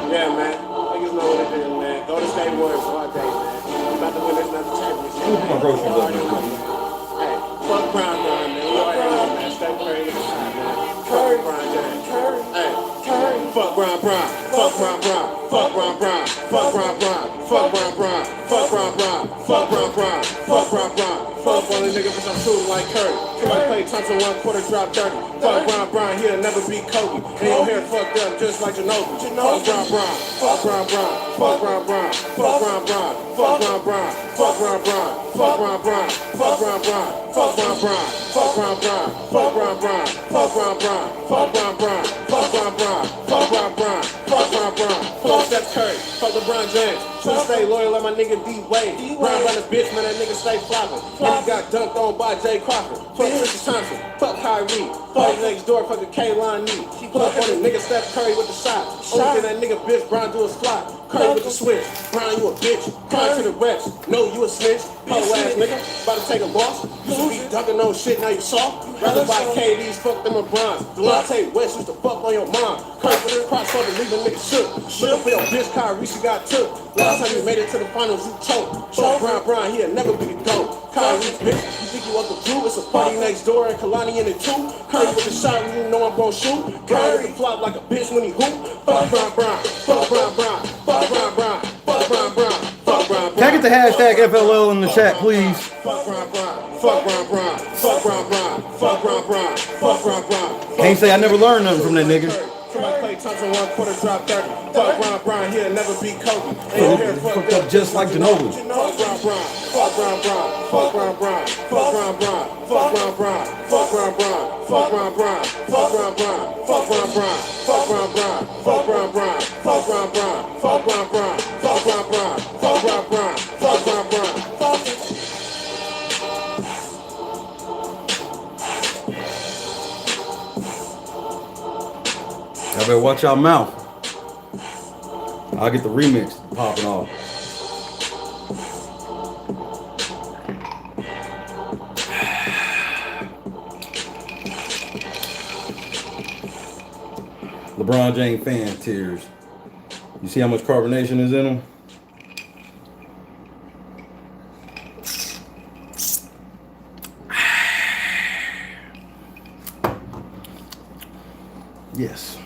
Yeah, man. Niggas know what it is, man. Go to State Warriors all day, man. About to win this another championship. Who's my groceries up there? Hey, fuck Brown, man. We already know, man. Stay Curry, man. Fuck Brown James. Hey, fuck Brown. Fuck Brown. Fuck Brown. Fuck Brown. Fuck Brown. Fuck Brown. Fuck Brown. Fuck Brown. Fuck one of the niggas, I'm shooting like Curry. Somebody play Thompson 1 quarter, drop 30. Fuck Brown, he'll never beat Kobe. And your hair fucked up just like Ginobili. Fuck Brown. Fuck Brown. Fuck Brown. Fuck Brown. Fuck Brown. Fuck Brown. Fuck Brown. Fuck Brown. Fuck Brown. Fuck Brown. Fuck Brown. Fuck Brown. Fuck Brown. Fuck Brown. Fuck Brown. Fuck Brown. Fuck Steph Curry. Fuck LeBron James. Should stay loyal, let my nigga D-Wade. Brown by the bitch, man, that nigga stay flopping. And he got dunked on by Jay Crawford. Fuck Tristan Thompson. Fuck Kyrie. Fuck next door, fuck the K-Line knee. Pull up on the nigga Steph Curry with the shot. Only thing that nigga bitch, Brown do is fly. Curry with the switch. Brown, you a bitch. Curry to the west. No, you a snitch. Polo ass nigga. About to take a loss. Used to be dunking on shit, now you soft. Rather buy KDs, fuck them LeBrons. Delonte West used to fuck on your mom. Curry for the crossover, leave a nigga shook. Look for your bitch, Kyrie, she got took. Last time you made it to the finals, you choked. Fuck Brown, he'll never be the GOAT. Kyrie, bitch, you think you Uncle Drew? It's a party next door and Kalani in it too. Curry with the shot when you know I'm gon' shoot. Brown with the flop like a bitch when he hoop. Fuck Brown. Fuck Brown. Fuck Brown. Fuck Brown. Fuck Brown. Can I get the hashtag FLL in the chat, please? Fuck Brown. Fuck Brown. Fuck Brown. Fuck Brown. Fuck Brown. Can't say I never learned nothing from that nigga. Somebody play Thompson 1 quarter, drop 30. Fuck Brown, he'll never beat Kobe. And your hair Fucked up just like Ginobili. Fuck Brown. Fuck Brown. Fuck Brown. Fuck Brown. Fuck Brown. Fuck Brown. Fuck Brown. Fuck Brown. Fuck Brown. Fuck Brown. Fuck Brown. Fuck Brown. Fuck Brown. Fuck Brown. Fuck Brown. Fuck Brown. Fuck it. Y'all better watch y'all mouth. I'll get the remix popping off. LeBron James fan tears. You see how much carbonation is in them? Yes.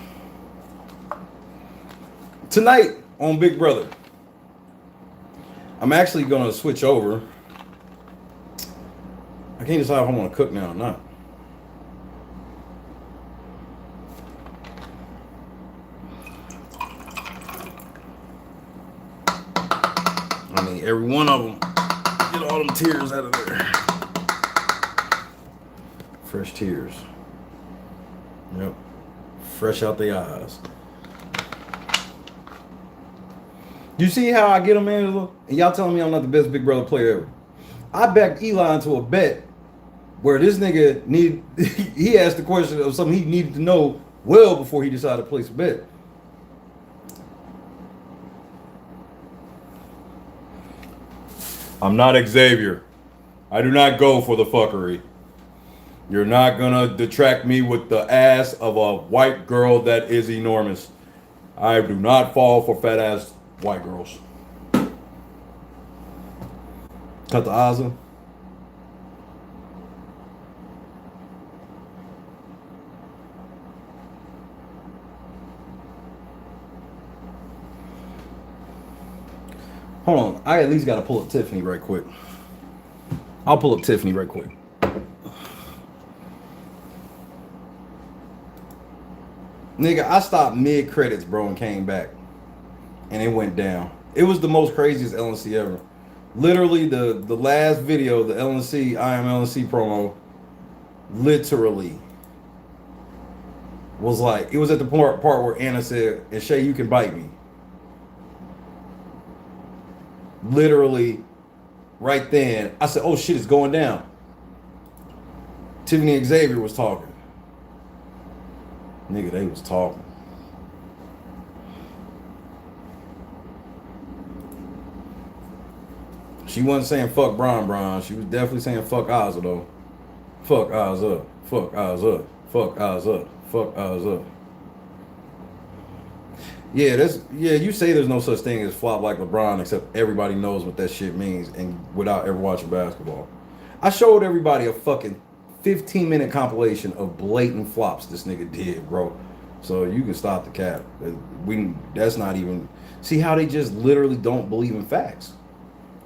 Tonight on Big Brother, I'm actually going to switch over. I can't decide if I want to cook now or not. I mean, every one of them, get all them tears out of there. Fresh tears. Yep. Fresh out the eyes. You see how I get them, Angela? And y'all telling me I'm not the best Big Brother player ever. I backed Eli into a bet where this nigga he asked the question of something he needed to know well before he decided to place a bet. I'm not Xavier. I do not go for the fuckery. You're not gonna detract me with the ass of a white girl that is enormous. I do not fall for fat ass white girls. Cut the Ozzy. Hold on. I at least got to pull up Tiffany right quick. I'll pull up Tiffany right quick. Nigga, I stopped mid credits, bro, and came back. And it went down. It was the most craziest LNC ever. Literally, the last video, the LNC, I Am LNC promo, literally was like, it was at the part where Anna said, and Shay, you can bite me. Literally, right then, I said, oh shit, it's going down. Tiffany Xavier was talking. Nigga, they was talking. She wasn't saying fuck Bron. She was definitely saying fuck Ozzy though. Fuck Ozzy. Fuck Ozzy. Fuck Ozzy. Fuck Ozzy. Yeah, you say there's no such thing as flop like LeBron, except everybody knows what that shit means and without ever watching basketball. I showed everybody a fucking 15-minute compilation of blatant flops this nigga did, bro. So you can stop the cap. That's not even... See how they just literally don't believe in facts.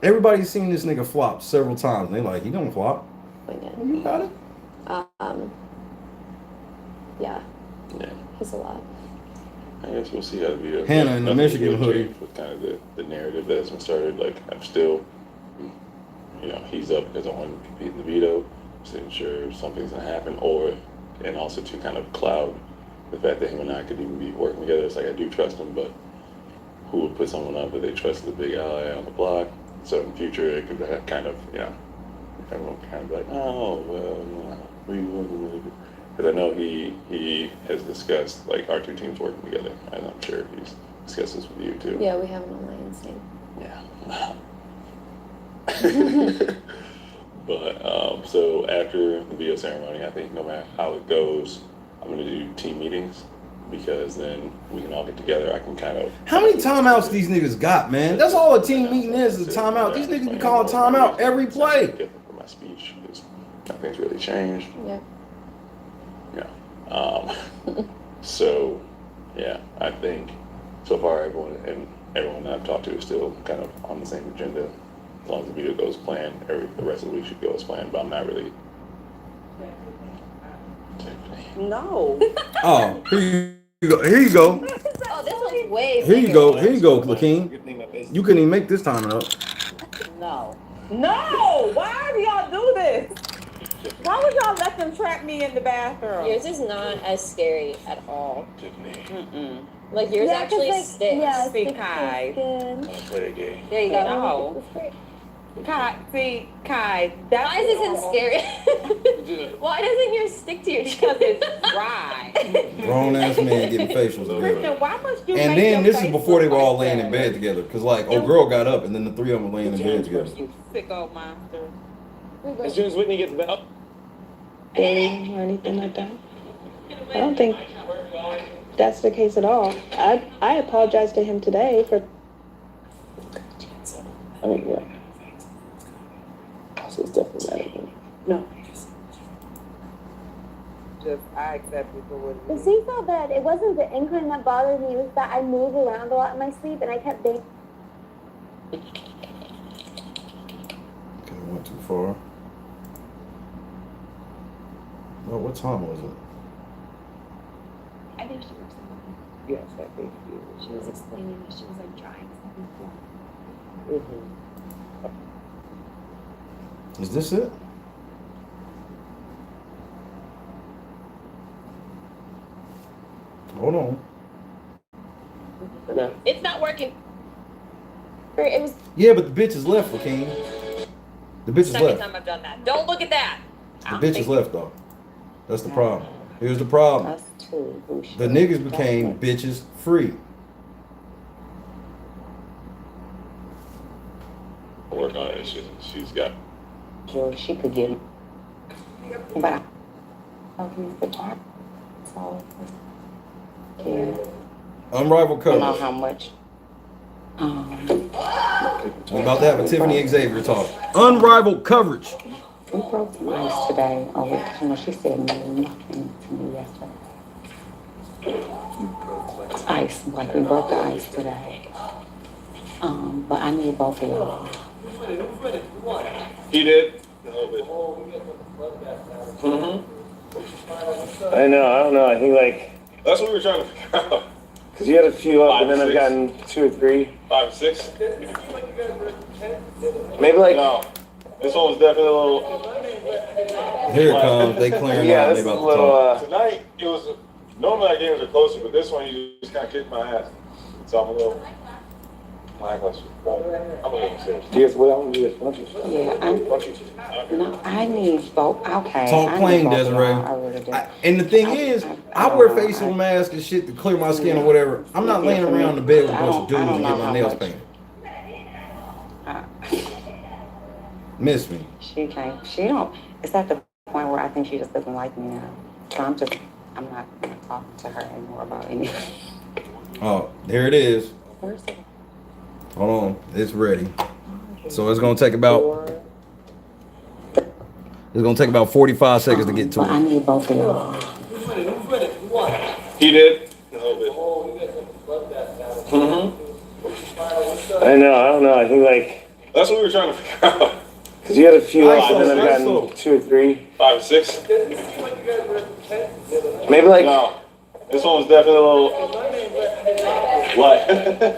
Everybody's seen this nigga flop several times. And they like, he don't flop. You got it? Yeah. He's a lot. I guess we'll see how the video. Hannah in the Michigan hoodie. With kind of the narrative that's been started. Like, I'm still, he's up because I want to compete in the veto. Just sure something's gonna happen, and also to kind of cloud the fact that him and I could even be working together. It's like I do trust him, but who would put someone up if they trust the big ally on the block? So in the future, it could kind of, everyone kind of be like, oh, well, we working with it. Because I know he has discussed, like, our two teams working together, and I'm sure he's discussed this with you, too. Yeah, we have an alliance thing. Yeah. But, so after the video ceremony, I think no matter how it goes, I'm going to do team meetings, because then we can all get together. I can kind of... How many timeouts these niggas got, man? That's all a team meeting is a timeout. These niggas be calling timeout every play. For my speech, because nothing's really changed. Yeah. So, yeah, I think so far everyone that I've talked to is still kind of on the same agenda. As long as the video goes planned, the rest of the week should go as planned, but I'm not really... No. Oh, here you go. Here you go. Oh, this one's way Here you bigger. go. Here you go, Lakeem. You couldn't even make this time up. No. No! Why do y'all do this? Why would y'all let them trap me in the bathroom? Yours is not as scary at all. Mm-mm. Like yours actually sticks. Yeah, See, Kai. Play a game. There you go. No. Kai, Why is this isn't scary? Why doesn't yours stick to your chin? Because it's dry. Grown ass man getting facials Listen, together. why must you And make then your this is face before they look were all like laying that? in bed together. Cause like old girl got up and then the three of them were laying in bed together. You sick old monster. As soon as Whitney gets back. Bullying or anything like that. I don't think that's the case at all. I apologized to him today for... I mean, yeah. So it's definitely better than... No. Just, I accept it for what it The is. sleep felt bad. It wasn't the incline that bothered me. It was that I move around a lot in my sleep, and I kept thinking. Okay, went too far. Well, what time was it? I think she was something. Yes, I think you. She was explaining that she was like drying something. Mm-hmm. Is this it? Hold on. No. It's not working. It was Yeah, but the bitch is left, Lakeem. The bitch the is second left. time I've done that. Don't look at that. The bitch is left though. That's the problem. Here's the problem. Us too. The niggas became bitches free. Work on it. She's got... Sure, she could get it. But so, yeah. Unrivaled I don't know coverage. how much We're about to have a Tiffany Xavier talk. Unrivaled coverage. We broke some ice today. She said nothing to me yesterday. Ice, like we broke the ice today. But I need both of y'all. He did? I know, I don't know. I think like That's what we were trying to figure out. because you had a few up, and then I've gotten 2 or 3. 5, 6? Maybe like No. This one was definitely a little. Here it comes. They clearing yeah, out. this They is a about to little. talk. Tonight, it was. Normally, our games are closer, but this one, you just kind of kicked my ass. So I'm a little. Lackluster. I'm a little serious. Yes, well, I'm just No, I need both. Okay. Talk I plain, need both of Desiree. y'all. I really do. And the thing is, I wear facial masks and shit to clear my skin or whatever. I'm not laying around in the bed with a bunch of dudes and get my nails painted. Miss me. She can't. She don't. It's at the point where I think she just doesn't like me now. So I'm not gonna talk to her anymore about anything. Oh, there it is. Where's it? Hold on, it's ready. So it's gonna take about 45 seconds to get to I it. need both of y'all. He did? A little bit. I know, I don't know. I think like That's what we were trying to figure out. because you had a few up, and then I've gotten 2 or 3. 5, 6? Maybe like No. This one was definitely a little. What?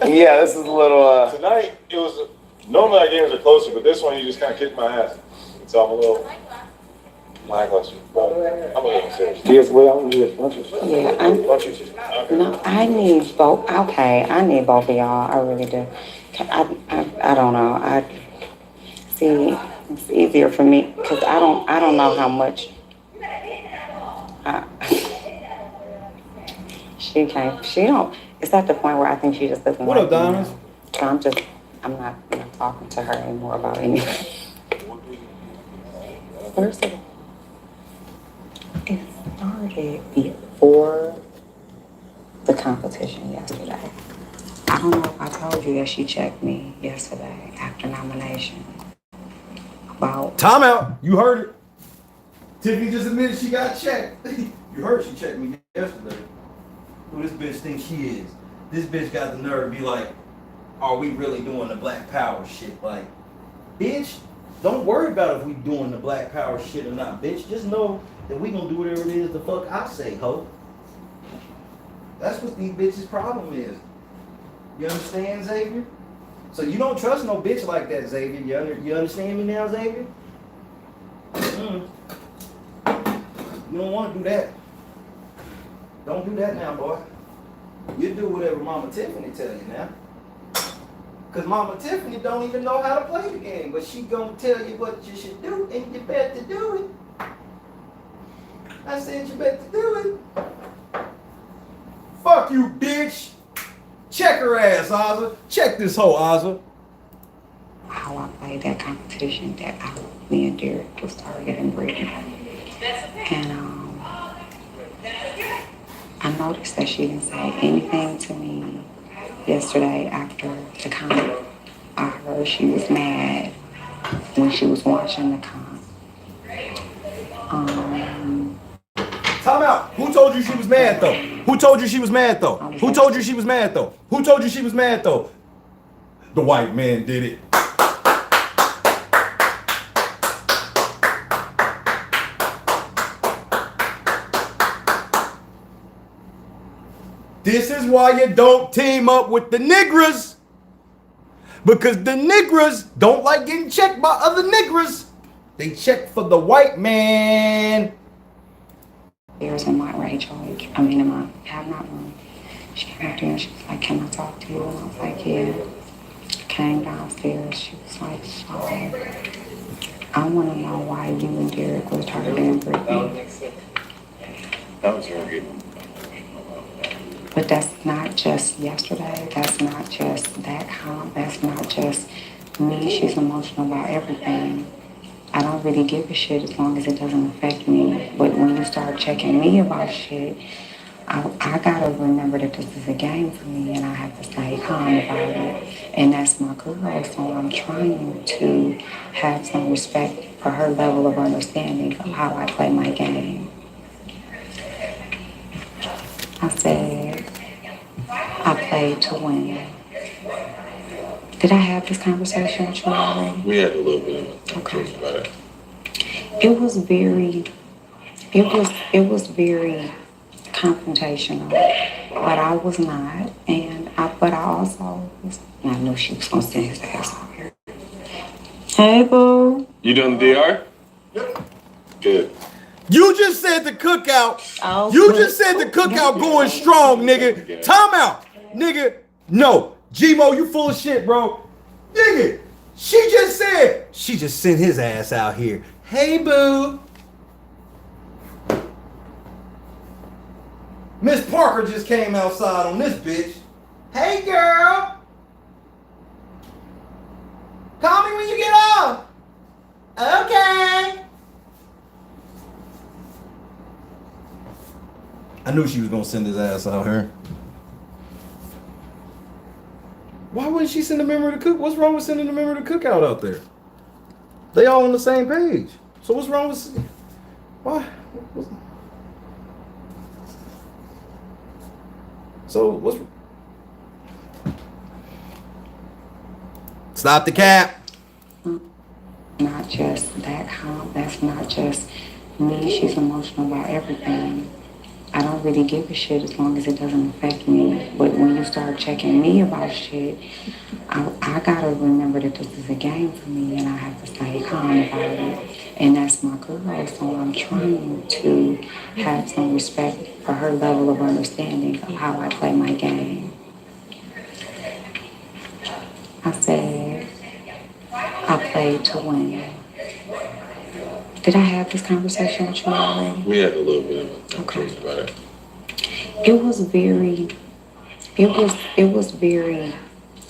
yeah, this is a little. Tonight, it was. Normally, our games are closer, but this one, you just kind of kicked my ass. So I'm a little. Lackluster. I'm a little serious. Yes, well, I'm just. Yeah, no, I need both. Okay, I need both of y'all. I really do. I don't know. I see. It's easier for me because I don't know how much. She can't. She don't. It's at the point where I think she just doesn't. What like up, Diamonds? me now. So I'm not talking to her anymore about anything. Where's it? It started before the competition yesterday. I don't know if I told you that she checked me yesterday after nomination. About Timeout. You heard it. Tiffany just admitted she got checked. You heard she checked me yesterday. Who this bitch thinks she is? This bitch got the nerve to be like, are we really doing the Black Power shit? Like, bitch, don't worry about if we doing the Black Power shit or not, bitch. Just know that we gonna do whatever it is the fuck I say, ho. That's what these bitches' problem is. You understand, Xavier? So you don't trust no bitch like that, Xavier. You understand me now, Xavier? You don't want to do that. Don't do that now, boy. You do whatever Mama Tiffany tell you now. Cause Mama Tiffany don't even know how to play the game, but she gonna tell you what you should do, and you better do it. I said you better do it. Fuck you, bitch. Check her ass, Ozza. Check this hoe, Ozza. how I played that competition that me and Derek was targeting Brittany. And I noticed that she didn't say anything to me yesterday after the comp. I heard she was mad when she was watching the comp. Time out. Who told you she was mad though? Who told you she was mad though? Who told you she was mad though? Who told you she was mad though? The white man did it. This is why you don't team up with the niggas. Because the niggas don't like getting checked by other niggas. They check for the white man. There's in my Rachel, in my cabinet room. She came up to me and she was like, "Can I talk to you?" And I was like, "Yeah." Came downstairs. She was like, "So, I want to know why you and Derek were targeting Brittany." That was very good. But that's not just yesterday. That's not just that comp. That's not just me. She's emotional about everything. I don't really give a shit as long as it doesn't affect me. But when you start checking me about shit, I gotta remember that this is a game for me and I have to stay calm about it. And that's my girl, so I'm trying to have some respect for her level of understanding of how I play my game. I said, I played to win. Did I have this conversation with you already? We had a little bit of a okay. about it. It was very confrontational, but I was not, but I also I knew she was gonna send his ass out here. Hey, boo. You done the DR? Yep. Good. You just said the cookout. Oh, you just said the cookout going strong, nigga. Time out, nigga. No, G-Mo, you full of shit, bro. Nigga, she just sent his ass out here. Hey, boo. Miss Parker just came outside on this bitch. Hey, girl. Call me when you get off. Okay. I knew she was gonna send his ass out here. Why wouldn't she send a member of the cook? What's wrong with sending a member of the cookout out there? They all on the same page. So what's wrong with why? So what's stop the cap? Not just that calm. That's not just me. She's emotional about everything. I don't really give a shit as long as it doesn't affect me. But when you start checking me about shit, I gotta remember that this is a game for me and I have to stay calm about it. And that's my girl, so I'm trying to have some respect for her level of understanding of how I play my game. I said, I played to win. Did I have this conversation with you already? We had a little bit of a conversation about it. It was very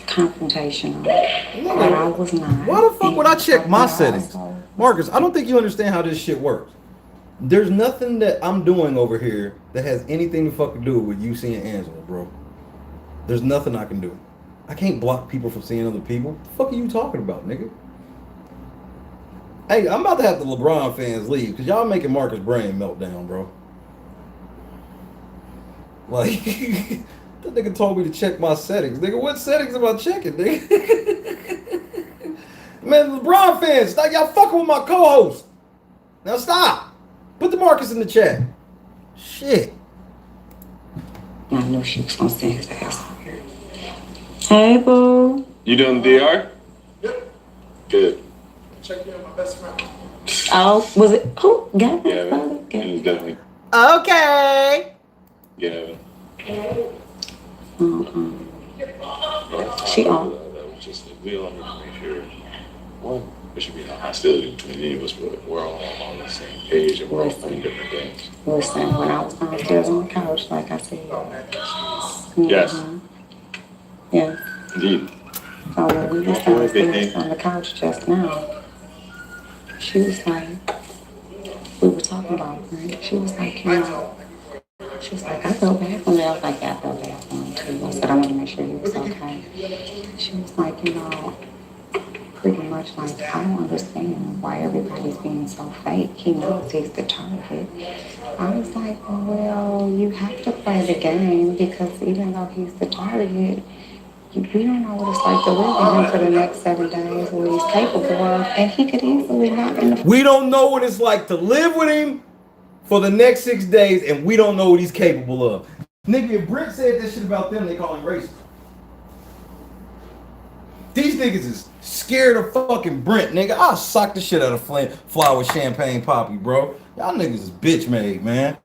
confrontational, but I was not. Why the fuck would I check my settings? Marcus, I don't think you understand how this shit works. There's nothing that I'm doing over here that has anything to fucking do with you seeing Angela, bro. There's nothing I can do. I can't block people from seeing other people. What the fuck are you talking about, nigga? Hey, I'm about to have the LeBron fans leave because y'all making Marcus' brain melt down, bro. Like, that nigga told me to check my settings. Nigga, what settings am I checking, nigga? Man, LeBron fans, stop y'all fucking with my co-host. Now stop. Put the Marcus in the chat. Shit. I knew she was gonna send his ass out here. Hey, boo. You done the DR? Yep. Good. Check in with my best friend. Oh, was it? Who? Gavin? Yeah, it was definitely. Okay. Yeah. She on. That was just, we all need to make sure, one, there should be no hostility between any of us, but we're all on the same page and we're all playing different games. Listen, when I was downstairs on the couch, like I said. Yes. Yeah. Indeed. So when we were downstairs on the couch just now, she was like, we were talking about her. She was like, you know, she was like, I felt bad for me. I was like, yeah, I felt bad for him too. I said, I want to make sure he was okay. She was like, you know, pretty much like, I don't understand why everybody's being so fake. He knows he's the target. I was like, well, you have to play the game because even though he's the target, we don't know what it's like to live with him for the next 7 days, what he's capable of, and he could easily not in the... We don't know what it's like to live with him for the next 6 days, and we don't know what he's capable of. Nigga, if Brent said this shit about them, they call him racist. These niggas is scared of fucking Brent, nigga. I'll sock the shit out of Flower Champagne Poppy, bro. Y'all niggas is bitch made, man.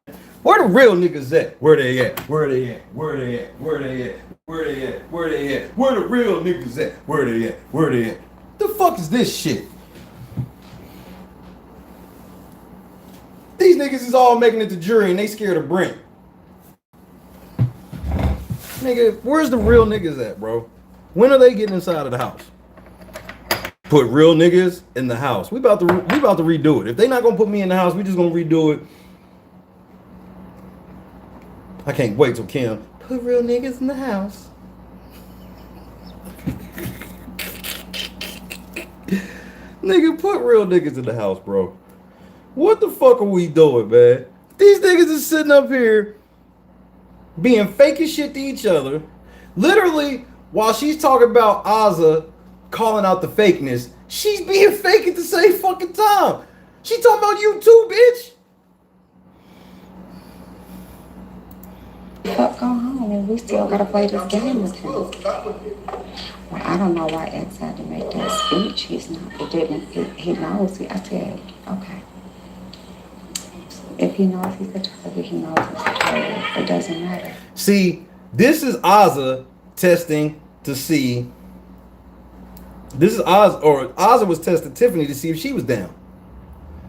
Where the real niggas at? Where they at? Where they at? Where they at? Where they at? Where they at? Where they at? Where the real niggas at? Where they at? Where they at? The fuck is this shit? These niggas is all making it to jury and they scared of Brent. Nigga, where's the real niggas at, bro? When are they getting inside of the house? Put real niggas in the house. We about to redo it. If they not gonna put me in the house, we just gonna redo it I can't wait till Kim put real niggas in the house. Nigga, put real niggas in the house, bro. What the fuck are we doing, man? These niggas is sitting up here being fake as shit to each other. Literally, while she's talking about Azza calling out the fakeness, she's being fake at the same fucking time. She talking about you too, bitch. Fuck, go home, and we still gotta play this game with him. Well, I don't know why X had to make that speech. He's not. It didn't. He knows. I said, okay. If he knows he's a target, he knows he's a target. It doesn't matter. See, this is Azza testing to see. This is Azza, or Azza was testing Tiffany to see if she was down.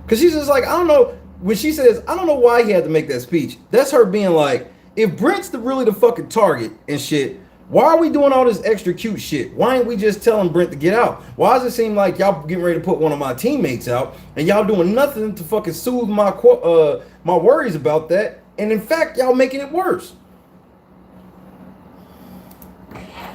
Because she's just like, I don't know. When she says, I don't know why he had to make that speech. That's her being like, if Brent's really the fucking target and shit, why are we doing all this extra cute shit? Why ain't we just telling Brent to get out? Why does it seem like y'all getting ready to put one of my teammates out and y'all doing nothing to fucking soothe my my worries about that? And in fact, y'all making it worse.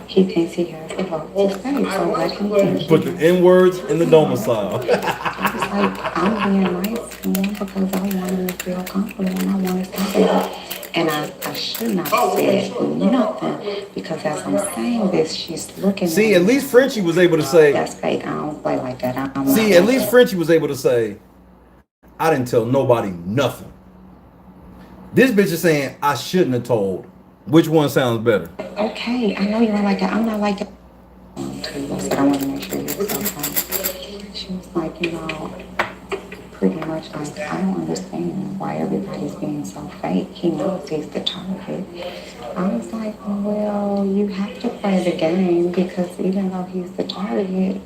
He thinks he has the vote to stay, so let him think. Put the N words in the domicile. I was like, I'm being nice to him because I want him to feel comfortable and I want his company. And I should not have said nothing because as I'm saying this, she's looking. See, at least Frenchie was able to say, that's fake. I don't play like that. See, at least Frenchie was able to say, I didn't tell nobody nothing. This bitch is saying, I shouldn't have told. Which one sounds better? Okay, I know you're not like that. I'm not like that. I said, I want to make sure you're okay. She was like, you know, pretty much like, I don't understand why everybody's being so fake. He knows he's the target. I was like, well, you have to play the game because even though he's the target,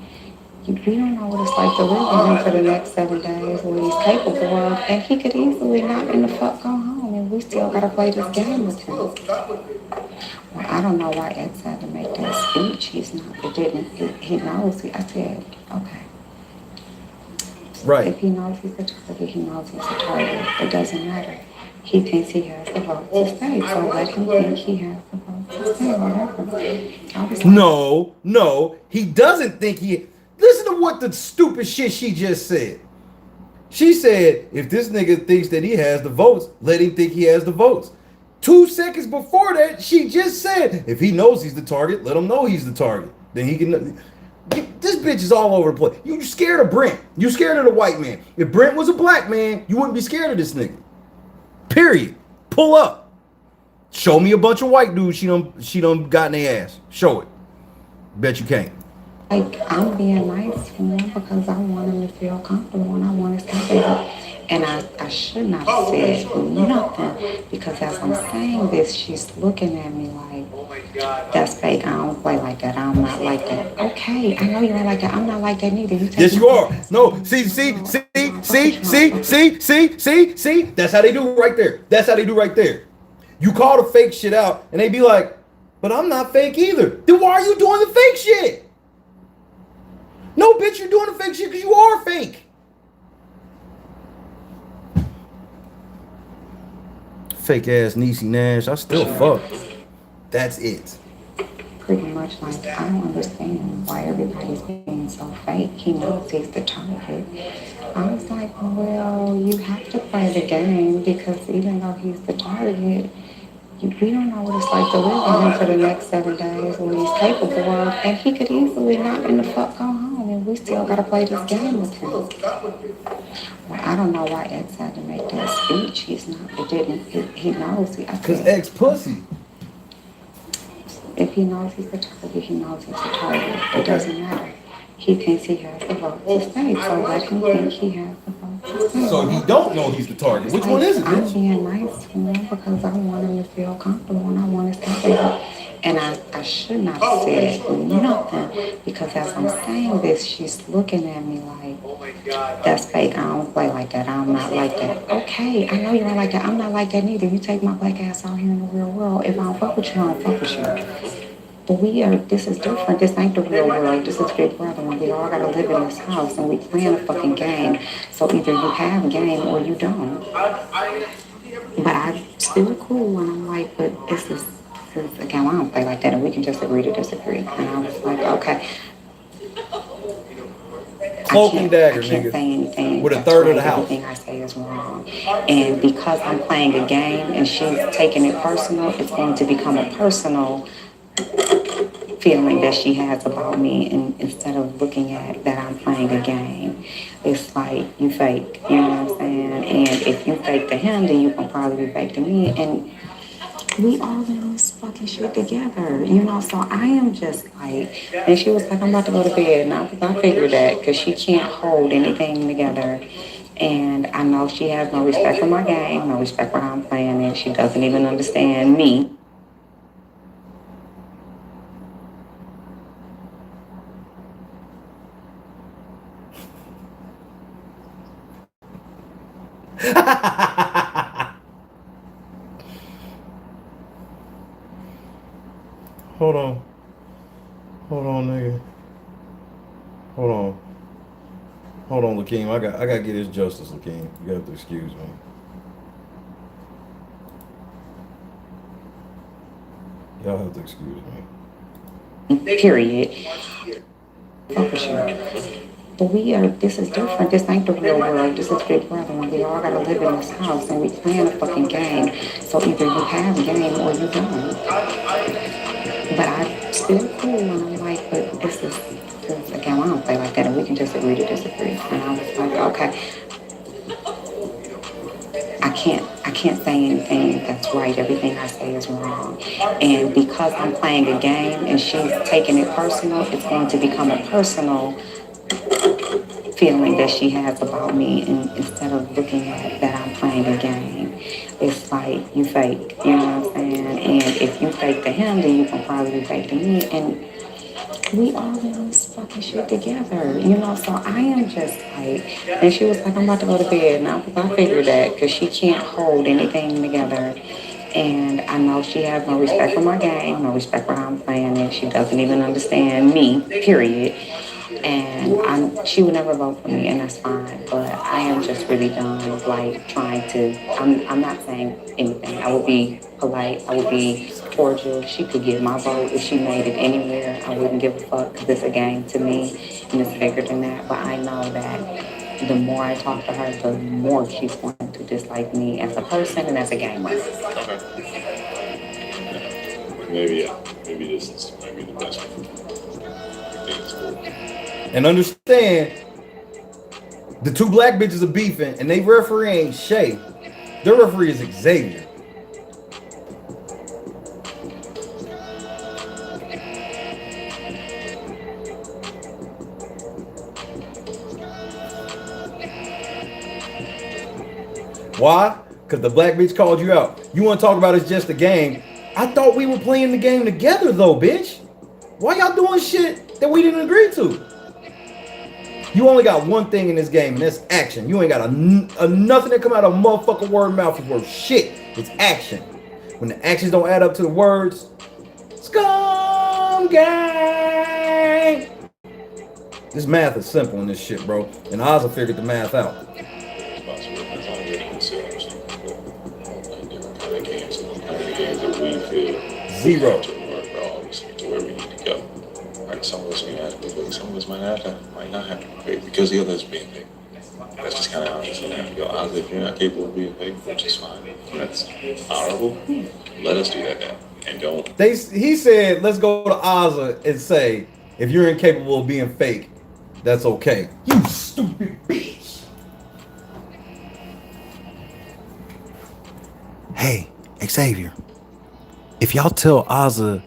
we don't know what it's like to live with him for the next 7 days, what he's capable of, and he could easily not in the fuck go home, and we still gotta play this game with him. Well, I don't know why X had to make that speech. He's not. It didn't. He knows. I said, okay. Right. If he knows he's a target, he knows he's a target. It doesn't matter. He thinks he has the vote to stay, so let him think he has the vote to stay. Whatever. No, he doesn't think he. Listen to what the stupid shit she just said. She said, if this nigga thinks that he has the votes, let him think he has the votes. 2 seconds before that, she just said, if he knows he's the target, let him know he's the target. Then he can. This bitch is all over the place. You scared of Brent. You scared of the white man. If Brent was a black man, you wouldn't be scared of this nigga. Period. Pull up. Show me a bunch of white dudes she done got in their ass. Show it. Bet you can't. Like, I'm being nice to him because I want him to feel comfortable and I want his company. And I should not have said nothing because as I'm saying this, she's looking at me like, that's fake. I don't play like that. I'm not like that. Okay, I know you're not like that. I'm not like that neither. Yes, you are. No, see. That's how they do right there. That's how they do right there. You call the fake shit out and they be like, but I'm not fake either. Then why are you doing the fake shit? No, bitch, you're doing the fake shit because you are fake. Fake ass Niecy Nash. I still fuck. That's it. Pretty much like, I don't understand why everybody's being so fake. He knows he's the target. I was like, well, you have to play the game because even though he's the target, we don't know what it's like to live with him for the next 7 days, what he's capable of, and he could easily not in the fuck go home, and we still gotta play this game with him. Well, I don't know why X had to make that speech. He's not. It didn't. He knows. Because X pussy. If he knows he's the target, he knows he's the target. It doesn't matter. He thinks he has the vote to stay, so let him think he has the vote to stay. So he don't know he's the target. Which one is it, bitch? I'm being nice to him because I want him to feel comfortable and I want his company. And I should not have said nothing because as I'm saying this, she's looking at me like, that's fake. I don't play like that. I'm not like that. Okay, I know you're not like that. I'm not like that neither. You take my black ass out here in the real world. If I don't fuck with you, I don't fuck with you. But this is different. This ain't the real world. This is Big Brother. And we all gotta live in this house and we playing a fucking game. So either you have game or you don't. But I still cool, and I'm like, but this is again, I don't play like that, and we can just agree to disagree. And I was like, okay. Cloak and dagger, I can't nigga. say anything. With a That's third of right. the house. Everything I say is wrong. And because I'm playing a game and she's taking it personal, it's going to become a personal feeling that she has about me. And instead of looking at that I'm playing a game, it's like you fake. You know what I'm saying? And if you fake to him, then you can probably be fake to me. And we all in this fucking shit together, you know, so I am just like, and she was like, I'm about to go to bed, and I figured that, because she can't hold anything together, and I know she has no respect for my game, no respect for how I'm playing, and she doesn't even understand me. Hold on, nigga. Hold on, Lakeem. I gotta get his justice, Lakeem. You have to excuse me. Y'all have to excuse me. Period. Fuck with you. But this is different. This ain't the real world. This is Big Brother, and we all gotta live in this house, and we playing a fucking game. So either you have a game or you don't. But I still cool, and I'm like, but this is again, I don't play like that, and we can just agree to disagree. And I was like, okay. I can't say anything that's right. Everything I say is wrong. And because I'm playing a game and she's taking it personal, it's going to become a personal feeling that she has about me. And instead of looking at that I'm playing a game, it's like you fake. You know what I'm saying? And if you fake to him, then you can probably be fake to me. And we all in this fucking shit together, you know, so I am just like, and she was like, I'm about to go to bed, and I figured that, because she can't hold anything together, and I know she has no respect for my game, no respect for how I'm playing, and she doesn't even understand me, period, and she would never vote for me, and that's fine, but I am just really done with, like, trying to, I'm not saying anything. I would be polite, I would be cordial. She could get my vote if she made it anywhere. I wouldn't give a fuck, because it's a game to me, and it's bigger than that, but I know that the more I talk to her, the more she's going to dislike me as a person and as a gamer. Okay. Maybe this might be the best one. And understand, the two black bitches are beefing, and they referee ain't Shay. Their referee is Xavier. Why? Because the black bitch called you out. You want to talk about it's just a game. I thought we were playing the game together, though, bitch. Why y'all doing shit that we didn't agree to? You only got one thing in this game, and that's action. You ain't got nothing that come out of a motherfucking word mouth is worth shit. It's action. When the actions don't add up to the words, scum gang. This math is simple in this shit, bro. And Ozza figured the math out. Zero. To where we need to go. Like some of us may have to be fake, some of us might not have to be fake because the others being fake. That's just kind of how it's going to go. Honestly, if you're not capable of being fake, which is fine. That's honorable. Let us do that now. And don't. He said, let's go to Ozza and say, if you're incapable of being fake, that's okay. You stupid bitch. Hey, Xavier. If y'all tell Ozza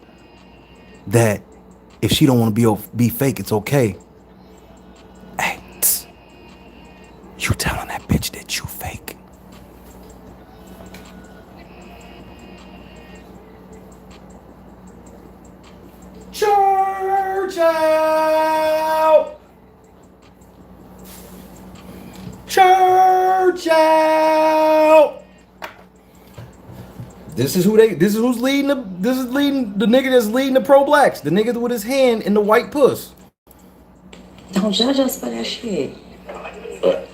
that if she don't want to be fake, it's okay. Hey, you telling that bitch that you fake. Church out! Church out! This is who's leading the nigga that's leading the pro-blacks. The nigga with his hand in the white puss. Don't judge us for that shit. But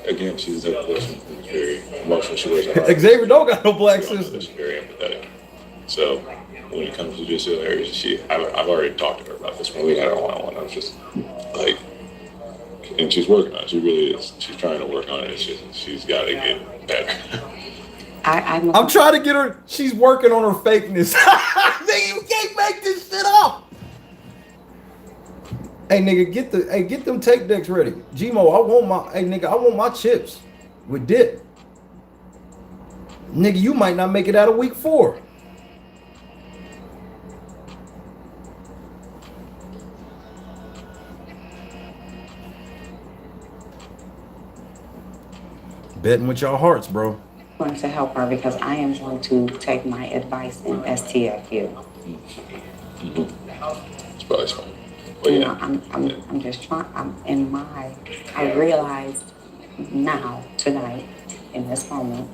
again, she's a person who's very emotional. She wears a heart. Xavier don't got no black sister. She's very empathetic. So when it comes to just her, I've already talked to her about this when we had our one-on-one. I was just like, and she's working on it. She really is. She's trying to work on it. She's got to get better. I'm trying to get her. She's working on her fakeness. Nigga, you can't make this shit up. Hey nigga, get them tape decks ready. Gmo, I want my chips with dip. Nigga, you might not make it out of week 4. Betting with your hearts, bro. I want to help her because I am going to take my advice in STFU. It's probably smart. But you yeah. know, I'm just trying. I realized now, tonight, in this moment,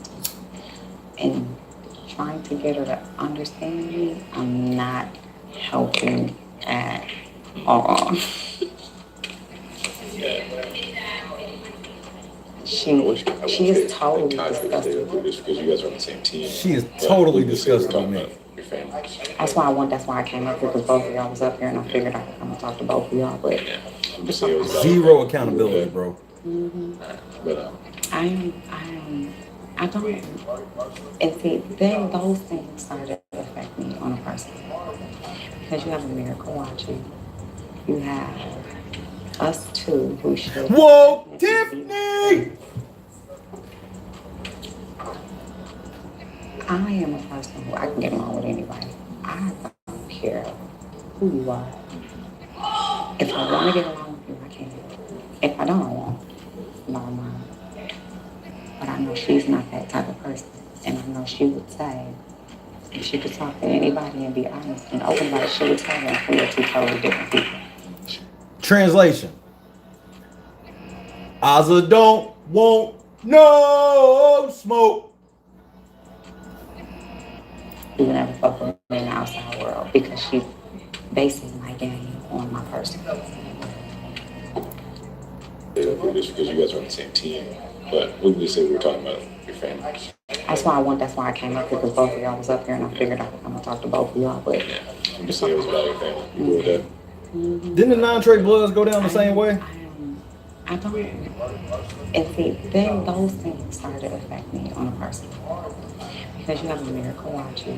in trying to get her to understand me, I'm not helping at all. She is totally disgusted. Because you guys are on the same team. She is totally disgusted with me. Your family. That's why I came up here, because both of y'all was up here and I figured I could come and talk to both of y'all, but Zero accountability, bro. I don't, and see, then those things started to affect me on a personal level. Because you have a miracle watching. You have us two who should. Whoa, Tiffany! I am a person who I can get along with anybody. I don't care who you are. If I want to get along with you, I can. If I don't, I won't. Bottom line. But I know she's not that type of person. And I know she would say, if she could talk to anybody and be honest and open about it, she would tell them we are two totally different people. Translation. Ozza don't want no smoke. You would never fuck with me in the outside world because she's basing my game on my person. Just because you guys are on the same team. But we just say we were talking about your family. That's why I came up here, because both of y'all was up here and I figured I could come and talk to both of y'all, but yeah. I'm just saying it was about your family. You cool with that? Didn't the non-trade Bloods go down the same way? I don't. And see, then those things started to affect me on a personal level. Because you have a miracle watching.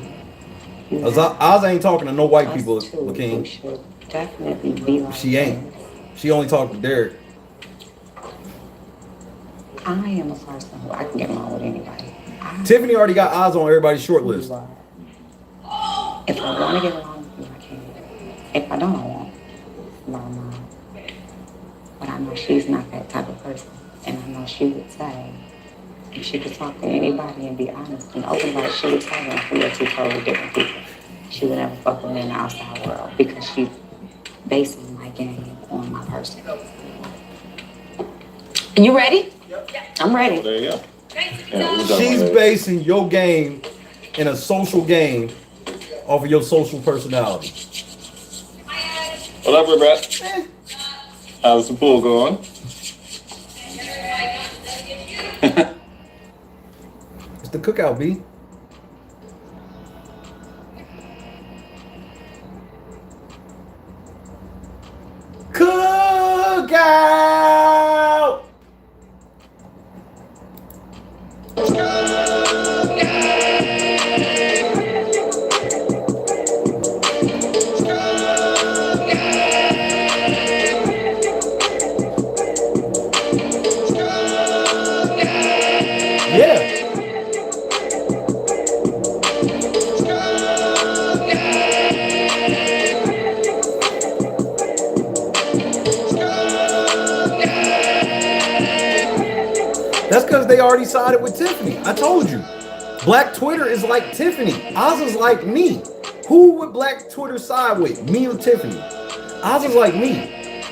Oz ain't talking to no white people, Lakeem. Should definitely be like she ain't. She only talked to Derek. I am a person who I can get along with anybody. Tiffany already got eyes on everybody's short list. If I want to get along with you, I can. If I don't, I won't. Bottom line. But I know she's not that type of person. And I know she would say, if she could talk to anybody and be honest and open about it, she would tell them we are two totally different people. She would never fuck with me in the outside world because she's basing my game on my person. You ready? Yep. I'm ready. There you go. Yeah, she's basing your game in a social game off of your social personality. What up, Brett? How's the pool going? It's the cookout, B. Cookout! That's because they already sided with Tiffany. I told you. Black Twitter is like Tiffany. Ozza's like me. Who would Black Twitter side with? Me or Tiffany? Ozza's like me.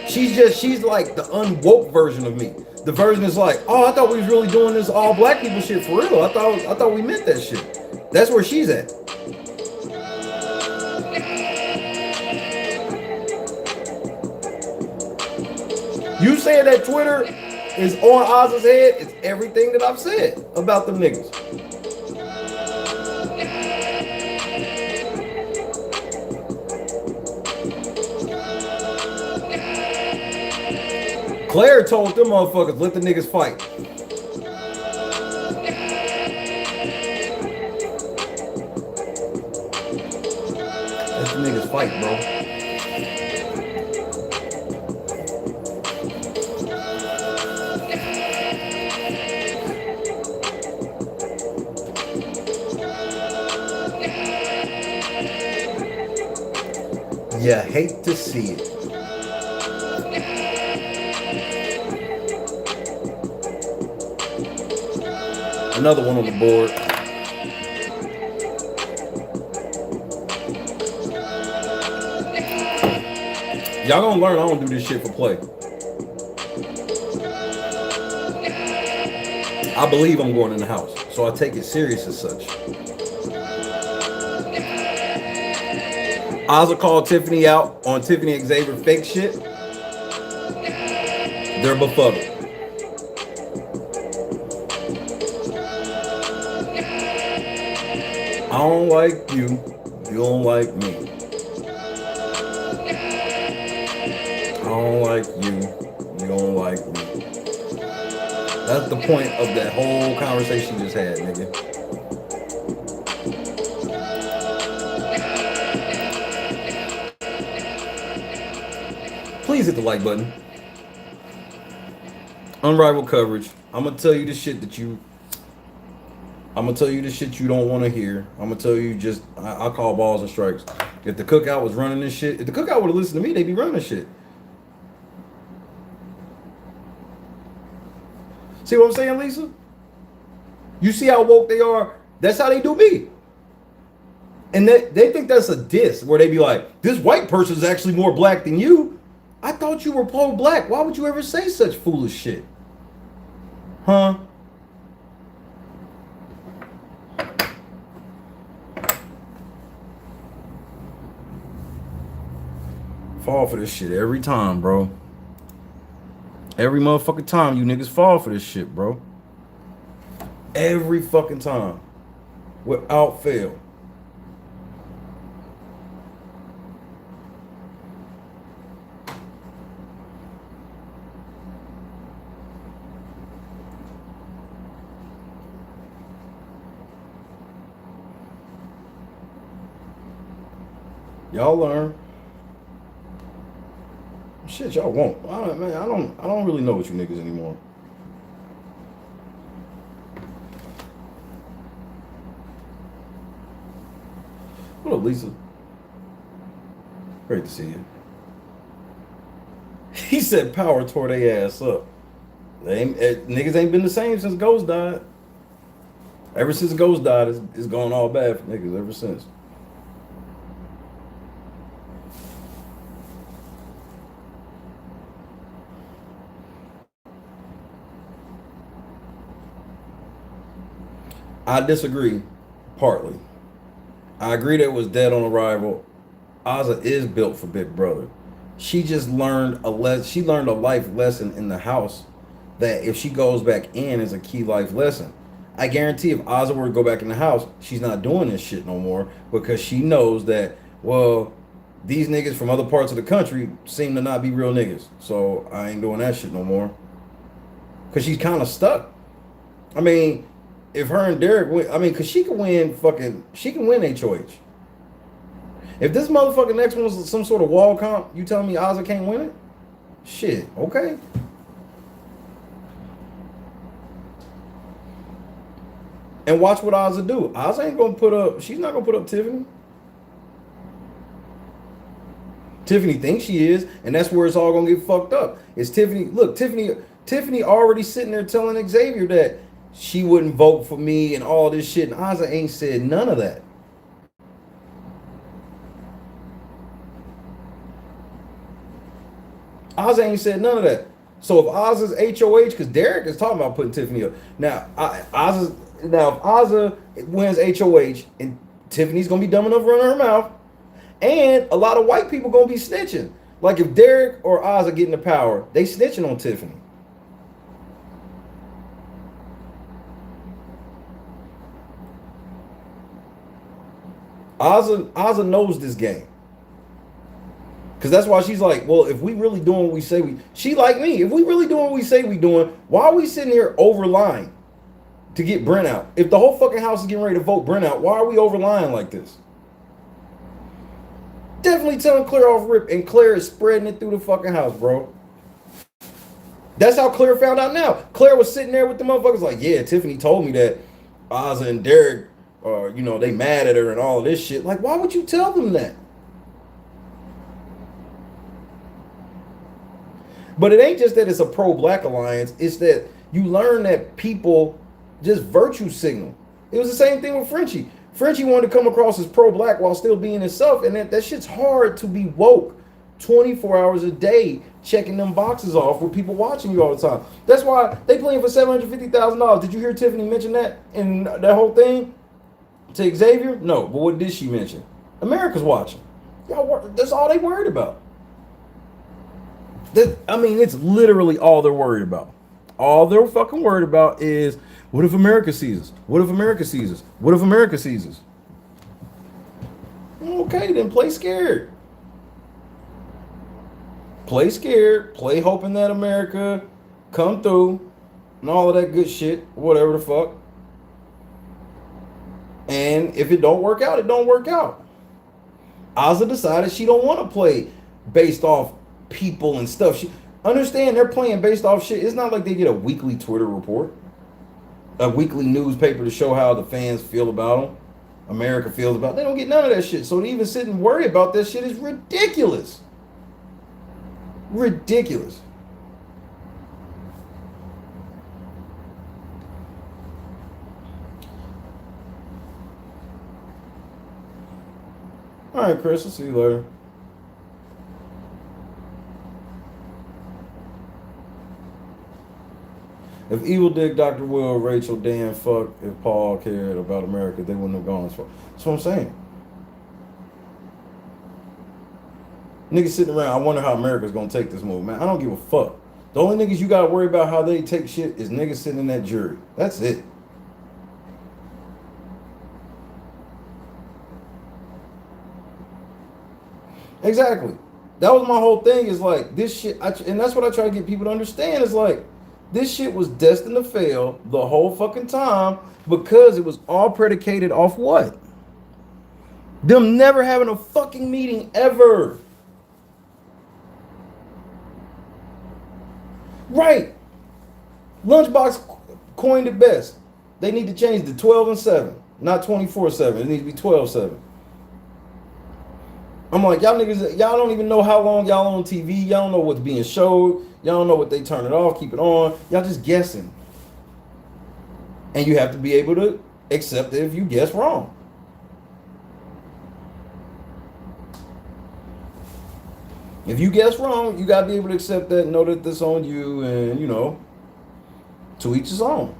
She's like the unwoke version of me. The version is like, oh, I thought we was really doing this all black people shit for real. I thought we meant that shit. That's where she's at. You saying that Twitter is on Ozza's head? It's everything that I've said about them niggas. Claire told them motherfuckers, let the niggas fight. Let the niggas fight, bro. You hate to see it. Another one on the board. Y'all gonna learn I don't do this shit for play. I believe I'm going in the house, so I take it serious as such. Ozza called Tiffany out on Tiffany and Xavier fake shit. They're befuddled. I don't like you. You don't like me. I don't like you. You don't like me. That's the point of that whole conversation you just had, nigga. Please hit the like button. Unrivaled coverage. I'm gonna tell you the shit that you. I'm gonna tell you the shit you don't want to hear. I'm gonna tell you just. I call balls and strikes. If the cookout was running this shit, if the cookout would have listened to me, they'd be running this shit. See what I'm saying, Lisa? You see how woke they are? That's how they do me. And they think that's a diss, where they be like, this white person is actually more black than you. I thought you were pro-black. Why would you ever say such foolish shit? Huh? Fall for this shit every time, bro. Every motherfucking time you niggas fall for this shit, bro. Every fucking time. Without fail. Y'all learn. Shit, y'all won't. I don't really know what you niggas anymore. What up, Lisa? Great to see you. He said power tore their ass up. Niggas ain't been the same since Ghost died. Ever since Ghost died, it's gone all bad for niggas ever since. I disagree, partly. I agree that it was dead on arrival. Ozza is built for Big Brother. She just learned a life lesson in the house that if she goes back in is a key life lesson. I guarantee if Ozza were to go back in the house, she's not doing this shit no more because she knows that, well, these niggas from other parts of the country seem to not be real niggas. So I ain't doing that shit no more. Because she's kind of stuck. I mean, if her and Derek win, I mean, because she can win HOH. If this motherfucking next one was some sort of wall comp, you telling me Ozza can't win it? Shit, okay. And watch what Ozza do. Ozza ain't gonna put up, she's not gonna put up Tiffany. Tiffany thinks she is, and that's where it's all gonna get fucked up. It's Tiffany, look, Tiffany already sitting there telling Xavier that she wouldn't vote for me and all this shit, and Ozza ain't said none of that. Ozza ain't said none of that. So if Ozza's HOH, because Derek is talking about putting Tiffany up. Now, if Ozza wins HOH, and Tiffany's gonna be dumb enough to run her mouth, and a lot of white people gonna be snitching. Like if Derek or Ozza get into power, they snitching on Tiffany. Ozza knows this game. Because that's why she's like, well, if we really doing what we say she like me. If we really doing what we say we doing, why are we sitting here overlying to get Brent out? If the whole fucking house is getting ready to vote Brent out, why are we overlying like this? Definitely telling Claire off rip, and Claire is spreading it through the fucking house, bro. That's how Claire found out now. Claire was sitting there with the motherfuckers like, yeah, Tiffany told me that Ozza and Derek are, they mad at her and all of this shit. Like, why would you tell them that? But it ain't just that it's a pro-black alliance. It's that you learn that people just virtue signal. It was the same thing with Frenchie. Frenchie wanted to come across as pro-black while still being himself. And that shit's hard to be woke 24 hours a day, checking them boxes off with people watching you all the time. That's why they playing for $750,000. Did you hear Tiffany mention that in that whole thing to Xavier? No, but what did she mention? America's watching. That's all they worried about. It's literally all they're worried about. All they're fucking worried about is, what if America sees us? What if America sees us? What if America sees us? Okay, then play scared. Play scared. Play hoping that America come through and all of that good shit, whatever the fuck. And if it don't work out, it don't work out. Ozza decided she don't want to play based off people and stuff. She understand they're playing based off shit. It's not like they get a weekly Twitter report, a weekly newspaper to show how the fans feel about them, America feels about them. They don't get none of that shit. So to even sit and worry about that shit is ridiculous. Ridiculous. All right, Chris, I'll see you later. If Evil Dick, Dr. Will, Rachel, Dan, fuck, if Paul cared about America, they wouldn't have gone as far. That's what I'm saying. Niggas sitting around, I wonder how America's gonna take this move, man. I don't give a fuck. The only niggas you gotta worry about how they take shit is niggas sitting in that jury. That's it. Exactly. That was my whole thing, is like, this shit, and that's what I try to get people to understand, is like, this shit was destined to fail the whole fucking time because it was all predicated off what? Them never having a fucking meeting ever. Right. Lunchbox coined it best. They need to change the 12 and 7, not 24/7. It needs to be 12/7. I'm like, y'all niggas, y'all don't even know how long y'all on TV. Y'all don't know what's being showed. Y'all don't know what they turn it off, keep it on. Y'all just guessing. And you have to be able to accept it if you guess wrong. If you guess wrong, you got to be able to accept that and know that this on you, and, to each his own.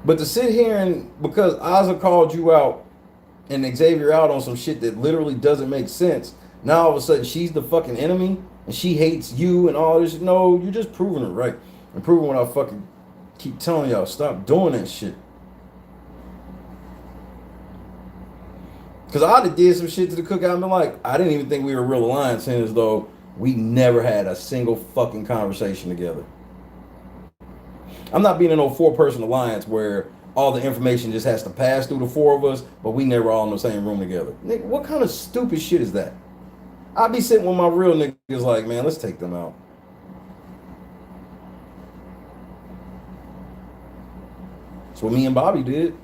But to sit here and, because Ozza called you out and Xavier out on some shit that literally doesn't make sense, now all of a sudden she's the fucking enemy and she hates you and all this. No, you're just proving it right. And proving what I fucking keep telling y'all. Stop doing that shit. Because I'd have did some shit to the cookout and been like, I didn't even think we were a real alliance, saying as though we never had a single fucking conversation together. I'm not being in no 4-person alliance where all the information just has to pass through the 4 of us, but we never all in the same room together. Nigga, what kind of stupid shit is that? I'd be sitting with my real niggas like, man, let's take them out. That's what me and Bobby did.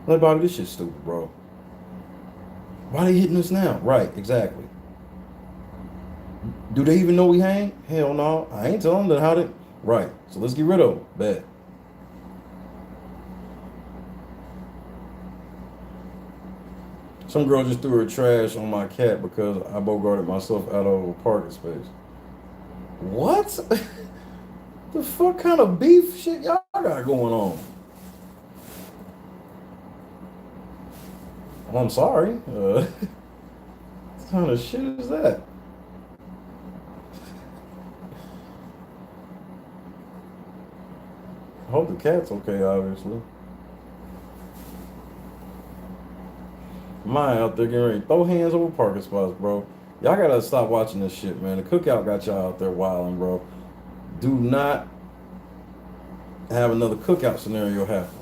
Like, Bobby, this shit's stupid, bro. Why they hitting us now? Right, exactly. Do they even know we hang? Hell no. I ain't telling them how to. Right, so let's get rid of them. Bet. Some girl just threw her trash on my cat because I bogarted myself out of a parking space. What? The fuck kind of beef shit y'all got going on? I'm sorry. What kind of shit is that? I hope the cat's okay, obviously. Mine out there getting ready to throw hands over parking spots, bro. Y'all gotta stop watching this shit, man. The cookout got y'all out there wilding, bro. Do not have another cookout scenario happen.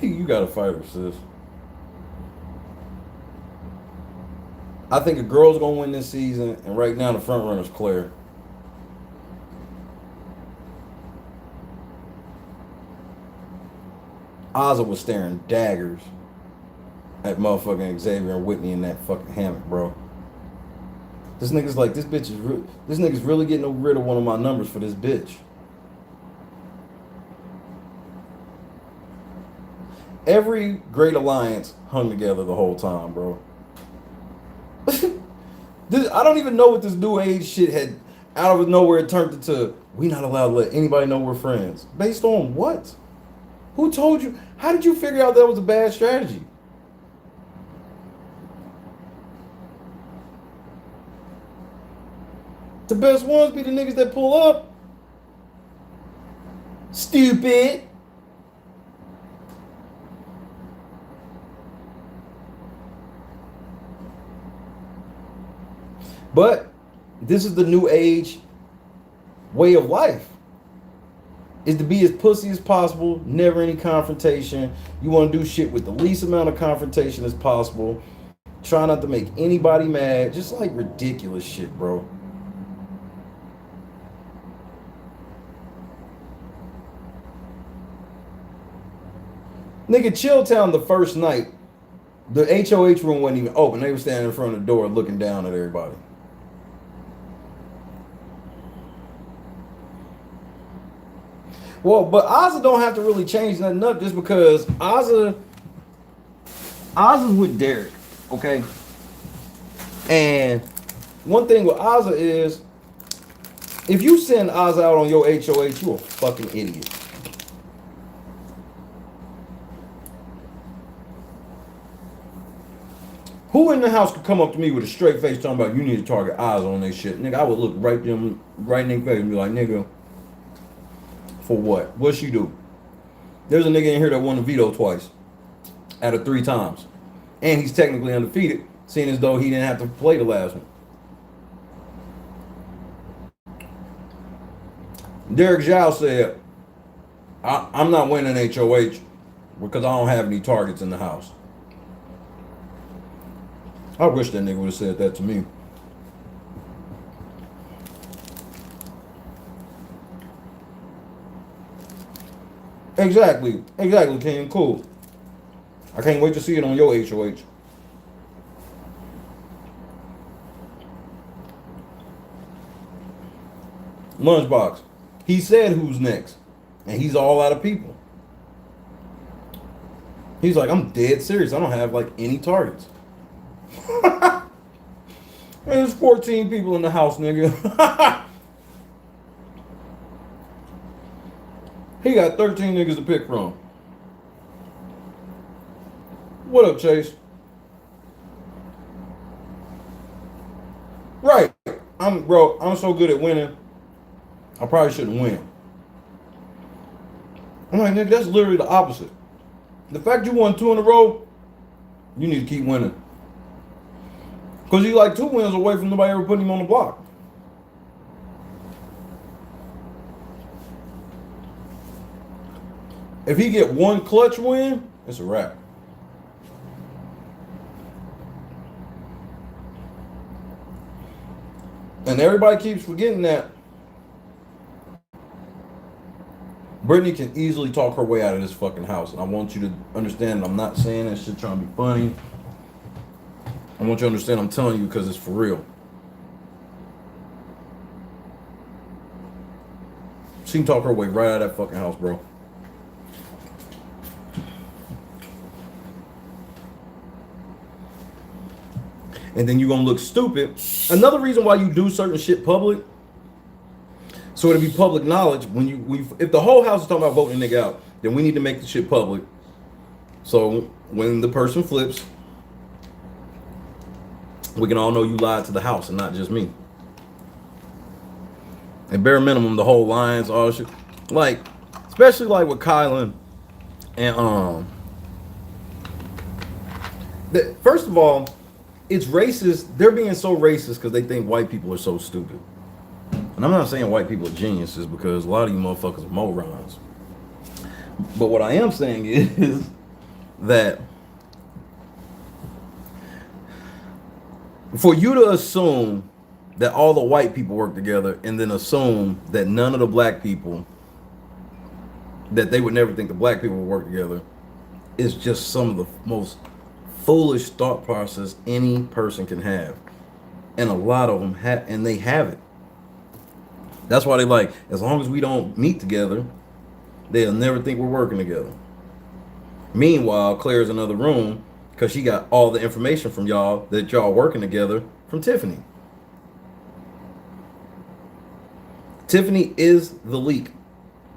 You gotta fight her, sis. I think a girl's gonna win this season, and right now the front runner's Claire. Ozzy was staring daggers at motherfucking Xavier and Whitney in that fucking hammock, bro. This nigga's like, this nigga's really getting rid of one of my numbers for this bitch. Every great alliance hung together the whole time, bro. I don't even know what this new age shit had out of nowhere it turned into. We not allowed to let anybody know we're friends. Based on what? Who told you? How did you figure out that was a bad strategy? The best ones be the niggas that pull up. Stupid. But this is the new age way of life. Is to be as pussy as possible, never any confrontation. You want to do shit with the least amount of confrontation as possible. Try not to make anybody mad. Just like ridiculous shit, bro. Nigga, Chilltown the first night, the HOH room wasn't even open. They were standing in front of the door looking down at everybody. Well, but Ozzy don't have to really change nothing up just because Ozzy's with Derek, okay? And one thing with Ozzy is, if you send Ozzy out on your HOH, you a fucking idiot. Who in the house could come up to me with a straight face talking about you need to target Ozzy on this shit? Nigga, I would look right in their face and be like, nigga, for what? What'd she do? There's a nigga in here that won the veto twice out of 3 times. And he's technically undefeated, seeing as though he didn't have to play the last one. Derek Zhao said, I'm not winning HOH because I don't have any targets in the house. I wish that nigga would have said that to me. Exactly, King. Cool. I can't wait to see it on your HOH. Lunchbox. He said who's next. And he's all out of people. He's like, I'm dead serious. I don't have like any targets. There's 14 people in the house, nigga. He got 13 niggas to pick from. What up, Chase? Right. I'm so good at winning. I probably shouldn't win. I'm like, nigga, that's literally the opposite. The fact you won 2 in a row, you need to keep winning. Because he's like 2 wins away from nobody ever putting him on the block. If he get 1 clutch win, it's a wrap. And everybody keeps forgetting that Brittany can easily talk her way out of this fucking house. And I want you to understand that I'm not saying that shit trying to be funny. I want you to understand I'm telling you because it's for real. She can talk her way right out of that fucking house, bro. And then you're gonna look stupid. Another reason why you do certain shit public, so it'll be public knowledge. If the whole house is talking about voting a nigga out, then we need to make the shit public. So when the person flips, we can all know you lied to the house and not just me. At bare minimum, the whole lines, all shit. Like, especially like with Kylan and first of all, it's racist. They're being so racist because they think white people are so stupid. And I'm not saying white people are geniuses because a lot of you motherfuckers are morons. But what I am saying is that for you to assume that all the white people work together and then assume that none of the black people, that they would never think the black people would work together, is just some of the most foolish thought process any person can have. And a lot of them have, and they have it. That's why they like, as long as we don't meet together, they'll never think we're working together. Meanwhile, Claire's in another room because she got all the information from y'all that y'all working together from Tiffany. Tiffany is the leak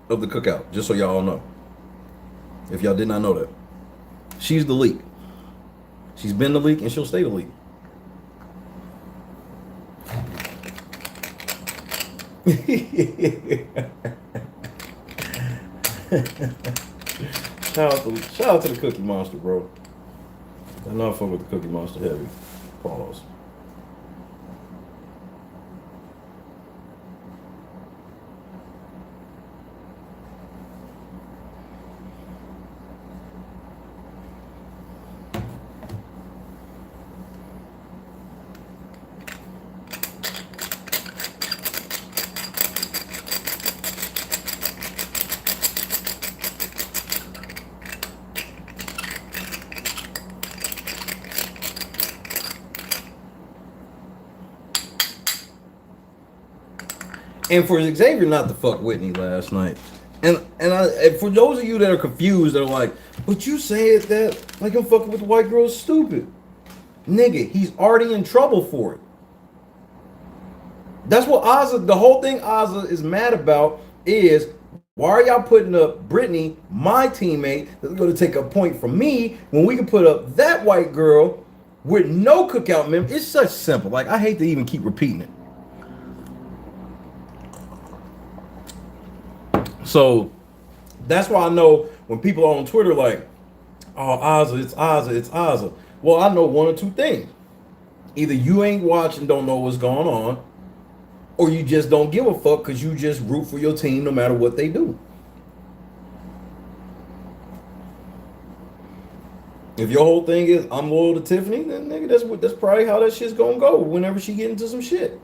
of the cookout, just so y'all know. If y'all did not know that. She's the leak. She's been the leak and she'll stay the leak. Shout out to the Cookie Monster, bro. I know I fuck with the Cookie Monster heavy. Pause. And for Xavier not to fuck Whitney last night, and for those of you that are confused, that are like, but you said that like I'm fucking with the white girl is stupid. Nigga, he's already in trouble for it. That's what Ozza, the whole thing Ozza is mad about is, why are y'all putting up Brittany, my teammate, that's going to take a point from me, when we can put up that white girl with no cookout member? It's such simple. Like, I hate to even keep repeating it. So that's why I know when people are on Twitter like, oh, Ozza, it's Ozza, it's Ozza. Well, I know one or two things. Either you ain't watching, don't know what's going on, or you just don't give a fuck because you just root for your team no matter what they do. If your whole thing is I'm loyal to Tiffany, then nigga, that's probably how that shit's gonna go whenever she get into some shit.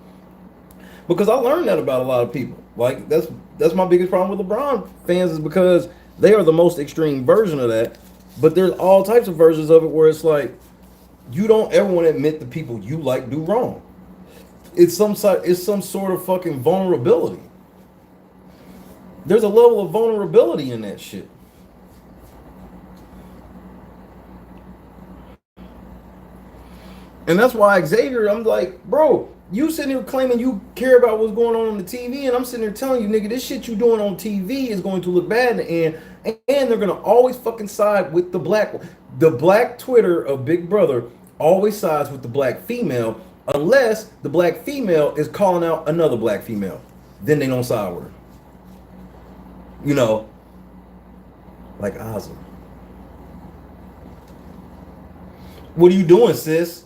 Because I learned that about a lot of people. Like, that's my biggest problem with LeBron fans, is because they are the most extreme version of that. But there's all types of versions of it where it's like, you don't ever want to admit the people you like do wrong. It's some sort of fucking vulnerability. There's a level of vulnerability in that shit. And that's why Xavier, I'm like, bro, you sitting here claiming you care about what's going on the TV, and I'm sitting here telling you, nigga, this shit you doing on TV is going to look bad in the end, and they're gonna always fucking side with the black one. The black Twitter of Big Brother always sides with the black female, unless the black female is calling out another black female. Then they don't side with her. You know, like Ozzy. What are you doing, sis?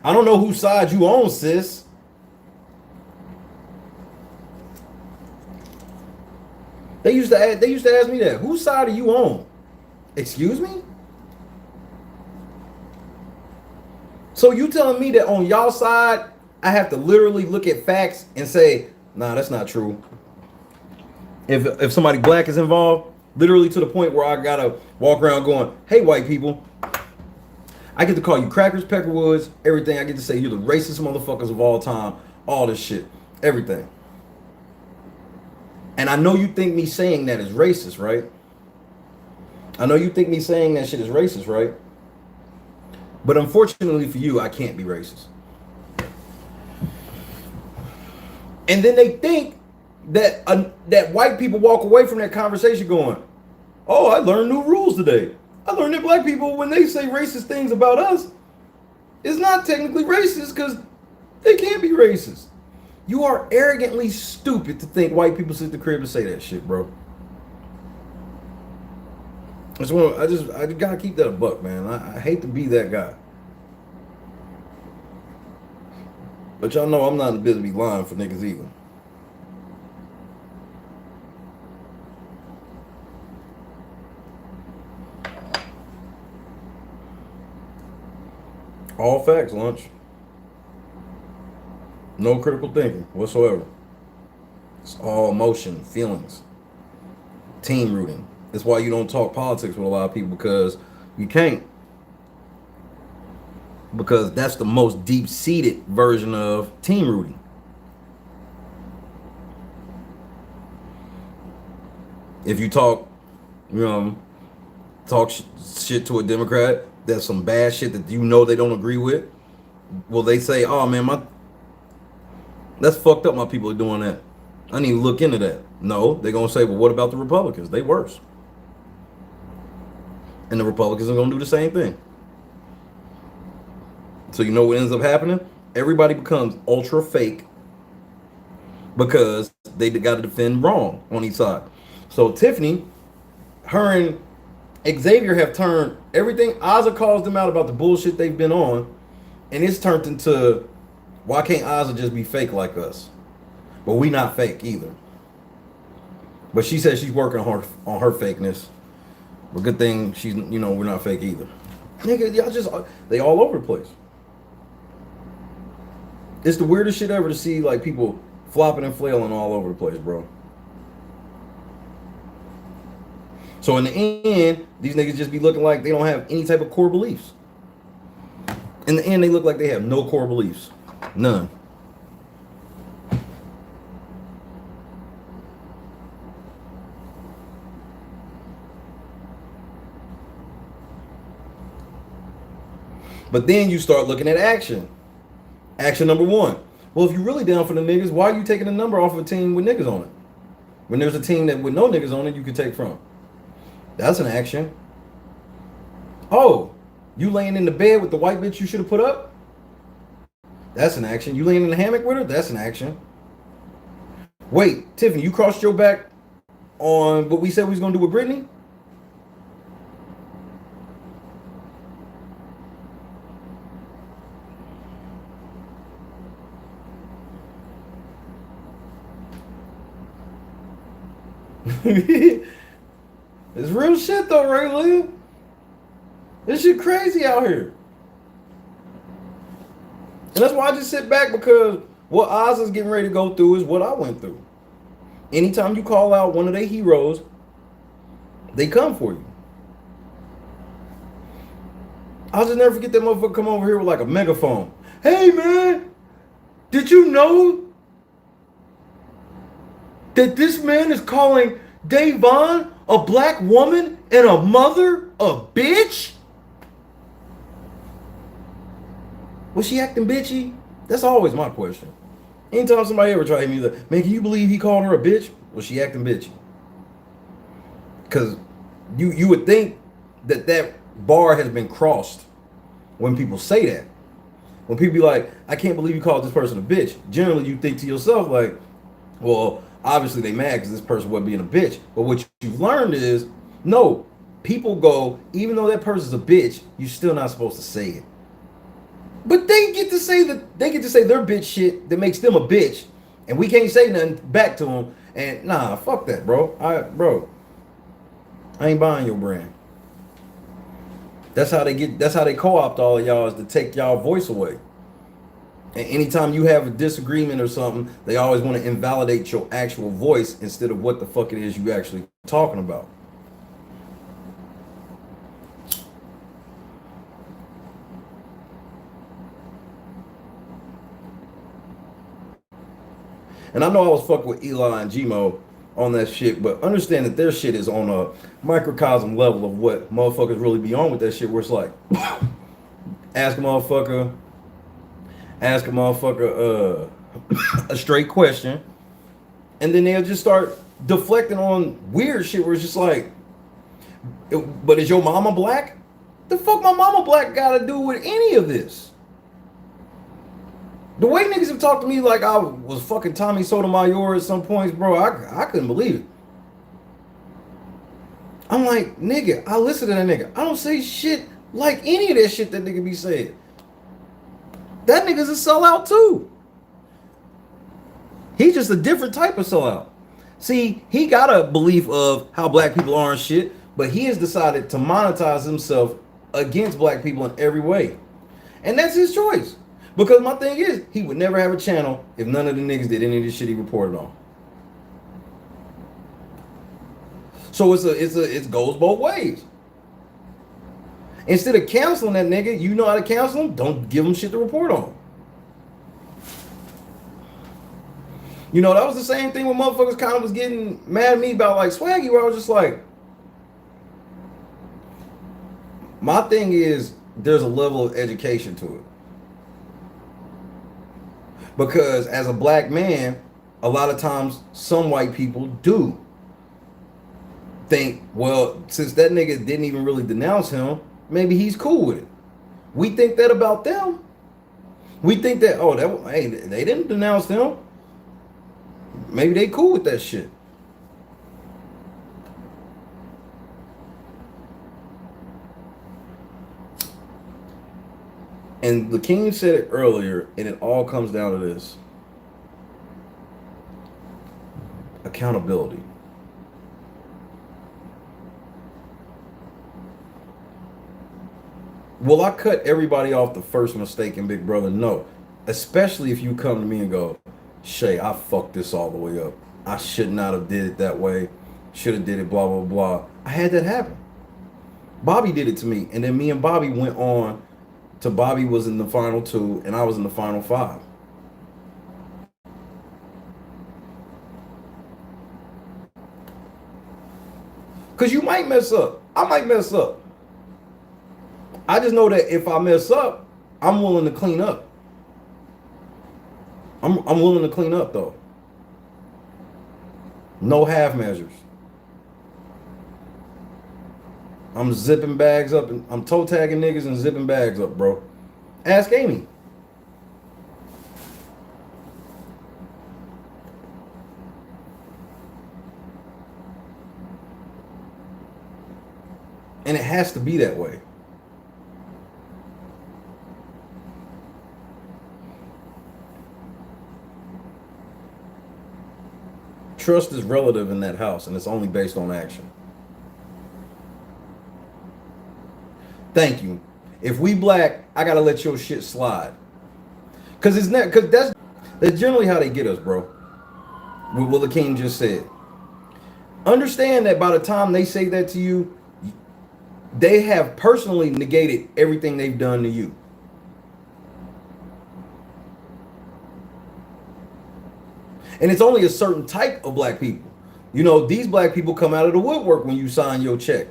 I don't know whose side you on, sis. They used to ask me that. Whose side are you on? Excuse me? So you telling me that on y'all side, I have to literally look at facts and say, nah, that's not true. If somebody black is involved, literally to the point where I gotta walk around going, hey, white people, I get to call you crackers, peckerwoods, everything. I get to say you're the racist motherfuckers of all time, all this shit, everything. And I know you think me saying that is racist, right? I know you think me saying that shit is racist, right? But unfortunately for you, I can't be racist. And then they think that that white people walk away from that conversation going, oh, I learned new rules today. I learned that black people, when they say racist things about us, it's not technically racist because they can't be racist. You are arrogantly stupid to think white people sit at the crib and say that shit, bro. I just gotta keep that a buck, man. I hate to be that guy. But y'all know I'm not in the business to be lying for niggas either. All facts, lunch. No critical thinking whatsoever. It's all emotion, feelings, team rooting. That's why you don't talk politics with a lot of people, because you can't. Because that's the most deep-seated version of team rooting. If you talk, shit to a Democrat, that's some bad shit that you know they don't agree with. Well, they say, "Oh man, that's fucked up. My people are doing that. I need to look into that." No, they're gonna say, "Well, what about the Republicans? They worse." And the Republicans are gonna do the same thing. So you know what ends up happening? Everybody becomes ultra fake because they got to defend wrong on each side. So Tiffany, her and Xavier have turned everything. Ozza calls them out about the bullshit they've been on, and it's turned into, why can't Ozza just be fake like us? But we not fake either. But she says she's working on her fakeness. But good thing she's, we're not fake either. Nigga, y'all they all over the place. It's the weirdest shit ever to see, like, people flopping and flailing all over the place, bro. So in the end, these niggas just be looking like they don't have any type of core beliefs. In the end, they look like they have no core beliefs. None. But then you start looking at action. Action number one. Well, if you're really down for the niggas, why are you taking a number off of a team with niggas on it? When there's a team that with no niggas on it, you can take from. That's an action. Oh, you laying in the bed with the white bitch you should have put up? That's an action. You laying in the hammock with her? That's an action. Wait, Tiffany, you crossed your back on what we said we was going to do with Brittany? It's real shit though, Raylan. This shit crazy out here. And that's why I just sit back, because what Oz is getting ready to go through is what I went through. Anytime you call out one of their heroes, they come for you. I'll just never forget that motherfucker come over here with like a megaphone. Hey man, did you know that this man is calling Davon, a black woman and a mother, a bitch? Was she acting bitchy? That's always my question. Anytime somebody ever try to hit me, like, man, can you believe he called her a bitch? Was she acting bitchy? Because you would think that bar has been crossed when people say that. When people be like, I can't believe you called this person a bitch. Generally, you think to yourself like, well, obviously they mad because this person wasn't being a bitch. But what you've learned is, no, people go, even though that person's a bitch, you're still not supposed to say it. But they get to say their bitch shit that makes them a bitch, and we can't say nothing back to them. And nah, fuck that, bro. I ain't buying your brand. That's how they co-opt all of y'all, is to take y'all voice away. And anytime you have a disagreement or something, they always want to invalidate your actual voice instead of what the fuck it is you actually talking about. And I know I was fucking with Eli and Gmo on that shit, but understand that their shit is on a microcosm level of what motherfuckers really be on with that shit, where it's like, ask a motherfucker a straight question, and then they'll just start deflecting on weird shit where it's just like, but is your mama black? The fuck my mama black gotta do with any of this? The way niggas have talked to me like I was fucking Tommy Sotomayor at some points, bro, I couldn't believe it. I'm like, nigga, I listen to that nigga. I don't say shit like any of that shit that nigga be saying. That nigga's a sellout too. He's just a different type of sellout. See, he got a belief of how black people are and shit, but he has decided to monetize himself against black people in every way. And that's his choice. Because my thing is, he would never have a channel if none of the niggas did any of this shit he reported on. So it goes both ways. Instead of counseling that nigga, you know how to counsel him, don't give him shit to report on. You know, that was the same thing when motherfuckers kind of was getting mad at me about like Swaggy, where I was just like, my thing is there's a level of education to it. Because as a black man, a lot of times some white people do think, well, since that nigga didn't even really denounce him, maybe he's cool with it. We think that about them. We think that, oh, hey, they didn't denounce them. Maybe they cool with that shit. And the king said it earlier, and it all comes down to this. Accountability. Will I cut everybody off the first mistake in Big Brother? No. Especially if you come to me and go, Shay, I fucked this all the way up. I should not have did it that way. Should have did it, blah, blah, blah. I had that happen. Bobby did it to me. And then me and Bobby went on to Bobby was in the final 2 and I was in the final 5. Because you might mess up. I might mess up. I just know that if I mess up, I'm willing to clean up. I'm willing to clean up though. No half measures. I'm zipping bags up and I'm toe tagging niggas and zipping bags up, bro. Ask Amy. And it has to be that way. Trust is relative in that house, and it's only based on action. Thank you. If we black, I gotta let your shit slide. Cause it's not, cause that's generally how they get us, bro. What the king just said. Understand that by the time they say that to you, they have personally negated everything they've done to you. And it's only a certain type of black people. You know, these black people come out of the woodwork when you sign your check.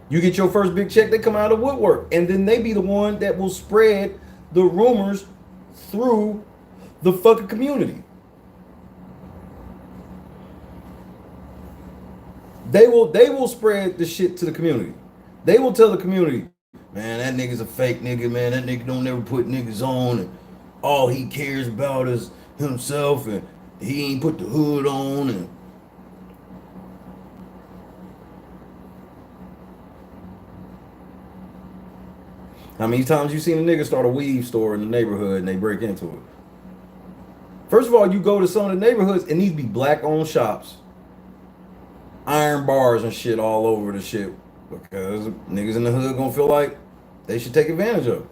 You get your first big check, they come out of the woodwork. And then they be the one that will spread the rumors through the fucking community. They will spread the shit to the community. They will tell the community, man, that nigga's a fake nigga, man. That nigga don't never put niggas on. And all he cares about is himself. And he ain't put the hood on. And how many times you seen a nigga start a weave store in the neighborhood and they break into it? First of all, you go to some of the neighborhoods and these be black owned shops. Iron bars and shit all over the shit. Because niggas in the hood gonna feel like they should take advantage of it.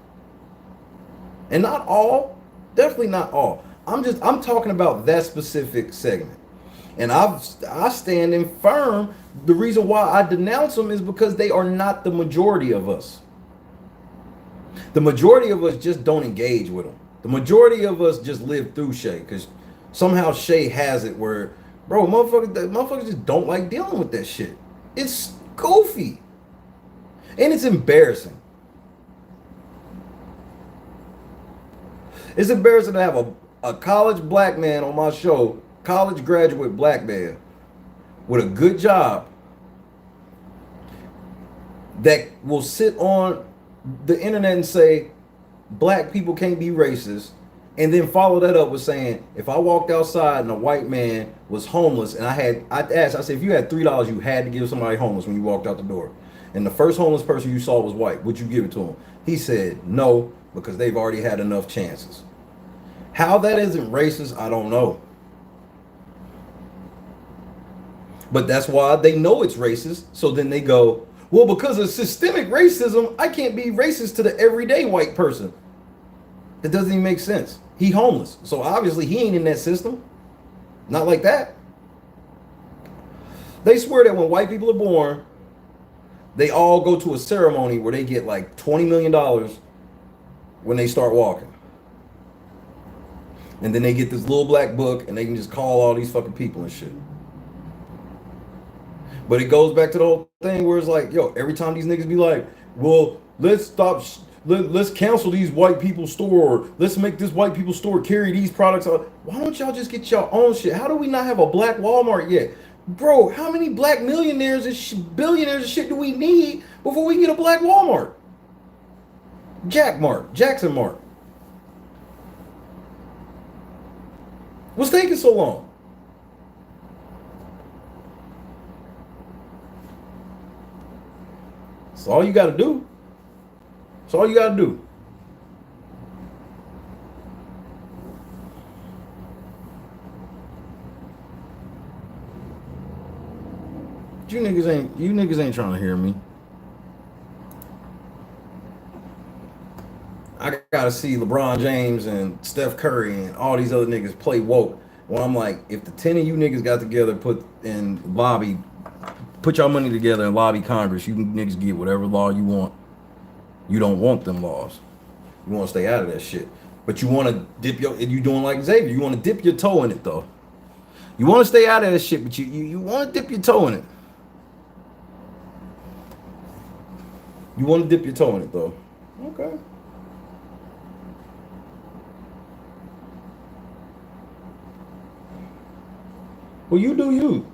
And not all, definitely not all. I'm talking about that specific segment. And I stand in firm. The reason why I denounce them is because they are not the majority of us. The majority of us just don't engage with them. The majority of us just live through Shay. Because somehow Shay has it where, bro, motherfuckers just don't like dealing with that shit. It's goofy. And it's embarrassing. It's embarrassing to have a college black man on my show, college graduate black man with a good job that will sit on the internet and say black people can't be racist And then follow that up with saying, if I walked outside and a white man was homeless, and I asked, I said, if you had $3, you had to give somebody homeless when you walked out the door, and the first homeless person you saw was white, would you give it to him? He said no, because they've already had enough chances. How that isn't racist, I don't know. But that's why they know it's racist. So then they go, well, because of systemic racism, I can't be racist to the everyday white person. That doesn't even make sense. He homeless. So obviously he ain't in that system. Not like that. They swear that when white people are born, they all go to a ceremony where they get like $20 million when they start walking. And then they get this little black book and they can just call all these fucking people and shit. But it goes back to the whole thing where it's like, yo, every time these niggas be like, well, let's stop, let's cancel these white people store. Let's make this white people store carry these products out. Why don't y'all just get your own shit? How do we not have a black Walmart yet? Bro, how many black millionaires and billionaires and shit do we need before we get a black Walmart? Jackson Mart. What's taking so long? That's all you gotta do. That's all you gotta do. You niggas ain't trying to hear me. I gotta see LeBron James and Steph Curry and all these other niggas play woke. Well, I'm like, if the 10 of you niggas got together, put y'all money together and lobby Congress, you can niggas get whatever law you want. You don't want them laws. You want to stay out of that shit. But you want to you doing like Xavier. You want to dip your toe in it though. You want to stay out of that shit, but you want to dip your toe in it. You want to dip your toe in it though. Okay. Well, you do you.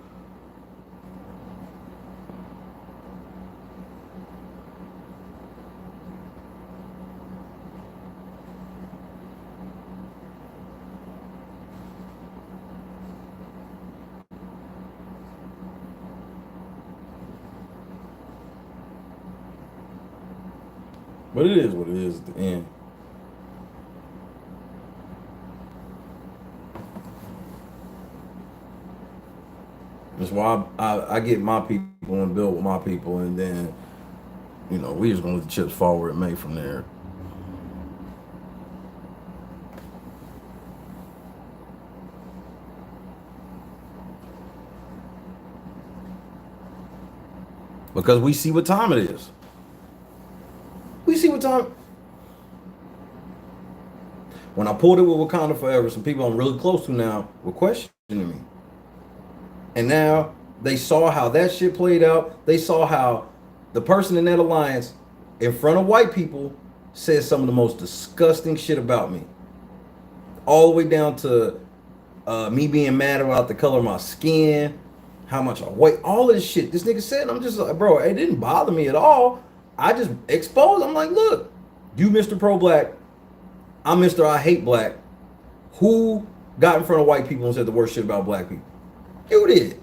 But it is what it is at the end. That's why I get my people and build with my people, and then, you know, we just gonna let the chips fall where it may from there. Because we see what time it is. We see what time. When I pulled it with Wakanda Forever, some people I'm really close to now were questioning me. And now they saw how that shit played out. They saw how the person in that alliance in front of white people said some of the most disgusting shit about me. All the way down to me being mad about the color of my skin, how much I weigh, all of this shit this nigga said. I'm just like, bro, it didn't bother me at all. I just exposed. I'm like, look, you Mr. Pro-Black, I'm Mr. I hate black. Who got in front of white people and said the worst shit about black people? You did.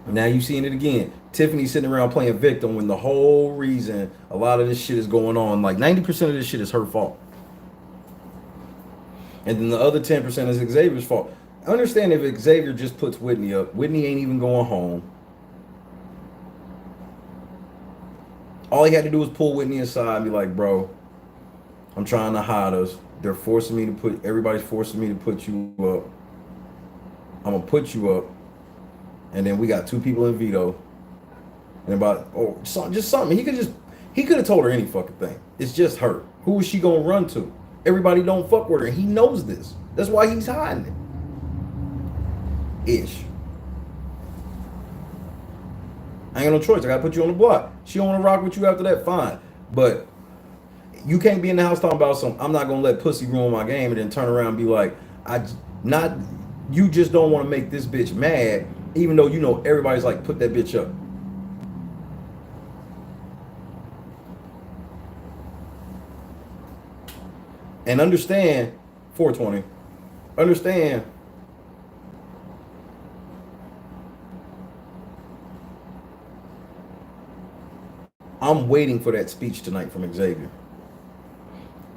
Now you seeing it again. Tiffany sitting around playing victim when the whole reason a lot of this shit is going on, like 90% of this shit is her fault. And then the other 10% is Xavier's fault. I understand if Xavier just puts Whitney up. Whitney ain't even going home. All he had to do was pull Whitney aside and be like, bro, I'm trying to hide us. They're forcing me to put, everybody's forcing me to put you up. I'm going to put you up. And then we got 2 people in veto. And about, just something. He could have told her any fucking thing. It's just her. Who is she going to run to? Everybody don't fuck with her. And he knows this. That's why he's hiding it. Ish. I ain't got no choice. I got to put you on the block. She don't want to rock with you after that, fine. But you can't be in the house talking about some, I'm not going to let pussy ruin my game, and then turn around and be like, you just don't want to make this bitch mad. even though you know everybody's like, put that bitch up. And understand, 420, understand I'm waiting for that speech tonight from Xavier.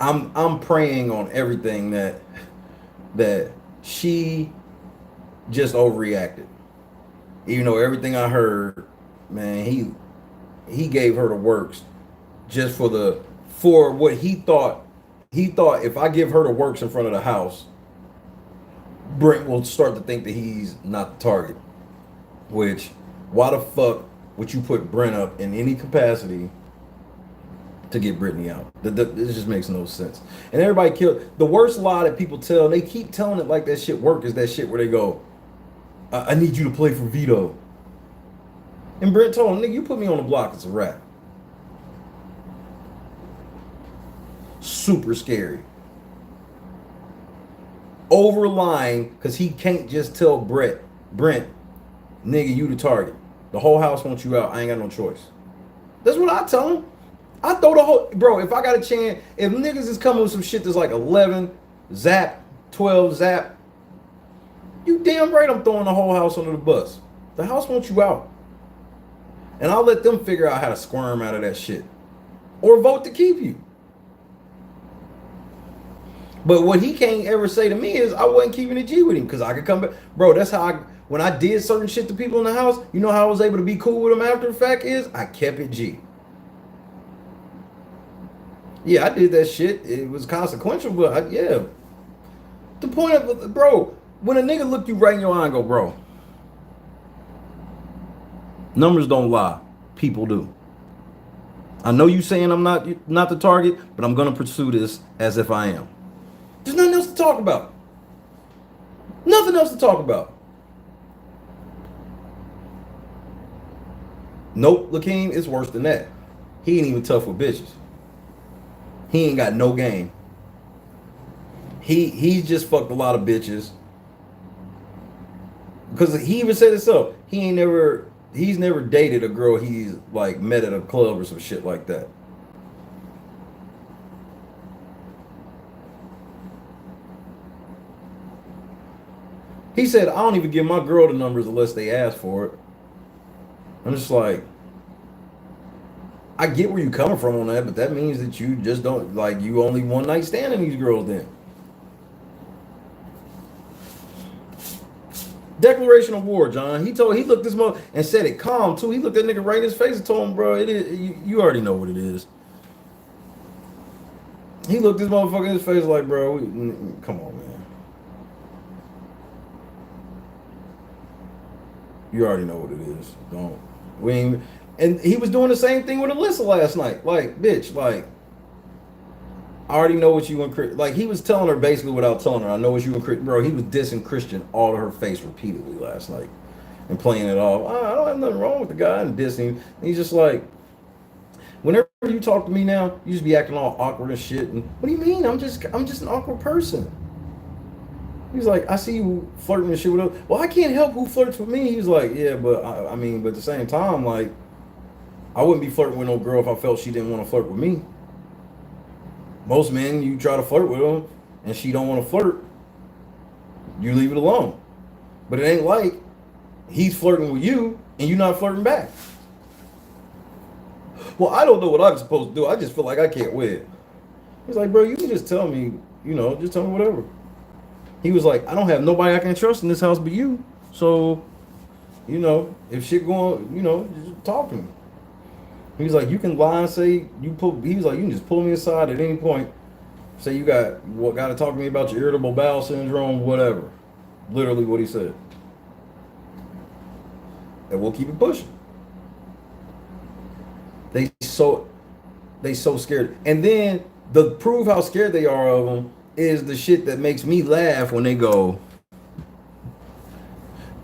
I'm praying on everything that she just overreacted. Even though everything I heard, man, he gave her the works just for what he thought. He thought if I give her the works in front of the house, Brent will start to think that he's not the target. Which, why the fuck would you put Brent up in any capacity to get Brittany out? This just makes no sense. And everybody killed. The worst lie that people tell, and they keep telling it like that shit work, is that shit where they go, I need you to play for Vito. And Brent told him, nigga, you put me on the block, it's a wrap. Super scary. Overlying, because he can't just tell Brent, nigga, you the target. The whole house wants you out. I ain't got no choice. That's what I tell him. I throw the whole, bro, if I got a chance, if niggas is coming with some shit that's like 11, zap, 12, zap, you damn right I'm throwing the whole house under the bus. The house wants you out. And I'll let them figure out how to squirm out of that shit. Or vote to keep you. But what he can't ever say to me is I wasn't keeping a G with him because I could come back. Bro, that's how when I did certain shit to people in the house, you know how I was able to be cool with them after the fact is I kept it G. Yeah, I did that shit. It was consequential, but yeah. The point of, bro, when a nigga look you right in your eye and go, bro, numbers don't lie. People do. I know you saying I'm not the target, but I'm going to pursue this as if I am. There's nothing else to talk about. Nothing else to talk about. Nope, Lakeem, it's worse than that. He ain't even tough with bitches. He ain't got no game. He's just fucked a lot of bitches. Because he even said himself, he's never dated a girl he's like met at a club or some shit like that. He said, I don't even give my girl the numbers unless they ask for it. I'm just like, I get where you're coming from on that, but that means that you just don't, like, you only one night standing these girls then. Declaration of war, John. He looked this mother and said it calm too. He looked that nigga right in his face and told him, bro, it is, you already know what it is. He looked this motherfucker in his face like, bro, come on, man. You already know what it is. Don't. We ain't, and he was doing the same thing with Alyssa last night. Like, bitch, like, I already know what you and Chris, like, he was telling her basically without telling her, I know what you and Chris, bro, he was dissing Christian all to her face repeatedly last night and playing it off. I don't have nothing wrong with the guy and dissing him. And he's just like, whenever you talk to me now, you just be acting all awkward and shit. And what do you mean? I'm just an awkward person. He's like, I see you flirting and shit with us. Well, I can't help who flirts with me. He's like, yeah, but I mean, but at the same time, like, I wouldn't be flirting with no girl if I felt she didn't want to flirt with me. Most men, you try to flirt with them and she don't want to flirt, you leave it alone. But it ain't like he's flirting with you and you're not flirting back. Well, I don't know what I'm supposed to do. I just feel like I can't win. He's like, bro, you can just tell me, just tell me whatever. He was like, I don't have nobody I can trust in this house but you. So, if shit going, just talk to me. He's like, you can lie and say he was like, you can just pull me aside at any point. Say you got to talk to me about your irritable bowel syndrome, whatever. Literally what he said. And we'll keep it pushing. They so scared. And then the prove how scared they are of him is the shit that makes me laugh when they go,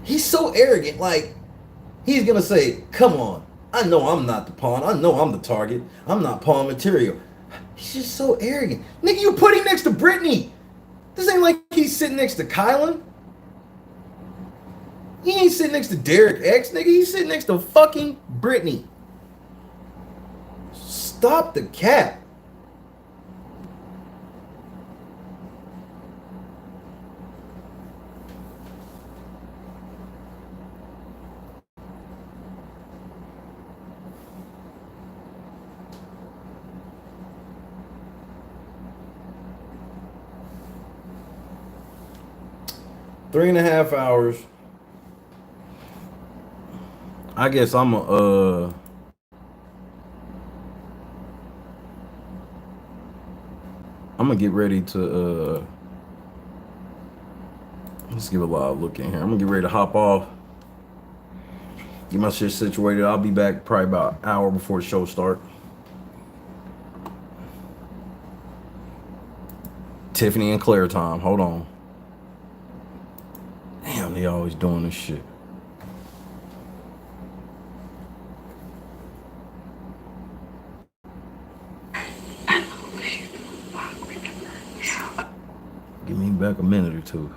he's so arrogant, like he's gonna say, come on, I know I'm not the pawn, I know I'm the target, I'm not pawn material. He's just so arrogant. Nigga, you put him next to Brittany. This ain't like he's sitting next to Kylan. He ain't sitting next to Derek X, nigga. He's sitting next to fucking Brittany. Stop the cap. Three and a half hours. I guess I'm gonna get ready to let's give a live look in here. I'm gonna get ready to hop off, get my shit situated. I'll be back probably about an hour before the show start. Tiffany and Claire time. Hold on. Damn, they always doing this shit. Give me back a minute or two.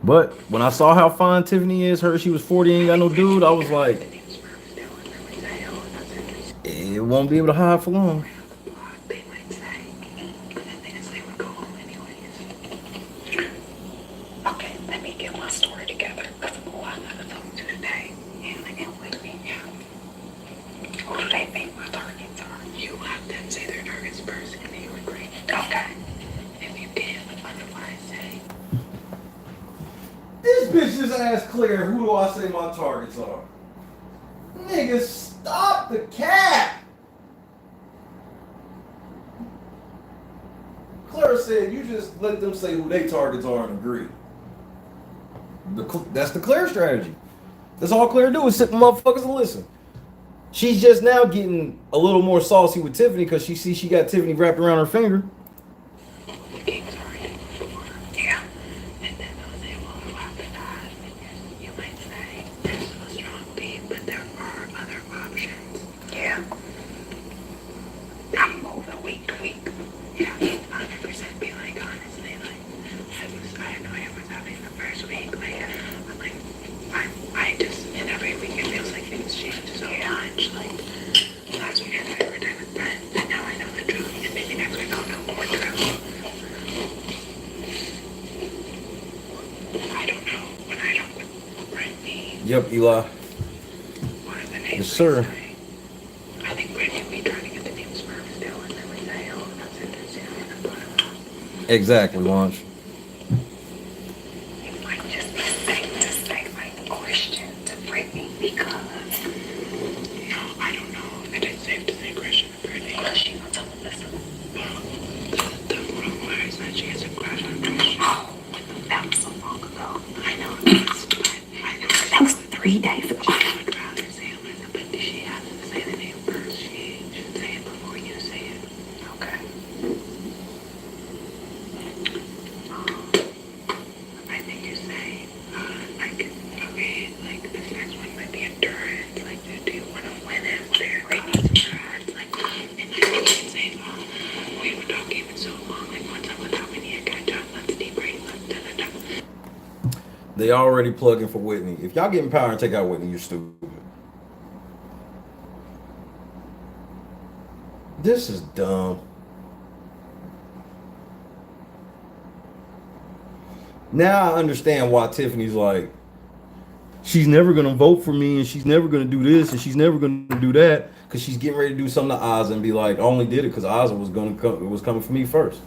But when I saw how fine Tiffany is, she was 40, ain't got no dude, I was like, it won't be able to hide for long. Okay, let me get my story together. Because I gotta talk to today. And with me, who do they think my targets are? You have them say their targets first and they would agree. Okay. If you did, otherwise say. This bitch just asked Claire, who do I say my targets are? Nigga, stop the cap! Claire said, you just let them say who their targets are and agree. That's the Claire strategy. That's all Claire do is sit with motherfuckers and listen. She's just now getting a little more saucy with Tiffany because she sees she got Tiffany wrapped around her finger. Yeah. And then they'll say, well, who have to die? You might say, there's a strong beat, but there are other options. Yeah. I'm moving week to week. Yeah, 100% be like, honestly, like, I know I was having the first week, like, I'm like, I just, and every week it feels like things change so much, like, last week I thought I were done with Brent, and now I know the truth, and maybe next week I'll know more truth. I don't know, when I talk with Brittany. Yep, Eli. What are the names? Yes, sir. I think Brittany will be trying to get the names first still, and then we say, oh, that's interesting, and then put them on. Exactly, Launch. It might just be safe to say my question to Brittany because, no, I don't know if it is safe to say Christian to Brittany. Because she gonna tell me listen. The rumor is that she has a crush on Christian. Oh, that was so long ago. I know. That was 3 days ago. I would rather say Elizabeth, but she has to say the name first. She should say it before you say it. Okay. I think you say, like, okay, like, this next one might be endurance. Like, do you want to win it? What are your ratings for it? Like, and I think you can say, we were talking for so long. Like, what's up with how we need to catch up? Let's debrief. Let's da-da-da. They already plugging for Whitney. If y'all getting power and take out Whitney, you're stupid. This is dumb. Now I understand why Tiffany's like, she's never gonna vote for me, and she's never gonna do this, and she's never gonna do that, because she's getting ready to do something to Oz and be like, I only did it because Oz was gonna come. It was coming for me first.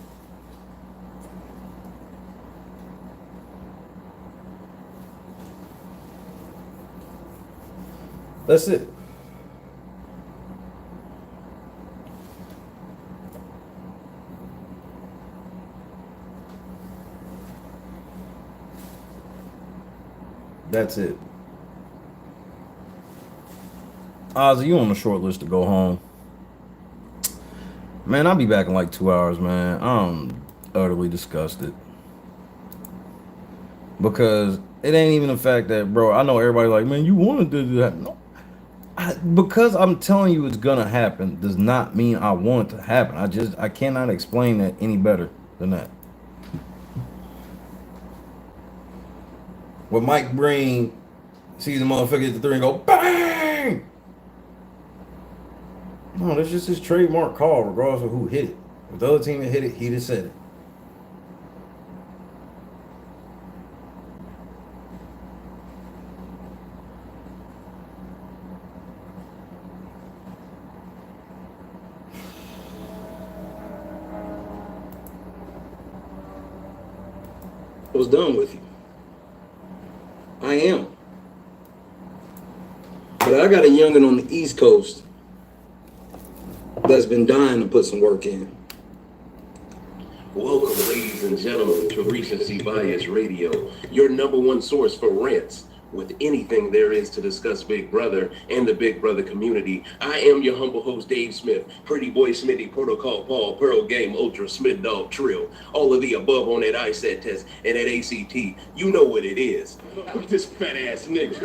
That's it. That's it. Ozzy, you on the short list to go home. Man, I'll be back in like 2 hours, man. I'm utterly disgusted. Because it ain't even the fact that, bro, I know everybody like, man, you wanted to do that. No. Because I'm telling you it's gonna happen does not mean I want it to happen. I cannot explain that any better than that. When Mike Breen sees the motherfucker hit the three and go bang. No, that's just his trademark call, regardless of who hit it. If the other team had hit it, he just said it. I was done with you. I am. But I got a youngin' on the East Coast that's been dying to put some work in. Welcome, ladies and gentlemen, to Recency Bias Radio, your #1 source for rants. With anything there is to discuss Big Brother and the Big Brother community, I am your humble host, Dave Smith, Pretty Boy Smitty, Protocol Paul, Pearl Game, Ultra, Smith Dog, Trill, all of the above on that ISAT test and that ACT. You know what it is. This fat ass nigga.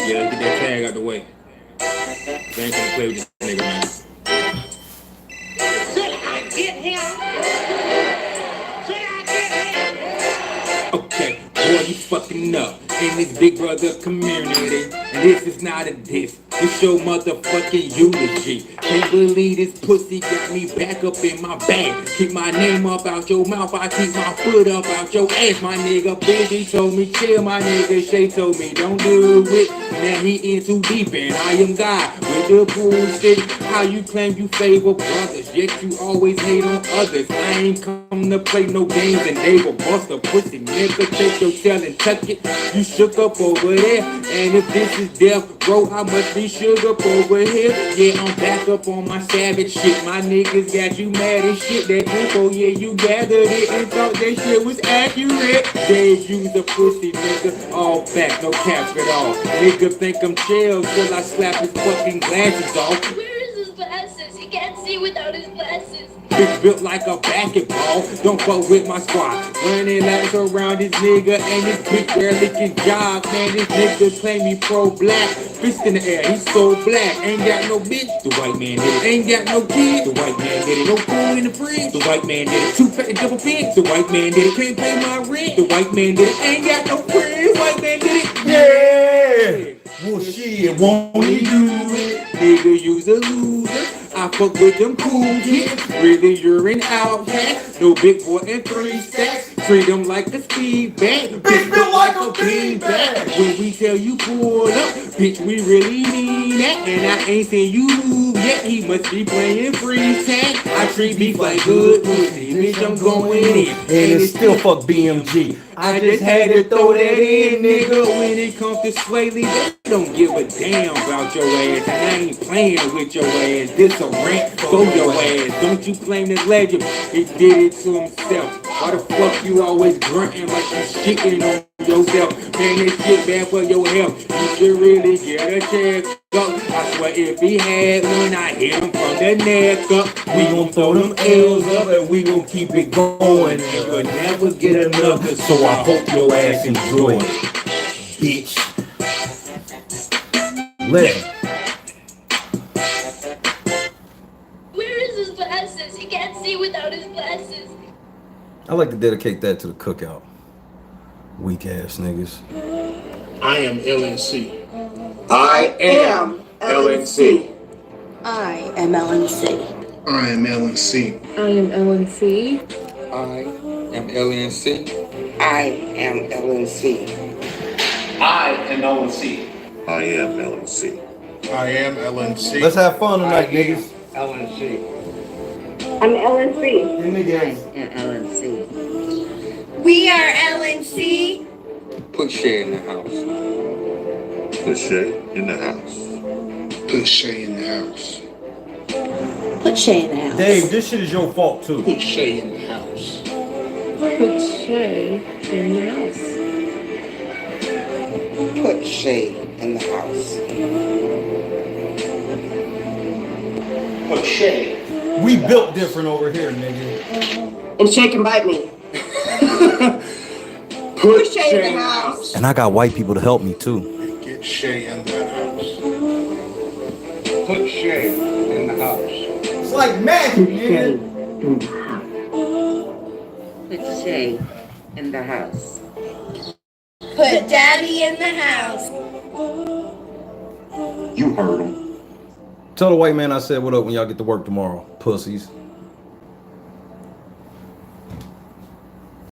Yeah, get that tag out the way. They ain't gonna play with this nigga, man. Should I get him? Okay, boy, you fucking up in this Big Brother community, and this is not a diss. It's your motherfucking eulogy. Can't believe this pussy got me back up in my bag. Keep my name up out your mouth, I keep my foot up out your ass. My nigga Busy told me chill, my nigga Shay told me don't do it. Now he in too deep and I am God with the bullshit. How you claim you favor brothers, yet you always hate on others. I ain't come to play no games and they will bust a pussy nigga. Take your tail and tuck it. You shook up over there, and if this is death row, I must be shook up over here. Yeah, I'm back up on my savage shit. My niggas got you mad as shit. That info, yeah, you gathered it and thought that shit was accurate. Dave, you the pussy nigga, all back, no caps at all. Nigga think I'm chill till I slap his fucking glasses off. Where is his glasses? He can't see without his glasses. Bitch built like a basketball. Don't fuck with my squad. Running laps around this nigga and this bitch barely can jog. Man, this nigga claim he pro-black. Fist in the air, he's so black. Ain't got no bitch, the white man did it. Ain't got no kid, the white man did it. No food in the fridge, the white man did it. Too fat to double pigs, the white man did it. Can't pay my rent, the white man did it. Ain't got no friends, white man did it. Yeah! Well, shit, won't he do it? Nigga, you's a loser. I fuck with them cool kids. Really, you're an outcast. No big boy and 3 stacks. Treat them like a speed bag. Bitch, built like a bean bag. When we tell you pull up, bitch, we really mean that. And I ain't seen you move yet. He must be playing free tag. I treat beef like good pussy. Bitch, I'm going in. And it's still fuck BMG. I just had to throw that in, nigga. When it comes to Sway Lee, they don't give a damn about your ass. And I ain't playing with your ass. This a rant for your ass. Don't you claim this legend? He did it to himself. Why the fuck you always grunting like you shitting on yourself? Man, this shit bad for your health. You should really get a check. I swear if he had one, I hit him from the neck up. We gon' throw them L's up and we gon' keep it going. And you'll never get another, so I hope your ass enjoy it, bitch. Listen. Where is his glasses? He can't see without his glasses. I like to dedicate that to the cookout. Weak ass niggas. I am LNC. I am LNC. I am LNC. I am LNC. I am LNC. I am LNC. I am LNC. I am LNC. I am LNC. I am LNC. Let's have fun tonight, niggas. LNC. I'm LNC. In the game. LNC. We are LNC. Put Shay in the house. Put Shay in the house. Put Shay in the house. Put Shay in the house. Dave, this shit is your fault too. Put Shay in the house. Put Shay in the house. Put Shay in the house. Put Shay. We built different over here, nigga. And Shay can bite me. Put Shay in the house. And I got white people to help me too. Get Shay in that house. Put Shay in the house. It's like magic, nigga. Put Shay in the house. Put daddy in the house. You heard him. Tell the white man I said what up when y'all get to work tomorrow, pussies.